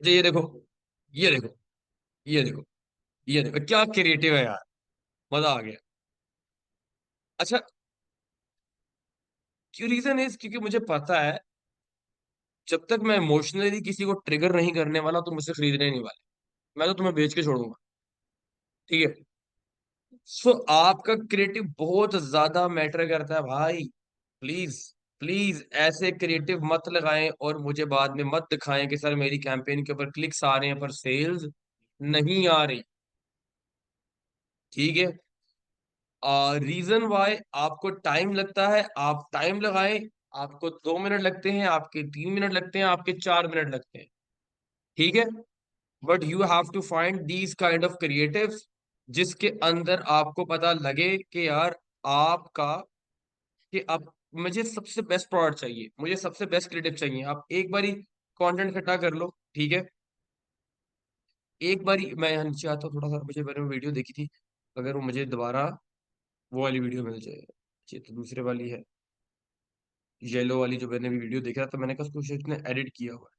ये देखो, ये देखो, ये देखो, ये देखो क्या क्रिएटिव है यार, मजा आ गया। अच्छा, क्यों? रीजन इज क्योंकि मुझे पता है जब तक मैं इमोशनली किसी को ट्रिगर नहीं करने वाला तो मुझसे खरीदने नहीं वाले। मैं तो तुम्हें बेच के छोड़ूंगा। ठीक है। सो आपका क्रिएटिव बहुत ज्यादा मैटर करता है भाई। प्लीज, प्लीज ऐसे क्रिएटिव मत लगाएं और मुझे बाद में मत दिखाएं कि सर मेरी कैंपेन के ऊपर क्लिक्स आ रहे हैं पर सेल्स नहीं आ रही। ठीक है। रीजन वाई आपको टाइम लगता है, आप टाइम लगाएं। आपको 2 मिनट लगते हैं, आपके 3 मिनट लगते हैं, आपके 4 मिनट लगते हैं। ठीक है। But you have to find these kind of creatives जिसके अंदर आपको पता लगे कि यार आपका, कि आप, मुझे सबसे बेस्ट प्रोडक्ट चाहिए, मुझे सबसे बेस्ट क्रिएटिव चाहिए। आप एक बारी कंटेंट इकट्ठा कर लो। ठीक है। एक बारी मैं यहाँ नीचे आता हूँ थोड़ा सा, मुझे मैंने वीडियो देखी थी, अगर वो मुझे दोबारा वो वाली वीडियो मिल जाए। ये तो दूसरे वाली है, येलो वाली जो मैंने वीडियो देखा था, मैंने कहा उसको शायद इसने एडिट किया हुआ है।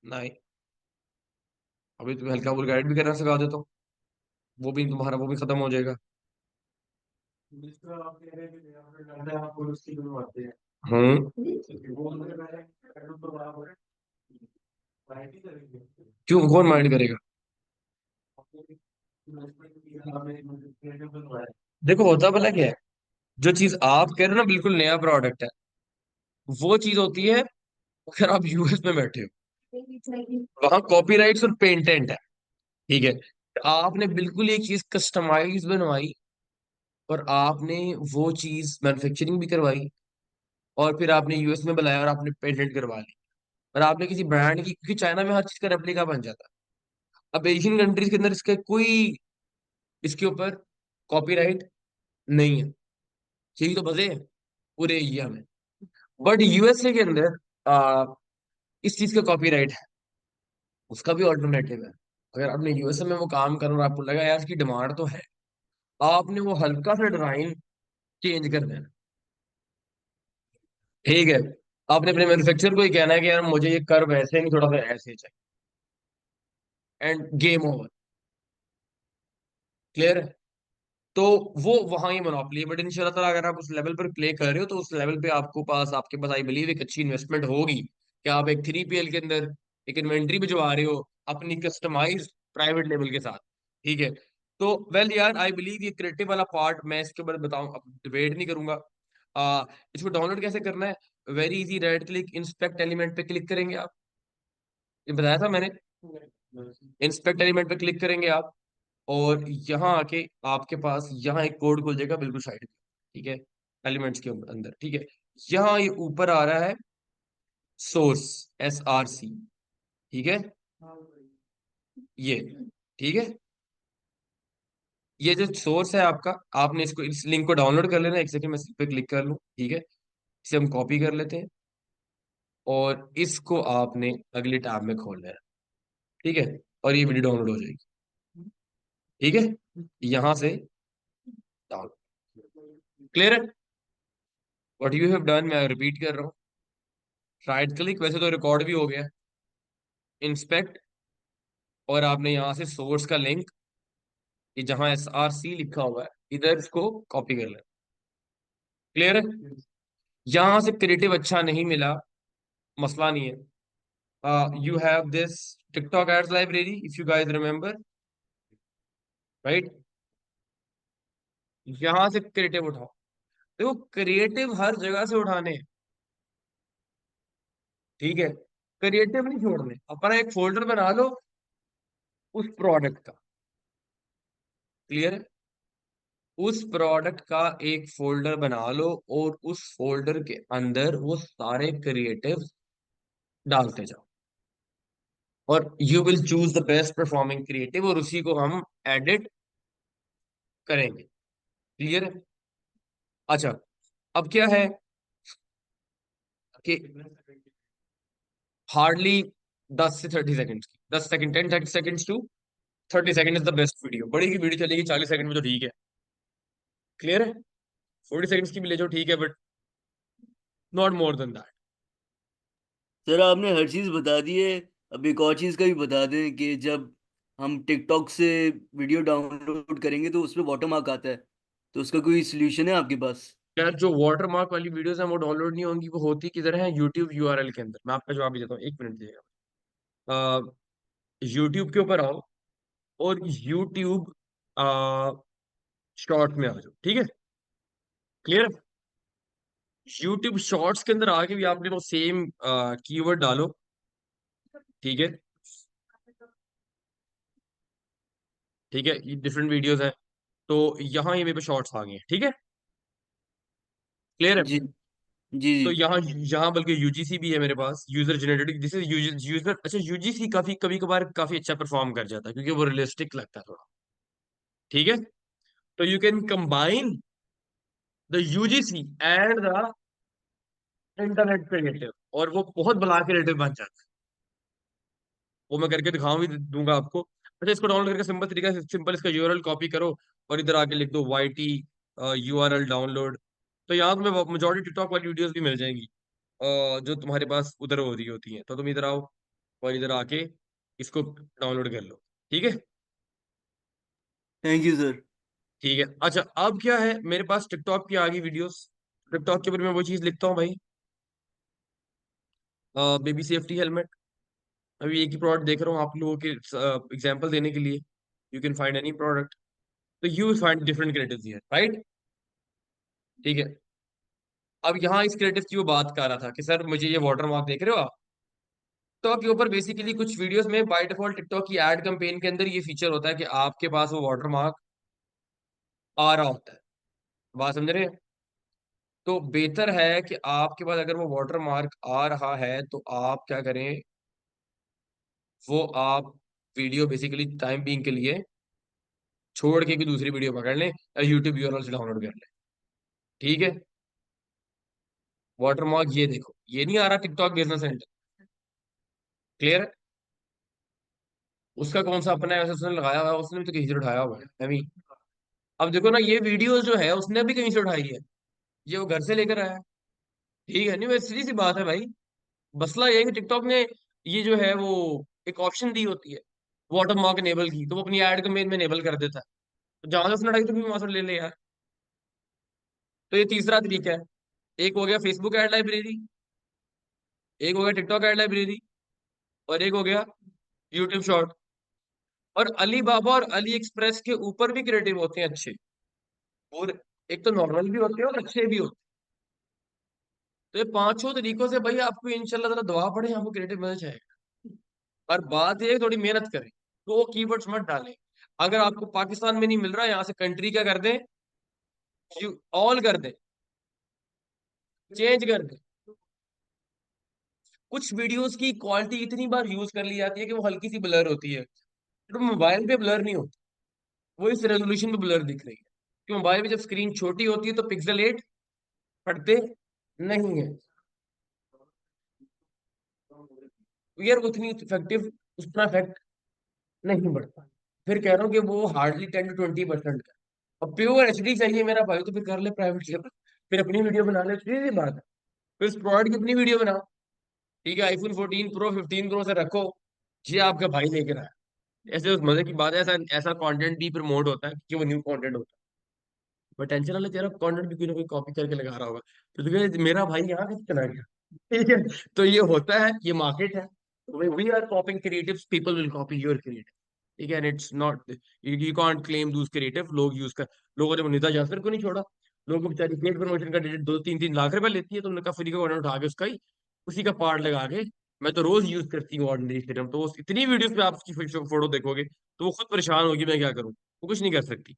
नहीं, अभी तुम्हें हल्का फुल्का एडिट भी करना सिखा देता हूँ, वो भी तुम्हारा वो भी खत्म हो जाएगा। हम्म। क्यों, कौन माइंड करेगा? देखो होता भला क्या है, जो चीज आप कह रहे हो ना बिल्कुल नया प्रोडक्ट है, वो चीज होती है अगर आप यूएस में बैठे हो, वहां कॉपीराइट्स और पेटेंट है। ठीक है। आपने बिल्कुल एक चीज कस्टमाइज बनवाई, और आपने वो चीज मैन्युफैक्चरिंग भी करवाई, और फिर आपने यूएस में बनाया और आपने पेटेंट करवा ली, और आपने किसी ब्रांड की, क्योंकि चाइना में हर चीज का रेप्लिका बन जाता है। अब एशियन कंट्रीज के अंदर इसका कोई, इसके ऊपर कॉपीराइट नहीं है। यही तो मजे हैं पूरे एशिया में। बट यूएसए के अंदर आ, इस चीज का कॉपीराइट है, उसका भी ऑल्टरनेटिव है। अगर आपने यूएसए में वो काम करना और आपको लगा यार इसकी डिमांड तो है, आपने वो हल्का सा डिजाइन चेंज कर देना। ठीक है। आपने अपने मैन्युफैक्चरर को ही कहना है कि यार मुझे ये कर्व ऐसे नहीं, थोड़ा सा ऐसे चाहिए, एंड गेम ओवर। क्लियर है? तो वो वहां ही मोनोपोली है। बट इंशाल्लाह ताला अगर आप उस लेवल पर प्ले कर रहे हो तो उस लेवल पे आपके पास आई बिलीव एक अच्छी इन्वेस्टमेंट होगी कि आप एक 3PL के अंदर एक इन्वेंट्री भिजवा रहे हो अपनी कस्टमाइज प्राइवेट लेवल के साथ। ठीक है। तो वेल यार, आई बिलीव ये क्रिएटिव वाला पार्ट मैं इसके ऊपर बताऊं, अब डिबेट नहीं करूंगा। इसको डाउनलोड कैसे करना है? Very easy, right click, inspect element पे क्लिक करेंगे आप। ये बताया था मैंने। इंस्पेक्ट एलिमेंट पे क्लिक करेंगे आप, और यहाँ आके आपके पास यहाँ एक कोड खुल जाएगा बिल्कुल साइड में। ठीक है। एलिमेंट्स के अंदर। ठीक है। यहाँ ये ऊपर आ रहा है सोर्स, SRC। ठीक है। ये, ठीक है, ये जो सोर्स है आपका, आपने इसको, इस लिंक को डाउनलोड कर लेना। एक सेकंड मैं इस पे क्लिक कर लूँ। ठीक है। इसे हम कॉपी कर लेते हैं, और इसको आपने अगले टैब में खोल लेना। ठीक है। और ये वीडियो डाउनलोड हो जाएगी। ठीक है। यहां से डाउनलोड। क्लियर है? व्हाट यू हैव डन, मैं रिपीट कर रहा हूँ। राइट क्लिक, वैसे तो रिकॉर्ड भी हो गया, इंस्पेक्ट, और आपने यहाँ से सोर्स का लिंक, कि जहां SRC लिखा हुआ है, इधर इसको कॉपी कर लेना। क्लियर है? यहां से क्रिएटिव अच्छा नहीं मिला, मसला नहीं है। You have this TikTok ads library, if you guys remember, right? यहाँ से क्रिएटिव उठाओ। देखो क्रिएटिव हर जगह से उठाने हैं, ठीक है? क्रिएटिव नहीं छोड़ने। अपना एक फोल्डर बना लो उस प्रोडक्ट का, क्लियर है? उस प्रोडक्ट का एक फोल्डर बना लो और उस फोल्डर के अंदर वो सारे क्रिएटिव डालते जाओ, और you will choose the best performing creative, और उसी को हम एडिट करेंगे, क्लियर है? अच्छा, अब क्या है कि हार्डली 10 से 30 सेकंड की, 10 second, 10 30 seconds to 30 second is the best video. बड़ी की वीडियो चलेगी 40 सेकंड में तो ठीक है, क्लियर है? 40 सेकंड्स की भी ले जाओ, ठीक है, but not more than that. Sir आपने हर चीज़ बता दी है। अब एक और चीज़ का भी बता दें कि जब हम टिकटॉक से वीडियो डाउनलोड करेंगे तो उसमें वाटरमार्क आता है, तो उसका कोई सोल्यूशन है आपके पास? यार जो वाटरमार्क वाली वीडियोस हैं वो डाउनलोड नहीं होंगी, वो होती किधर है? यूट्यूब यूआरएल के अंदर। मैं आपका जवाब भी देता हूँ, 1 मिनट दीजिएगा। यूट्यूब के ऊपर आओ और यूट्यूब शॉर्ट में आ जाओ, ठीक है? क्लियर है? यूट्यूब शॉर्ट्स के अंदर आके भी आपने वो सेम कीवर्ड डालो, ठीक है? ठीक है, ये डिफरेंट वीडियोस है, तो यहाँ ये मेरे पे शॉर्ट्स आ गए हैं, ठीक है? क्लियर है? जी जी जी। तो यहाँ यहाँ बल्कि यूजीसी भी है मेरे पास, user generated. This is user. अच्छा, यूजीसी काफी कभी कभार काफी अच्छा परफॉर्म कर जाता है क्योंकि वो रियलिस्टिक लगता है थोड़ा, ठीक है? तो you can combine the UGC and the internet creative, और वो बहुत बड़ा क्रिएटिव बन जाता है। वो मैं करके दिखाऊं भी दूंगा आपको। अच्छा, इसको डाउनलोड करके सिंपल तरीका से, सिंपल इसका यूआरएल कॉपी करो और इधर आके लिख दो YT यूआरएल डाउनलोड। तो यहाँ तुम्हें मेजोरिटी टिकटॉक वाली वीडियोस भी मिल जाएंगी जो तुम्हारे पास उधर हो रही होती हैं। तो तुम इधर आओ और इधर आके इसको डाउनलोड कर लो, ठीक है? Thank you sir. ठीक है। अच्छा, अब क्या है, मेरे पास टिकटॉक की आ गई वीडियोस। टिकटॉक के ऊपर मैं वो चीज लिखता हूँ भाई, बेबी सेफ्टी हेलमेट। अभी एक ही प्रोडक्ट देख रहा हूँ आप लोगों के एग्जांपल देने के लिए। You can find any product, तो you find different creatives here, right? ठीक है। अब यहाँ इस क्रिएटिव की वो बात कर रहा था कि सर मुझे ये वाटर मार्क देख रहे हो आप? तो आपके ऊपर बेसिकली कुछ वीडियोस में बाय डिफॉल्ट टिकटॉक की एड कैंपेन के अंदर ये फीचर होता है कि आपके पास वो वाटर मार्क आ रहा होता है। बात समझ रहे हैं? तो बेहतर है कि आपके पास अगर वो वाटर मार्क आ रहा है तो आप क्या करें, वो आप वीडियो बेसिकली टाइम बीइंग के लिए छोड़ के भी दूसरी वीडियो पकड़ लें या यूट्यूब यूआरएल से डाउनलोड कर लें, ठीक है? वाटर मार्क ये देखो, ये नहीं आ रहा टिकटॉक बिजनेस सेंटर, क्लियर है? उसका कौन सा अपना है, वैसे उसने लगाया हुआ है, उसने भी तो कहीं से उठाया हुआ है, अभी। अब देखो ना, ये वीडियो जो है उसने भी कहीं से उठाई है, ये वो घर से लेकर आया है, ठीक है? नहीं, वैसे सीधी सी बात है भाई। मसला ये है कि टिकटॉक ने ये जो है वो एक ऑप्शन दी होती है वाटर मार्क इनेबल की, तो वो अपनी एड कमेंट में इनेबल कर देता है। तो जहां से उसने उठाई तो भी वहां से ले ले यार। तो ये तीसरा तरीका है। एक हो गया फेसबुक एड लाइब्रेरी, एक हो गया टिकटॉक एड लाइब्रेरी, और एक हो गया यूट्यूब शॉर्ट। और अली बाबा और अली एक्सप्रेस के ऊपर भी क्रिएटिव होते हैं अच्छे, और एक तो नॉर्मल भी होते हैं और अच्छे भी होते हैं। तो ये पांचों तरीकों से भाई आपको इंशाल्लाह ताला दुआ पड़े, आपको क्रिएटिव मिल जाएगा। और बात ये है थोड़ी मेहनत करें, तो वो कीवर्ड्स मत डालें। अगर आपको पाकिस्तान में नहीं मिल रहा, यहाँ से कंट्री क्या कर दें, ऑल कर दें, चेंज कर दें। कुछ वीडियोस की क्वालिटी इतनी बार यूज कर ली जाती है कि वो हल्की सी ब्लर होती है, तो मोबाइल पे ब्लर नहीं होती, वो इस रेजोल्यूशन पे ब्लर दिख रही है कि मोबाइल में जब स्क्रीन छोटी होती है तो पिक्सल 8 फटते नहीं है, यार उतनी इफेक्टिव, उतना इफेक्ट नहीं बढ़ता। फिर कह रहा हूँ कि वो हार्डली 10 to 20% का। अब प्योर एचडी चाहिए मेरा भाई, तो फिर कर ले प्राइवेट लेवल, फिर अपनी वीडियो बना ले, सीधी सी बात है। फिर उस प्रोडक्ट की अपनी वीडियो बनाओ, ठीक है? iPhone 14 प्रो 15 प्रो से रखो, ये आपका भाई लेकर आया। ऐसे उस मजे की बात है, ऐसा ऐसा कंटेंट भी प्रमोट होता है कि वो न्यू कंटेंट होता है। पोटेंशियल वाले तेरा कंटेंट भी कोई ना कोई कॉपी करके लगा रहा होगा, तो तुझे मेरा भाई यहाँ कैसे चला गया, ठीक है? तो ये होता है, ये मार्केट है, We are copying creatives, people will copy your creative. ठीक है, and it's not, you can't claim those creative. लोग यूज कर, लोगों ने वनिता जाफर को नहीं छोड़ा, लोगों को बेचारी पेड प्रमोशन का 2-3 लाख रुपए लेती है, तुमने कहा फ्री का कंटेंट उठा के उसका ही उसी का पार्ट लगा के। मैं तो रोज यूज करती हूँ ऑर्डिनरी फिल्म, तो इतनी वीडियोस पे आप उसकी फोटो देखोगे तो वो खुद परेशान होगी, मैं क्या करूँ, वो कुछ नहीं कर सकती।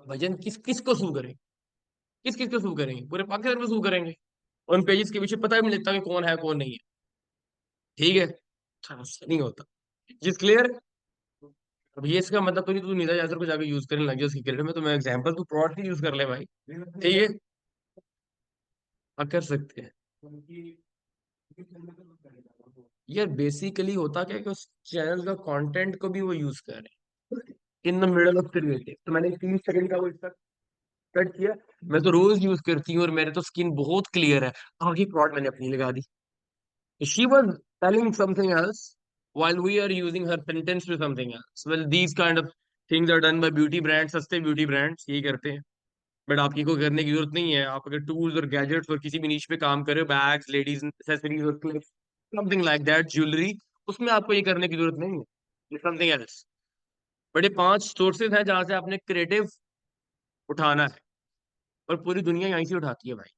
भजन किस किस को सू करें, किस किस को सू करेंगे, पूरे पाकिस्तान को सू करेंगे। उन पेजेस के पीछे पता भी नहीं लगता कि कौन है कौन नहीं है। ठीक है, ऐसा नहीं होता। जिस क्लियर, अब ये इसका मतलब तो नहीं तू नीता जासर को जाके यूज करने लग गया उसकी क्रेडिट में, तो मैं एग्जांपल तू प्रोड यूज कर ले भाई। ठीक है, हाँ कर सकते हैं। यार बेसिकली होता क्या है कि उस चैनल का कंटेंट को भी वो यूज कर रहे हैं in the middle of creative. तो मैंने 30 सेकंड का वो इसका कट किया। मैं तो रोज यूज करती हूँ और मेरे तो स्किन बहुत क्लियर है। आगे प्लॉट मैंने अपनी लगा दी। She was telling something else while we are using her sentence to something else. Well, these kind of things are done by beauty brands, सस्ते ब्यूटी ब्रांड्स यही करते हैं। बट आपकी को करने की जरूरत नहीं है। आप अगर टूल्स और गैजेट्स और किसी भी नीच पे काम कर रहे हो, बैग्स, लेडीज एक्सेसरीज और clips, something like that, jewellery, उसमें आपको ये करने की जरूरत नहीं है। ये समथिंग एल्स। बड़े 5 सोर्सेज हैं जहां से आपने क्रिएटिव उठाना है, और पूरी दुनिया यहीं से उठाती है भाई।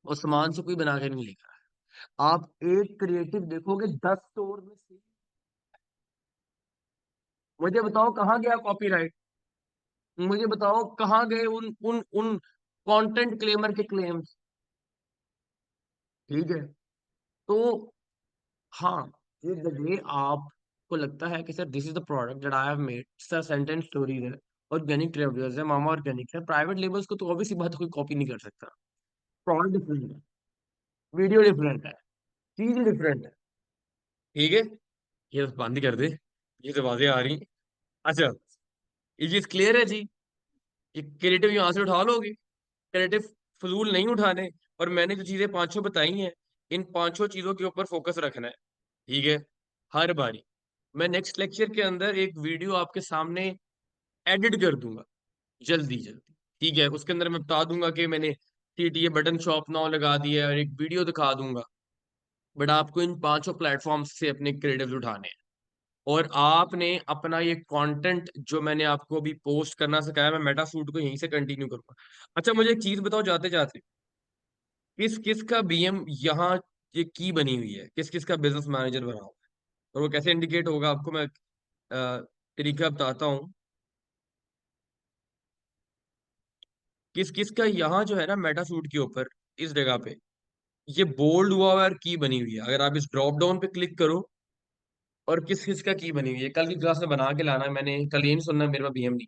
और सामान से कोई बना के नहीं लेकर। आप एक क्रिएटिव देखोगे 10 स्टोर में से। मुझे बताओ कहाँ गया कॉपीराइट, मुझे बताओ कहाँ गए उन उन उन कंटेंट क्लेमर के क्लेम्स। ठीक है, तो हाँ, ये जब आपको लगता है कि sir this is the product that I have made, sir sentence stories है, ऑर्गेनिक ट्रेवलर्स है, मामा ऑर्गेनिक है, प्राइवेट लेबल्स को तो ऑब्वियसली बात है, कोई कॉपी नहीं कर सकता। प्रोडक्ट डिफरेंट है, वीडियो डिफरेंट है, चीज डिफरेंट है। ठीक है, ये बस बंद ही कर दे, ये तो आवाजें आ रही। अच्छा, ये चीज क्लियर है जी। ये क्रिएटिव यहाँ से उठा लोगे, क्रिएटिव फजूल नहीं उठाने। और मैंने जो चीजें 5 बताई हैं, इन 5 चीजों के ऊपर फोकस रखना है। ठीक है, हर बारी मैं नेक्स्ट लेक्चर के अंदर एक वीडियो आपके सामने एडिट कर दूंगा, जल्दी जल्दी। ठीक है, उसके अंदर मैं बता दूंगा कि मैंने TTA बटन शॉप नाउ लगा दिया है और एक वीडियो दिखा दूंगा। बट आपको इन 5 प्लेटफॉर्म से अपने क्रिएटिव उठाने हैं, और आपने अपना ये कंटेंट जो मैंने आपको अभी पोस्ट करना सिखाया, मैं मेटा सूट को यहीं से कंटिन्यू करूंगा। अच्छा, मुझे एक चीज बताओ जाते जाते, किस किस का BM यहाँ ये की बनी हुई है, किस किस का बिजनेस मैनेजर बना हुआ है, और वो कैसे इंडिकेट होगा आपको मैं तरीका बताता हूँ। किस किस का यहाँ जो है ना मेटा सूट के ऊपर इस जगह पे ये बोल्ड हुआ हुआ है और की बनी हुई है। अगर आप इस ड्रॉप डाउन पे क्लिक करो, और किस किस का की बनी हुई है, कल की क्लास में बना के लाना है, मैंने कल ये नहीं सुनना मेरे पास BM नहीं।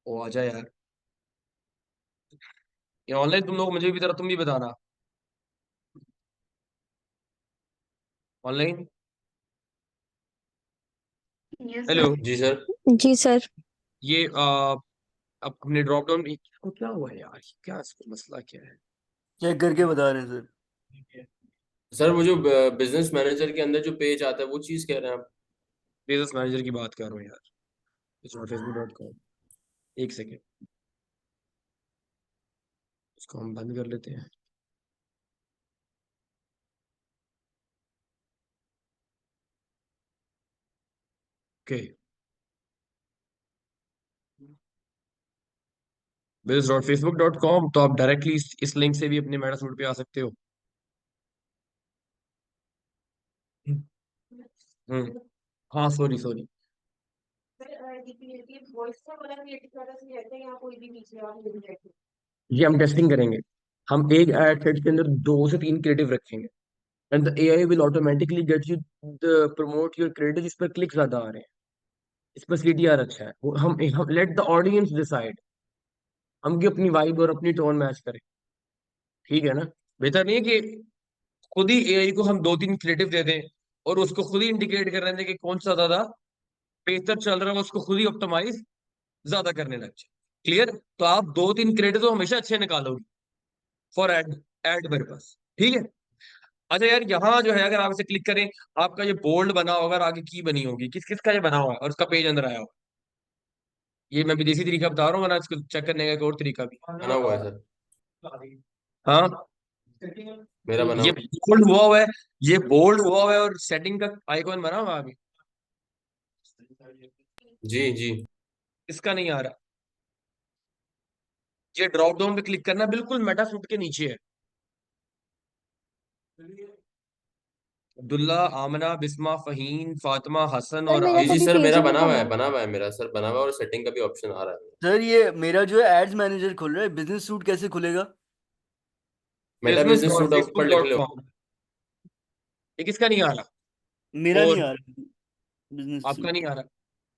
ओ आ जाए यार, ये ऑनलाइन तुम लोग मुझे भी तरह तुम भी बताना ऑनलाइन। Yes hello, sir. जी सर। जी सर। ये अब हमने ड्रॉप डाउन, इसको क्या हुआ है यार, क्या इसको मसला क्या है। चेक करके बता रहे हैं सर। सर वो जो बिजनेस मैनेजर के अंदर जो पेज आता है वो चीज कह रहे हैं आप? बिजनेस मैनेजर की बात कर रहा हूँ यार, इट्स नॉट facebook.com। एक सेकेंड, इसको हम बंद कर लेते हैं। ओके, business.facebook.com, तो आप डायरेक्टली इस लिंक से भी अपने मेटा सूट पे आ सकते हो। हम्म, हाँ सॉरी सॉरी। ये हम टेस्टिंग करेंगे। हम एक एड सेट के अंदर 2 से 3 क्रिएटिव रखेंगे, and the AI will automatically get you the promote your creative जिस पर क्लिक ज्यादा आ रहे हैं, इस पर CTR अच्छा है। हम लेट द ऑडियंस डिसाइड, हम की अपनी वाइब और अपनी टोन मैच करें। ठीक है ना, बेहतर नहीं है कि खुद ही AI को हम 2-3 क्रिएटिव दे दें और उसको खुद ही इंडिकेट कर रहे थे कि कौन सा ज्यादा बेहतर चल रहा है, उसको खुद ही ऑप्टिमाइज ज्यादा करने लग जाए। क्लियर, तो आप 2-3 क्रिएटिव तो हमेशा अच्छे निकालोगे फॉर एड एड पर्पस। ठीक है। अच्छा यार, यहाँ जो है अगर आप इसे क्लिक करें, आपका ये बोल्ड बना होगा और आगे की बनी होगी, किस किस का ये बना हुआ है और उसका पेज अंदर आया होगा। ये मैं विदेशी तरीका बता रहा हूँ, वरना इसको चेक करने का एक और तरीका भी। बना हुआ है सर। हाँ, मेरा बना ये हुआ बोल्ड हुआ है, ये बोल्ड हुआ है और सेटिंग का आइकॉन बना हुआ है अभी। जी जी। इसका नहीं आ रहा। ये ड्रॉप डाउन पे क्लिक करना, बिल्कुल मेटा सूट के नीचे है। अब्दुल्ला, आमना, बिस्मा, फहीम, फातिमा, हसन सर और मेरा जी तो जी अभी सर, पेज मेरा ही नहीं बना हुआ है, बना। बना हुआ है मेरा सर, बना हुआ है, और सेटिंग का भी ऑप्शन आ रहा है। सर ये मेरा जो है एड्स मैनेजर खुल रहा है, बिजनेस सूट कैसे खुलेगा? Meta business business dot suit ऊपर फेसबुक लिख डॉट लो। कॉम ये किसका नहीं आ रहा? मेरा नहीं और आ रहा बिजनेस आपका सूट। नहीं आ रहा?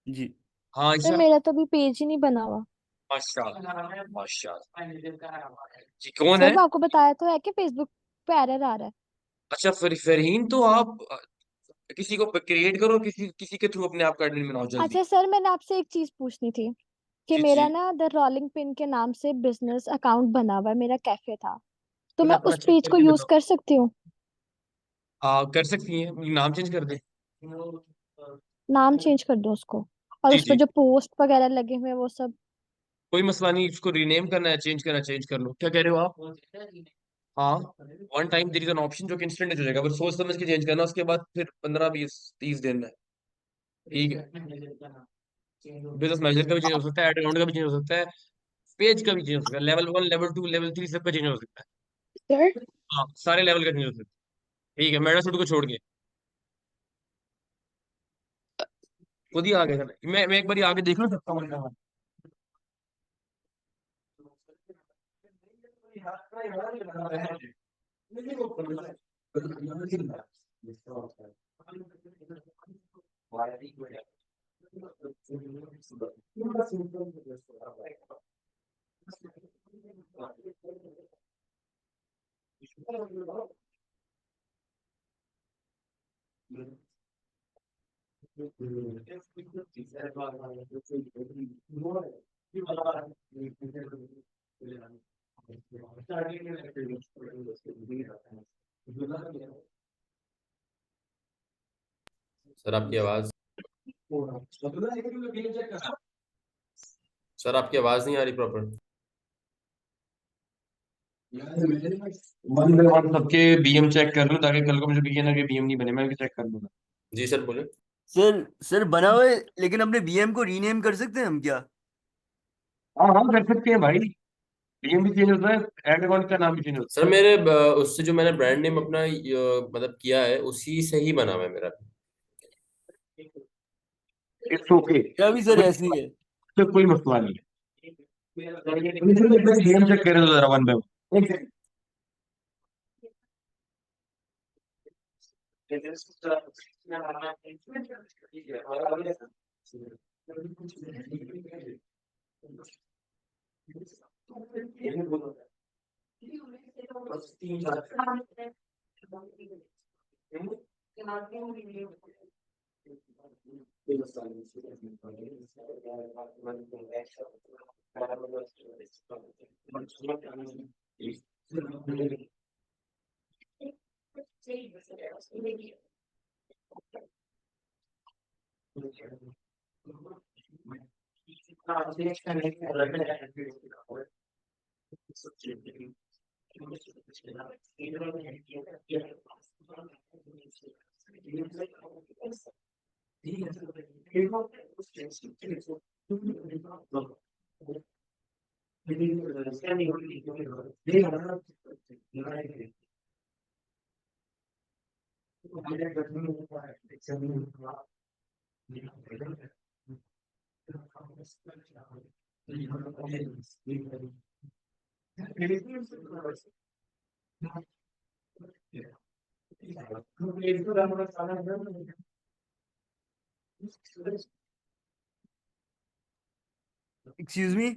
जी। हाँ सर ईशा। मेरा तो अभी पेज ही नहीं बना हुआ। माशाल्लाह माशाल्लाह। जी कौन सर है? मैं आपको बताया तो है कि फेसबुक पे एरर आ रहा है। अच्छा फरहीन, तो आप किसी को क्रिएट करो, किसी किसी के थ्रू अपने आप का एडमिन बनाओ जल्दी। अच्छा सर मैंने आपसे एक चीज पूछनी थी कि जी जी। मेरा ना द रोलिंग पिन के नाम से बिजनेस अकाउंट बना हुआ है, मेरा कैफे था, तो मुझे मैं अपना उस चेक पेज को करके यूज बताओ। कर सकती हूँ? कर सकती हैं, नाम चेंज कर दे। नाम चेंज कर दो उसको, और जी उस पर जी, जो पोस्ट वगैरह लगे हुए हैं वो सब। कोई मसला नहीं, उसको रीनेम करना है, चेंज करना है, चेंज कर लो। क्या कह रहे हो आप? हाँ, one time there is an option जो कि इंस्टेंट हो जाएगा, बस सोच समझ के चेंज करना, उसके बाद फिर 15 20 30 दिन में। ठीक है। बिजनेस मैनेजर का भी चेंज हो सकता है, एड अकाउंट का भी चेंज हो सकता है, पेज का भी चेंज हो सकता है, लेवल 1 लेवल 2 लेवल 3 सबका चेंज हो सकता है। सर हाँ, सारे लेवल का चेंज हो सकता है। ठीक है, मेरा सूट को छोड़ के खुद ही आ गया था। मैं एक बार आगे देख लो सकता हूँ। सर आपकी आवाज, सर आपकी आवाज नहीं आ रही प्रॉपर। वन बाय वन सबके बीएम चेक कर लूं, ताकि कल को मुझे कहिए ना कि बीएम नहीं बने, मैं भी चेक कर लूंगा। जी सर बोले। सर बना हुआ है, लेकिन अपने बीएम को रीनेम कर सकते हैं हम क्या? हाँ हाँ, कर सकते हैं भाई। बीएम भी चेंज होता है, एड अकाउंट का नाम भी चेंज होता सर मेरे उससे जो मैंने ब्रांड नेम अपना मतलब किया है, उसी से ही बना हुआ है मेरा। है। इट्स ओके, मेरा भी सर कोई ऐसे ही है। कोई मसला नहीं है। बीएम चेक करें तो जरा one by one. Excuse me.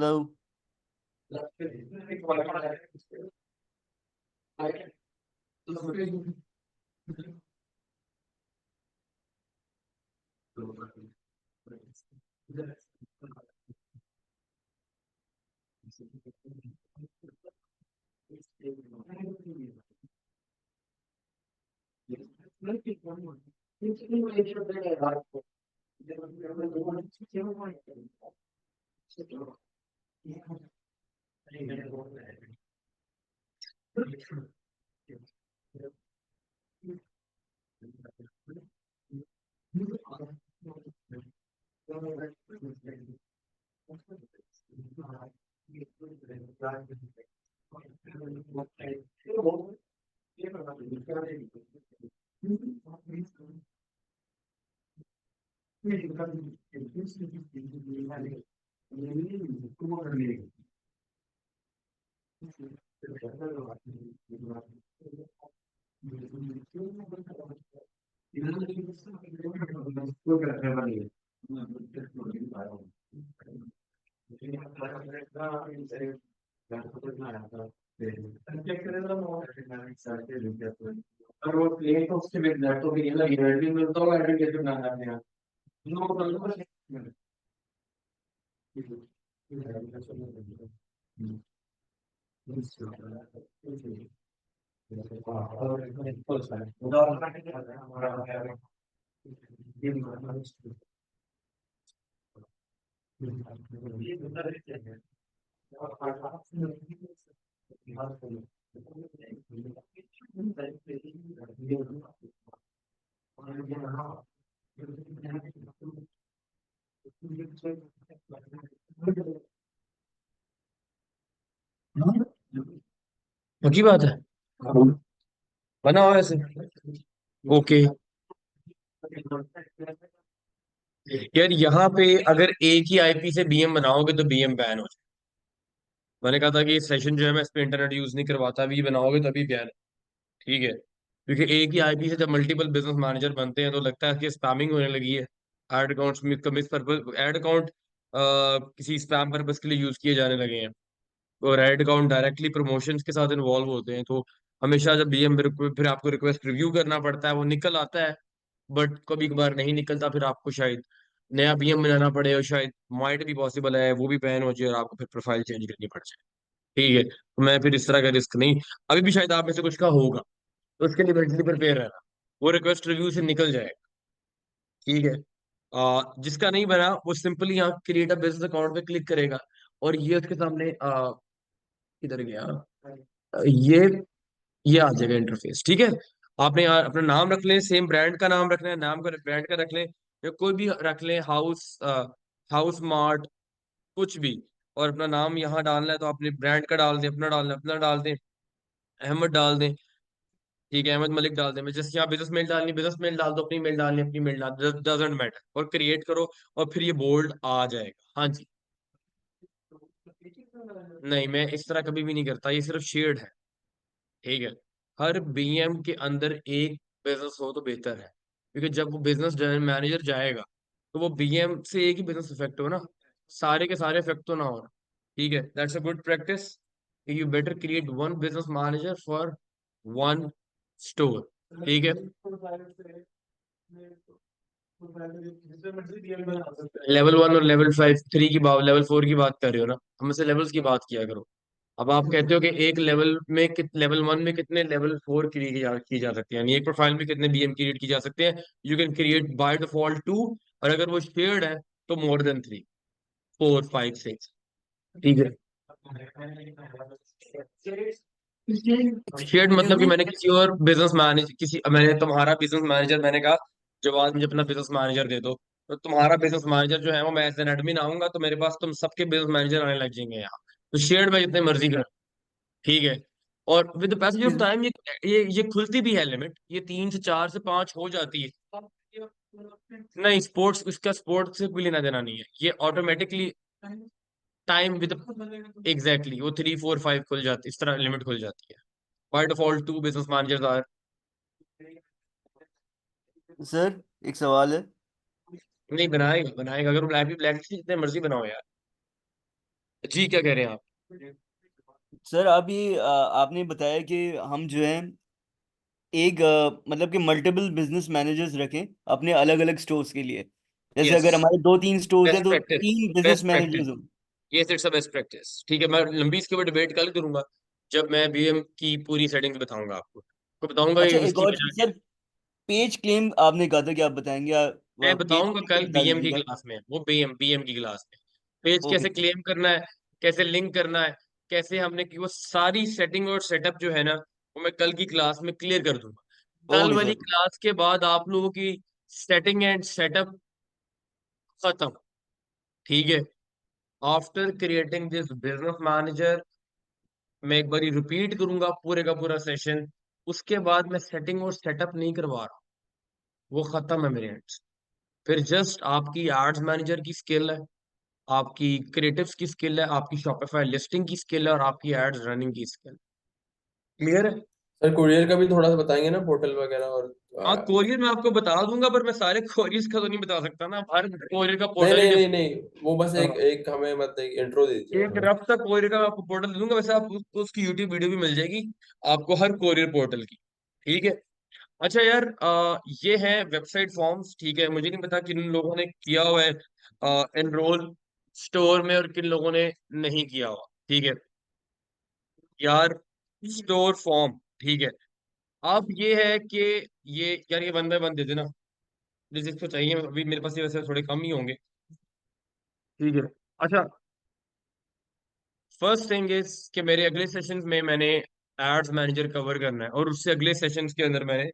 Hello. पक्की बात है, बना हुआ ऐसे। ओके यार, यहाँ पे अगर एक ही आईपी से बीएम बनाओगे तो बीएम बैन हो जाए। मैंने कहा था कि ये सेशन जो है मैं इस पे इंटरनेट यूज नहीं करवाता, अभी बनाओगे तभी बैन। ठीक है, क्योंकि एक ही आईपी से जब मल्टीपल बिजनेस मैनेजर बनते हैं तो लगता है कि स्पैमिंग होने लगी है। Ad accounts miss purpose, ad account किसी स्पैम पर्पज के लिए यूज किए जाने लगे हैं। और एड अकाउंट डायरेक्टली प्रमोशंस के साथ इन्वॉल्व होते हैं, तो हमेशा जब बीएम फिर आपको रिक्वेस्ट रिव्यू करना पड़ता है, वो निकल आता है। बट कभी कभार नहीं निकलता, फिर आपको शायद नया बीएम बनाना पड़े, और शायद माइट भी पॉसिबल है वो भी बैन हो जाए और आपको फिर प्रोफाइल चेंज करनी पड़ जाए। ठीक है, तो मैं फिर इस तरह का रिस्क नहीं। अभी भी शायद आप में से कुछ का होगा, तो उसके लिए मेंटली प्रिपेयर रहना। वो रिक्वेस्ट रिव्यू से निकल जाएगा। ठीक है, जिसका नहीं बना वो सिंपली यहाँ क्रिएट अ बिजनेस अकाउंट पे क्लिक करेगा, और ये उसके सामने किधर गया, ये ये आ जाएगा इंटरफेस। ठीक है, आपने यहाँ अपना नाम रख लें, सेम ब्रांड का नाम रखना है, नाम का ब्रांड का रख लें, या कोई भी रख लें, हाउस हाउस मार्ट, कुछ भी। और अपना नाम यहाँ डालना है तो अपने ब्रांड का डाल दें, अपना डालना है अपना डाल दें, अहमद डाल दें। ठीक है, अहमद मलिक डाल दें। मैं जैसे यहाँ बिजनेस मेल डालनी, बिजनेस मेल डाल दो, अपनी मेल डालनी अपनी मेल डाल, डजेंट मैटर, और क्रिएट करो। और फिर ये बोल्ड आ जाएगा। हाँ जी। नहीं, मैं इस तरह कभी भी नहीं करता, ये सिर्फ शेयर्ड है। ठीक है, हर बीएम के अंदर एक बिजनेस हो तो बेहतर है, क्योंकि जब वो बिजनेस जनरल मैनेजर जाएगा तो वो बीएम से एक ही बिजनेस इफेक्ट हो ना, सारे के सारे इफेक्ट तो ना हो। ठीक है, that's a good practice. You better create one business manager for one store. ठीक है, लेवल 1 और लेवल 5 3 की बात, लेवल 4 की बात कर रहे हो ना, हमसे लेवल्स की बात किया करो। अब आप कहते हो कि एक लेवल में लेवल 1 में कितने लेवल 4 की जा सकती है, यानी एक प्रोफाइल में कितने बीएम क्रिएट की जा सकते हैं। You can create bye default 2, और अगर वो शेयर्ड है तो मोर देन 3 4 5 6। ठीक है, शेयर्ड मतलब कि मैंने किसी और बिजनेस मैनेज किसी मैंने तुम्हारा बिजनेस मैनेजर, मैंने कहा जब आज मुझे अपना बिजनेस मैनेजर दे दो, तो तुम्हारा बिजनेस मैनेजर जो है वो, मैं एज एन एडमिन आऊंगा तो मेरे पास तुम सबके बिजनेस मैनेजर आने लग जाएंगे यहाँ। तो शेयर्ड में जितने मर्जी कर। ठीक है, और with the passage of time ये खुलती भी है लिमिट, ये 3 से 4 से 5 हो जाती है। नहीं, स्पोर्ट्स, इसका स्पोर्ट्स से कोई लेना देना नहीं है, ये ऑटोमेटिकली टाइम विद एग्जैक्टली वो 3 4 5 खुल जाती, इस तरह लिमिट खुल जाती है। By default 2 business managers are. Sir एक सवाल है। नहीं, बनाएगा बनाएगा, अगर ब्लैक भी ब्लैक जितने मर्जी बनाओ यार। जी क्या कह रहे हैं आप? सर अभी आपने बताया कि हम जो है एक मतलब कि मल्टीपल बिजनेस मैनेजर्स रखें अपने अलग अलग स्टोर्स के लिए। जैसे यस, अगर हमारे दो तीन स्टोर्स हैं बेस्ट तो प्रैक्टिस, तीन बिजनेस बेस्ट प्रैक्टिस। मैनेजर्स हों। Yes, it's a best practice. ठीक है, मैं लंबी इसके ऊपर डिबेट कल करूंगा, जब मैं बीएम की पूरी सेटिंग्स बताऊंगा आपको, तो बताऊंगा अच्छा कि एक इसकी और वजह चीज क्या सर, पेज क्लेम आपने कहा था कि आप बताएंगे, है। मैं पेज बताऊंगा क्लेम कल बता बीएम की दीजिएगा। क्लास में, वो बीएम बीएम की क्लास में पेज ओके कैसे क्लेम करना है, कैसे लिंक करना है, कैसे हमने की वो सारी सेटिंग और सेटअप जो है ना, वो मैं कल की क्लास में क्लियर कर दूंगा। कल ओके वाली सर। क्लास के बाद आप लोगों की सेटिंग एंड सेटअप खत्म। ठीक है, after creating this business manager, मैं एक बार रिपीट करूंगा पूरे का पूरा सेशन, उसके बाद मैं सेटिंग और सेटअप नहीं करवा रहा, वो खत्म है मेरे एंड से। फिर जस्ट आपकी एड्स मैनेजर की स्किल है, आपकी क्रिएटिव्स की स्किल है, आपकी शॉपिफाई लिस्टिंग की स्किल है, और आपकी एड्स रनिंग की स्किल। क्लियर है? सर कुरियर का भी थोड़ा सा बताएंगे ना, पोर्टल वगैरह और हाँ, कोरियर मैं आपको बता दूंगा, पर मैं सारे कोरियर्स का तो नहीं बता सकता ना, हर कोरियर का नहीं पोर्टल ही नहीं नहीं डिफरेंट। नहीं, वो बस एक एक हमें मतलब एक इंट्रो दे दीजिएगा एक थोड़ा। रफ तक कोरियर का मैं आपको पोर्टल दे दूंगा, वैसे आप उसकी यूट्यूब वीडियो भी मिल जाएगी आपको हर कोरियर पोर्टल की। ठीक है। अच्छा यार, ये है वेबसाइट फॉर्म्स। ठीक है, मुझे नहीं पता किन लोगों ने किया हुआ है एनरोल स्टोर में, और किन लोगों ने नहीं किया हुआ। ठीक है यार, स्टोर फॉर्म। ठीक है, अब ये है कि ये यार, ये वन बाय वन दे देना, जिस जिसको चाहिए। अभी मेरे पास ये वैसे थोड़े कम ही होंगे। ठीक है। अच्छा, फर्स्ट थिंग इज कि मेरे अगले सेशंस में मैंने एड्स मैनेजर कवर करना है, और उससे अगले सेशंस के अंदर मैंने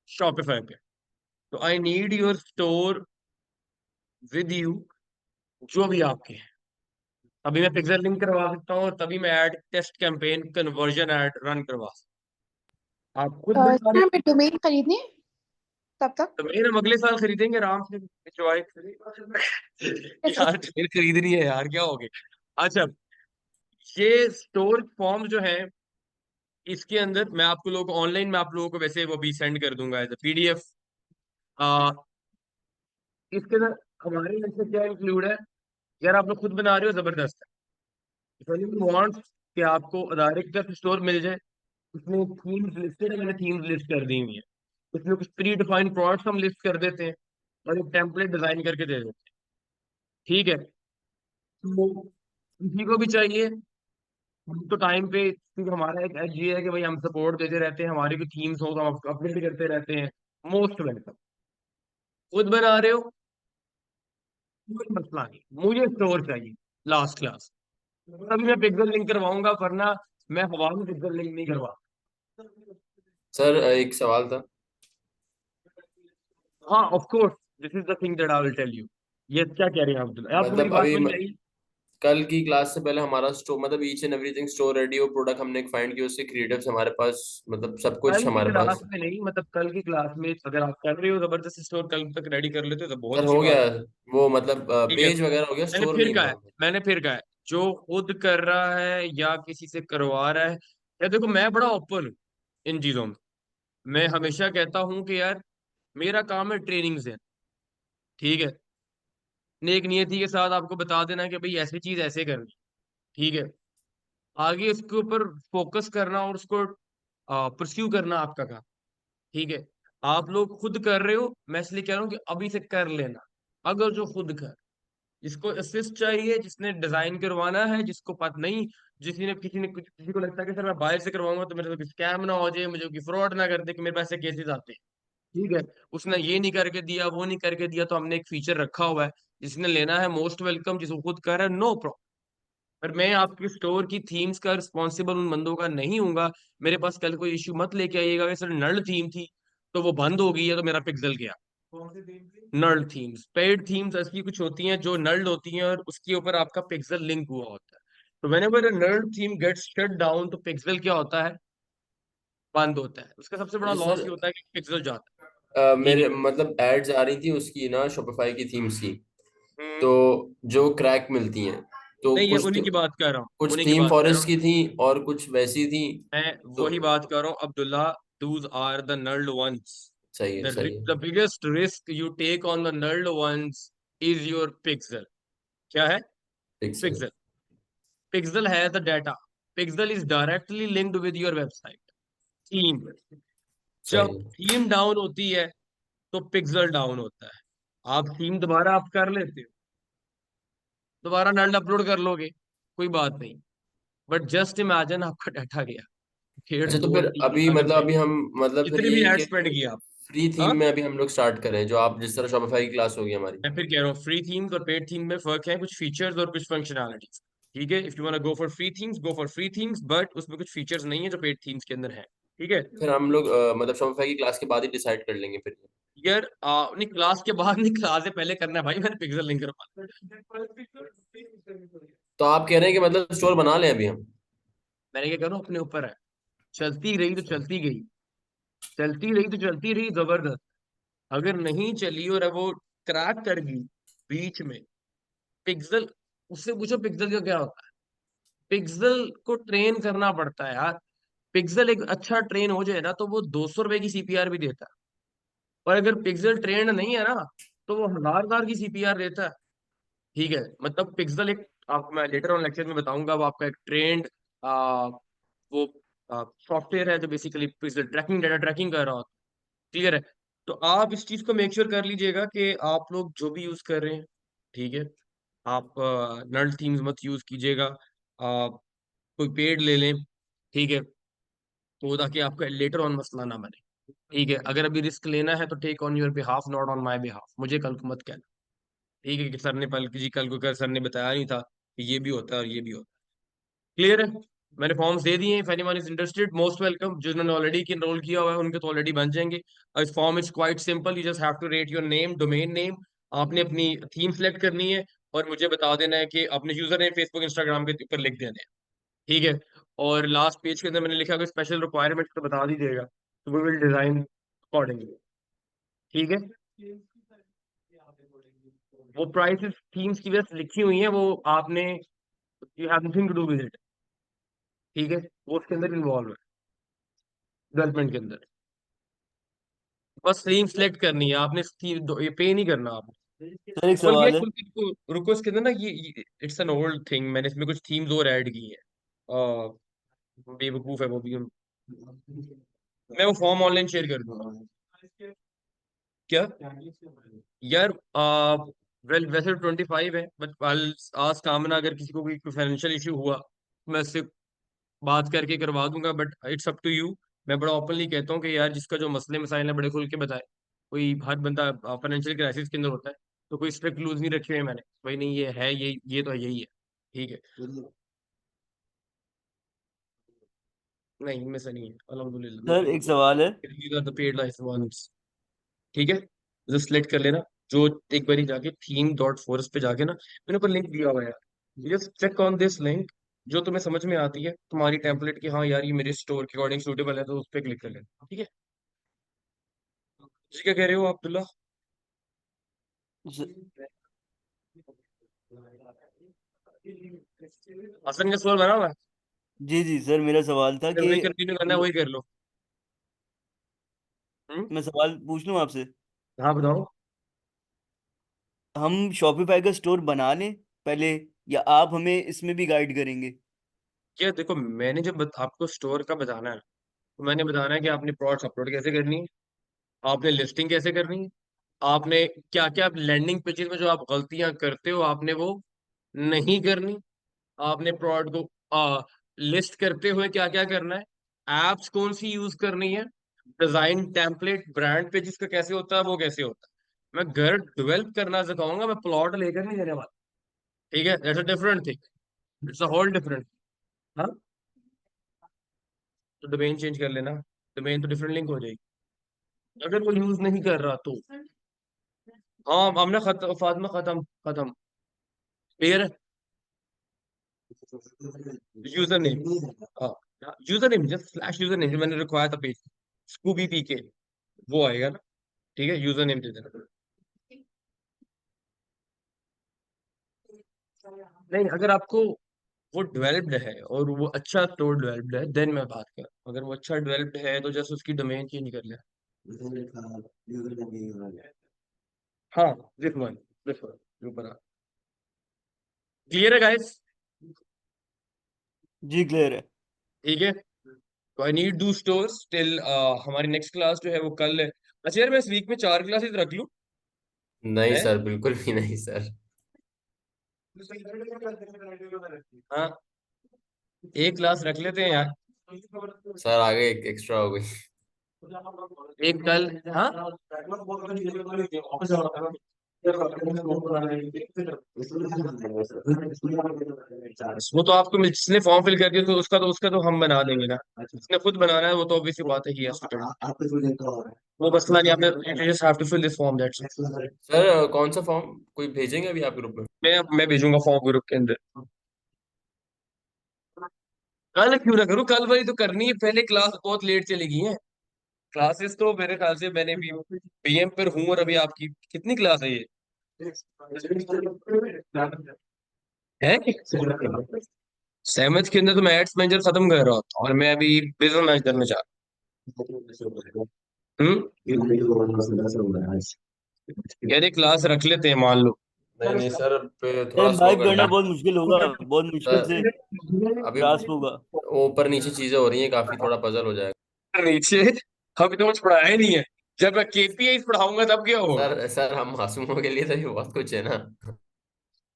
शॉपिफाई पे। तो I need your store with you, जो भी आपके हैं। अभी मैं पिक्सल लिंक करवा सकता हूँ, और तभी मैं ad test campaign conversion ad run करवा सकता हूँ। आप खुद बता सर रहे हमें डोमेन खरीदनी है तब तक। तो मेन हम अगले साल खरीदेंगे आराम से। enjoy। सर यार ट्रेन खरीदनी है यार, क्या हो गया। अच्छा, ये स्टोर फॉर्म जो है, इसके अंदर मैं आपको लोग ऑनलाइन में आप लोगों को वैसे वो भी सेंड कर दूंगा एज अ पीडीएफ। इसके अंदर हमारे यहाँ से क्या इंक्लूड है, यार आप लोग खुद बना रहे हो, जबरदस्त है। वांट कि आपको डायरेक्ट का स्टोर मिल जाए, उसमें थीम्स लिस्टेड है, मैंने थीम्स लिस्ट कर दी हुई है। उसमें कुछ प्री डिफाइंड प्रोडक्ट्स हम लिस्ट कर देते हैं, और एक टेम्पलेट डिजाइन करके दे देते हैं। ठीक है, तो किसी को भी चाहिए, हम तो टाइम पे, क्योंकि हमारा एक एज ये है कि भाई हम सपोर्ट देते रहते हैं, हमारी भी थीम्स हो तो हम अपडेट करते रहते हैं। Most welcome. खुद बना रहे हो, कोई मसला नहीं, मुझे स्टोर चाहिए लास्ट क्लास। अभी मैं पिक्सल लिंक करवाऊंगा, वरना मैं हवा में पिक्सल लिंक नहीं करवा। सर एक सवाल था। हाँ, of course, this is the thing that I will tell you. ये क्या कह रहे हैं अब्दुल, आपको मेरी मतलब बात अभी समझ में आई? कल की क्लास से पहले हमारा स्टोर मतलब each and everything store ready हो, प्रोडक्ट हमने एक फाइंड किया, उससे क्रिएटिव्स हमारे पास, मतलब सब कल कुछ की हमारे क्लास पास। में नहीं, मतलब कल की क्लास में अगर आप कर रहे हो जबरदस्त स्टोर कल तक रेडी कर लेते हो तो बहुत सर अच्छी हो बात। गया वो, मतलब ठीक है, पेज वगैरह हो गया, मैंने स्टोर फिर नहीं कहा हुआ है, हमें। मैंने फिर कहा है, जो खुद कर रहा है या किसी से करवा रहा है, या देखो मैं बड़ा ओपन हूँ इन चीजों में। मैं हमेशा कहता हूँ कि यार, मेरा काम है ट्रेनिंग से। ठीक है, नेक नियति के साथ आपको बता देना कि भाई ऐसी चीज ऐसे करनी। ठीक है, आगे उसके ऊपर फोकस करना और उसको परस्यू करना आपका काम। ठीक है, आप लोग खुद कर रहे हो, मैं इसलिए कह रहा हूँ कि अभी से कर लेना। अगर जो खुद कर, जिसको असिस्ट चाहिए, जिसने डिजाइन करवाना है, जिसको पता नहीं, जिसी ने किसी ने कुछ, किसी को लगता है कि सर मैं बाहर से करवाऊंगा तो मेरे से स्कैम ना हो जाए, मुझे कोई फ्रॉड ना कर दे, कि मेरे पास ऐसे केसेस आते हैं। ठीक है, उसने ये नहीं करके दिया, वो नहीं करके दिया, तो हमने एक फीचर रखा हुआ है, जिसने लेना है मोस्ट वेलकम, जिसको खुद कर रहा है नो प्रॉब्लम। पर मैं आपके स्टोर की थीम्स का रिस्पॉन्सिबल उन बंदों का नहीं हूंगा। मेरे पास कल कोई इश्यू मत लेके आइएगा कि सर नल थीम थी तो वो बंद हो गई है तो मेरा पिक्सल गया। नल्ड थीम्स, पेड थीम्स ऐसी कुछ होती हैं जो नल्ड होती हैं, और उसके ऊपर आपका पिक्सल लिंक हुआ होता है। तो व्हेनेवर अ नल्ड थीम गेट्स शट डाउन, तो पिक्सल क्या होता है, बंद होता है। उसका सबसे बड़ा लॉस सर ये होता है कि पिक्सल जाता है। ठीक है। मेरे मतलब एड्स आ रही थी उसकी ना, शॉपिफाई की थीम्स की, हम्म। तो जो क्रैक मिलती हैं, तो नहीं, ये कुछ उन्हीं की बात कर रहा हूँ, कुछ उन्हीं की थीम बात कर रहा फॉरेस्ट हूँ। की थी और कुछ वैसी थी। मैं तो वही बात कर रहा हूँ Abdullah, those are the nulled ones. सही है, सही है। The biggest risk you take on the nulled ones is your pixel। क्या है? पिक्सल। पिक्सल। पिक्सल है the data, pixel is directly linked with your website theme. सही जब है। थीम डाउन होती है तो पिक्सल डाउन होता है। आप थीम दोबारा आप कर लेते हो, दोबारा नल अपलोड कर लोगे, कोई बात नहीं। बट जस्ट इमेजिन आपका डाटा गया, फिर अच्छा तो दो फिर तीन अभी अगर मतलब पे अभी हम मतलब फिर जितने भी यही एड कि स्पेंड किया आप। फ्री हाँ, थीम में अभी हम लोग स्टार्ट करें, जो आप जिस तरह शॉपिफाई की क्लास होगी हमारी। मैं फिर कह रहा हूँ फ्री थीम्स और पेड थीम में फर्क है, कुछ फीचर्स और कुछ फंक्शनैलिटीज। ठीक है, if you want go for free themes go for free themes, but उसमें कुछ फीचर्स नहीं है जो पेड थीम्स के अंदर है। ठीक है फिर हम लोग मतलब शॉपिफाई की क्लास के बाद ही डिसाइड कर लेंगे फिर। यार, नहीं क्लास के बाद नहीं, क्लास से पहले करना है भाई, मैंने पिक्सल नहीं कर पाया। तो आप कह रहे हैं कि मतलब स्टोर बना लें अभी हम। मैंने क्या करूँ, अपने ऊपर है। चलती रही तो चलती गई, चलती रही तो चलती रही जबरदस्त। अगर नहीं चली और अब वो क्रैक कर गई बीच में, पिक्सल, उससे पूछो पिक्सल का क्या होता है। पिक्सल को ट्रेन करना पड़ता है यार। पिक्सल एक अच्छा ट्रेन हो जाए ना तो वो 200 रुपए की सीपीआर भी देता है। और अगर पिक्सल ट्रेंड नहीं है ना तो वो हजार की सीपीआर देता है। ठीक है, मतलब पिक्सल एक, आपको मैं लेटर ऑन लेक्चर में बताऊंगा, वो आपका एक ट्रेंड वो सॉफ्टवेयर है जो basically pixel tracking, data tracking कर रहा होता है। क्लियर है? तो आप इस चीज को मेक श्योर कर लीजिएगा कि आप लोग जो भी यूज कर रहे हैं, ठीक है, आप नल थीम्स मत यूज कीजिएगा, कोई पेड ले लें। ठीक है, तो ताकि आपका लेटर ऑन मसला ना बने। ठीक है, अगर अभी रिस्क लेना है तो take on your behalf, not on my behalf, मुझे कल को मत कहना। ठीक है, कि सर ने पल जी कल को कर सर ने बताया नहीं था कि ये भी होता है और ये भी होता है। क्लियर है? मैंने फॉर्म्स दे दिए हैं, if anyone is interested most welcome. जिन्होंने ऑलरेडी इनरोल किया हुआ है उनके तो ऑलरेडी बन जाएंगे। इस form is quite simple, you just have to rate your name, domain name, आपने अपनी थीम सेलेक्ट करनी है और मुझे बता देना है कि अपने यूजर नेम फेसबुक इंस्टाग्राम के ऊपर लिख देने हैं। ठीक है, और लास्ट पेज के अंदर मैंने लिखा कि स्पेशल रिक्वायरमेंट तो बता दीजिएगा, तो वी विल डिजाइन अकॉर्डिंगली। ठीक है, वो प्राइसेस थीम्स की वजह से लिखी हुई है, वो आपने, you have nothing to do with it. ठीक है, वो उसके अंदर इन्वॉल्व है, डेवलपमेंट के अंदर। बस थीम सेलेक्ट करनी है आपने, ये पे नहीं करना आपने। सर एक बल्कि सवाल है। रुको इसके अंदर ना, ये इट्स एन ओल्ड थिंग, मैंने इसमें कुछ थीम्स और ऐड की हैं। बेवकूफ है वो भी। मैं वो फॉर्म ऑनलाइन शेयर कर दूंगा। क्या यार, वेल वैसे 25 है, बट आज कामना अगर किसी को कोई फाइनेंशियल इशू हुआ तो मैं उससे बात करके करवा दूंगा, but it's up to you. मैं बड़ा ओपनली कहता हूँ कि यार जिसका जो मसले मसाइल है बड़े खुल के बताए। कोई हर बंदा फाइनेंशियल क्राइसिस के अंदर होता है, तो कोई स्ट्रिक्ट रूल्स नहीं रखे हुए मैंने, भाई नहीं ये है, ये तो यही है। ठीक है, नहीं इनमें से नहीं है सर एक सवाल है। अल्हम्दुलिल्लाह। ठीक है, जस्ट सिलेक्ट कर लेना। जो एक बारी जाके theme.forest पे जाके ना, मैंने ऊपर लिंक दिया हुआ है यार, just check on this link. जो तुम्हें समझ में आती है तुम्हारी टेम्पलेट की, हाँ यार ये मेरे स्टोर के अकॉर्डिंग सूटेबल है, तो उस पर क्लिक कर लेना। ठीक है, जी क्या कह रहे हो आप, अब्दुल्ला? स- हसन का सवाल बना हुआ है, जी जी सर, मेरा सवाल था अगर कि वही कंटिन्यू करना है वही कर लो। मैं सवाल पूछ लूँ आपसे। हाँ बताओ। हम शॉपिफाई का स्टोर बना लें पहले, या आप हमें इसमें भी गाइड करेंगे? क्या देखो, मैंने जब आपको स्टोर का बताना है तो मैंने बताना है कि आपने प्रोडक्ट्स अपलोड कैसे करनी है, आपने लिस्टिंग कैसे करनी है, आपने क्या क्या लैंडिंग पेजेस में जो आप गलतियां करते हो आपने वो नहीं करनी, आपने प्रोडक्ट को लिस्ट करते हुए क्या क्या करना है, एप्स कौन सी यूज करनी है, डिजाइन टेम्पलेट ब्रांड पेजेस का कैसे होता है, वो कैसे होता है। मैं घर डेवलप करना सिखाऊंगा, मैं प्लॉट लेकर नहीं देने वाला। ठीक है, that's a different thing, it's a whole different. हाँ, तो डोमेन चेंज कर लेना, डोमेन तो डिफरेंट लिंक हो जाएगी अगर वो यूज नहीं कर रहा तो। हाँ हमने खत्म फातिमा, खत्म खत्म। क्लियर है? यूजर नेम, हाँ, user name just slash user name जो मैंने रखवाया था पेज, स्कूबी पी के, वो आएगा ना। ठीक है, यूजर नेम दे देना। नहीं, अगर आपको वो डेवलप्ड है और वो अच्छा स्टोर डेवलप्ड है देन मैं बात कर, अगर वो अच्छा डेवलप्ड है तो जस्ट उसकी डोमेन चेंज कर ले। हाँ, दिस वन ऊपर। क्लियर है गाइस? जी क्लियर है। ठीक है, तो I need do stores till हमारी नेक्स्ट क्लास जो है वो कल है। अच्छा यार, मैं इस वीक में 4 क्लासेस रख लूं नहीं है? सर, बिल्कुल भी नहीं सर। हाँ, एक क्लास रख लेते हैं यार। सर आगे एक एक्स्ट्रा हो गई। एक कल, हाँ, वो तो आपको जिसने फॉर्म फिल कर दिया तो उसका तो हम बना देंगे ना। जिसने खुद बनाना है वो तो ऑब्वियसली बात है कि yes, वो मसला नहीं, आपने you just have to fill this form, that's it। Sir कौन सा फॉर्म कोई भेजेंगे अभी आप ग्रुप में? मैं भेजूंगा फॉर्म ग्रुप के अंदर। कल क्यों ना करूँ, कल वाली तो करनी है, पहले क्लास बहुत लेट चली गई है। क्लासेस तो मेरे ख्याल से मैंने भी पीएम पर हूँ, और अभी आपकी कितनी क्लास है ये है? सेवन्थ के अंदर तो मैं एड्स मैनेजर खत्म कर रहा था, और मैं अभी बिजनेस मैनेजर में जा रहा हूँ। यार एक क्लास रख लेते हैं, मान लो। नहीं नहीं सर, पे ये थोड़ा स्लो इम्बाइब कर करना दो। बहुत मुश्किल होगा, बहुत मुश्किल सर से अभी ग्रास्प होगा। ऊपर नीचे चीजें हो रही हैं काफी, थोड़ा पजल हो जाएगा। नीचे अभी तो कुछ पढ़ाया ही नहीं है, जब मैं केपीआई पढ़ाऊंगा तब क्या होगा? सर हम मासूमों के लिए तो ये बहुत कुछ है ना।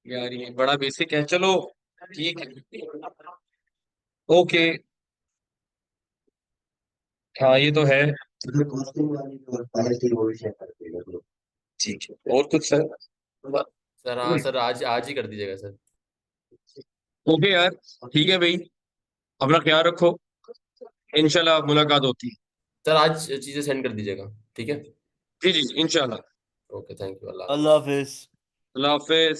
यार ये बड़ा बेसिक है, चलो ठीक है, ओके। हाँ ये तो है, ठीक है, और कुछ सर? सर हाँ सर, आज आज ही कर दीजिएगा सर। ओके यार, ठीक है भाई, अपना ख्याल रखो, इंशाल्लाह मुलाकात होती है। सर आज चीजें सेंड कर दीजिएगा, ठीक है। जी जी इंशाल्लाह। Okay, thank you, Allah Allah Hafiz. Hafiz. Allah Hafiz.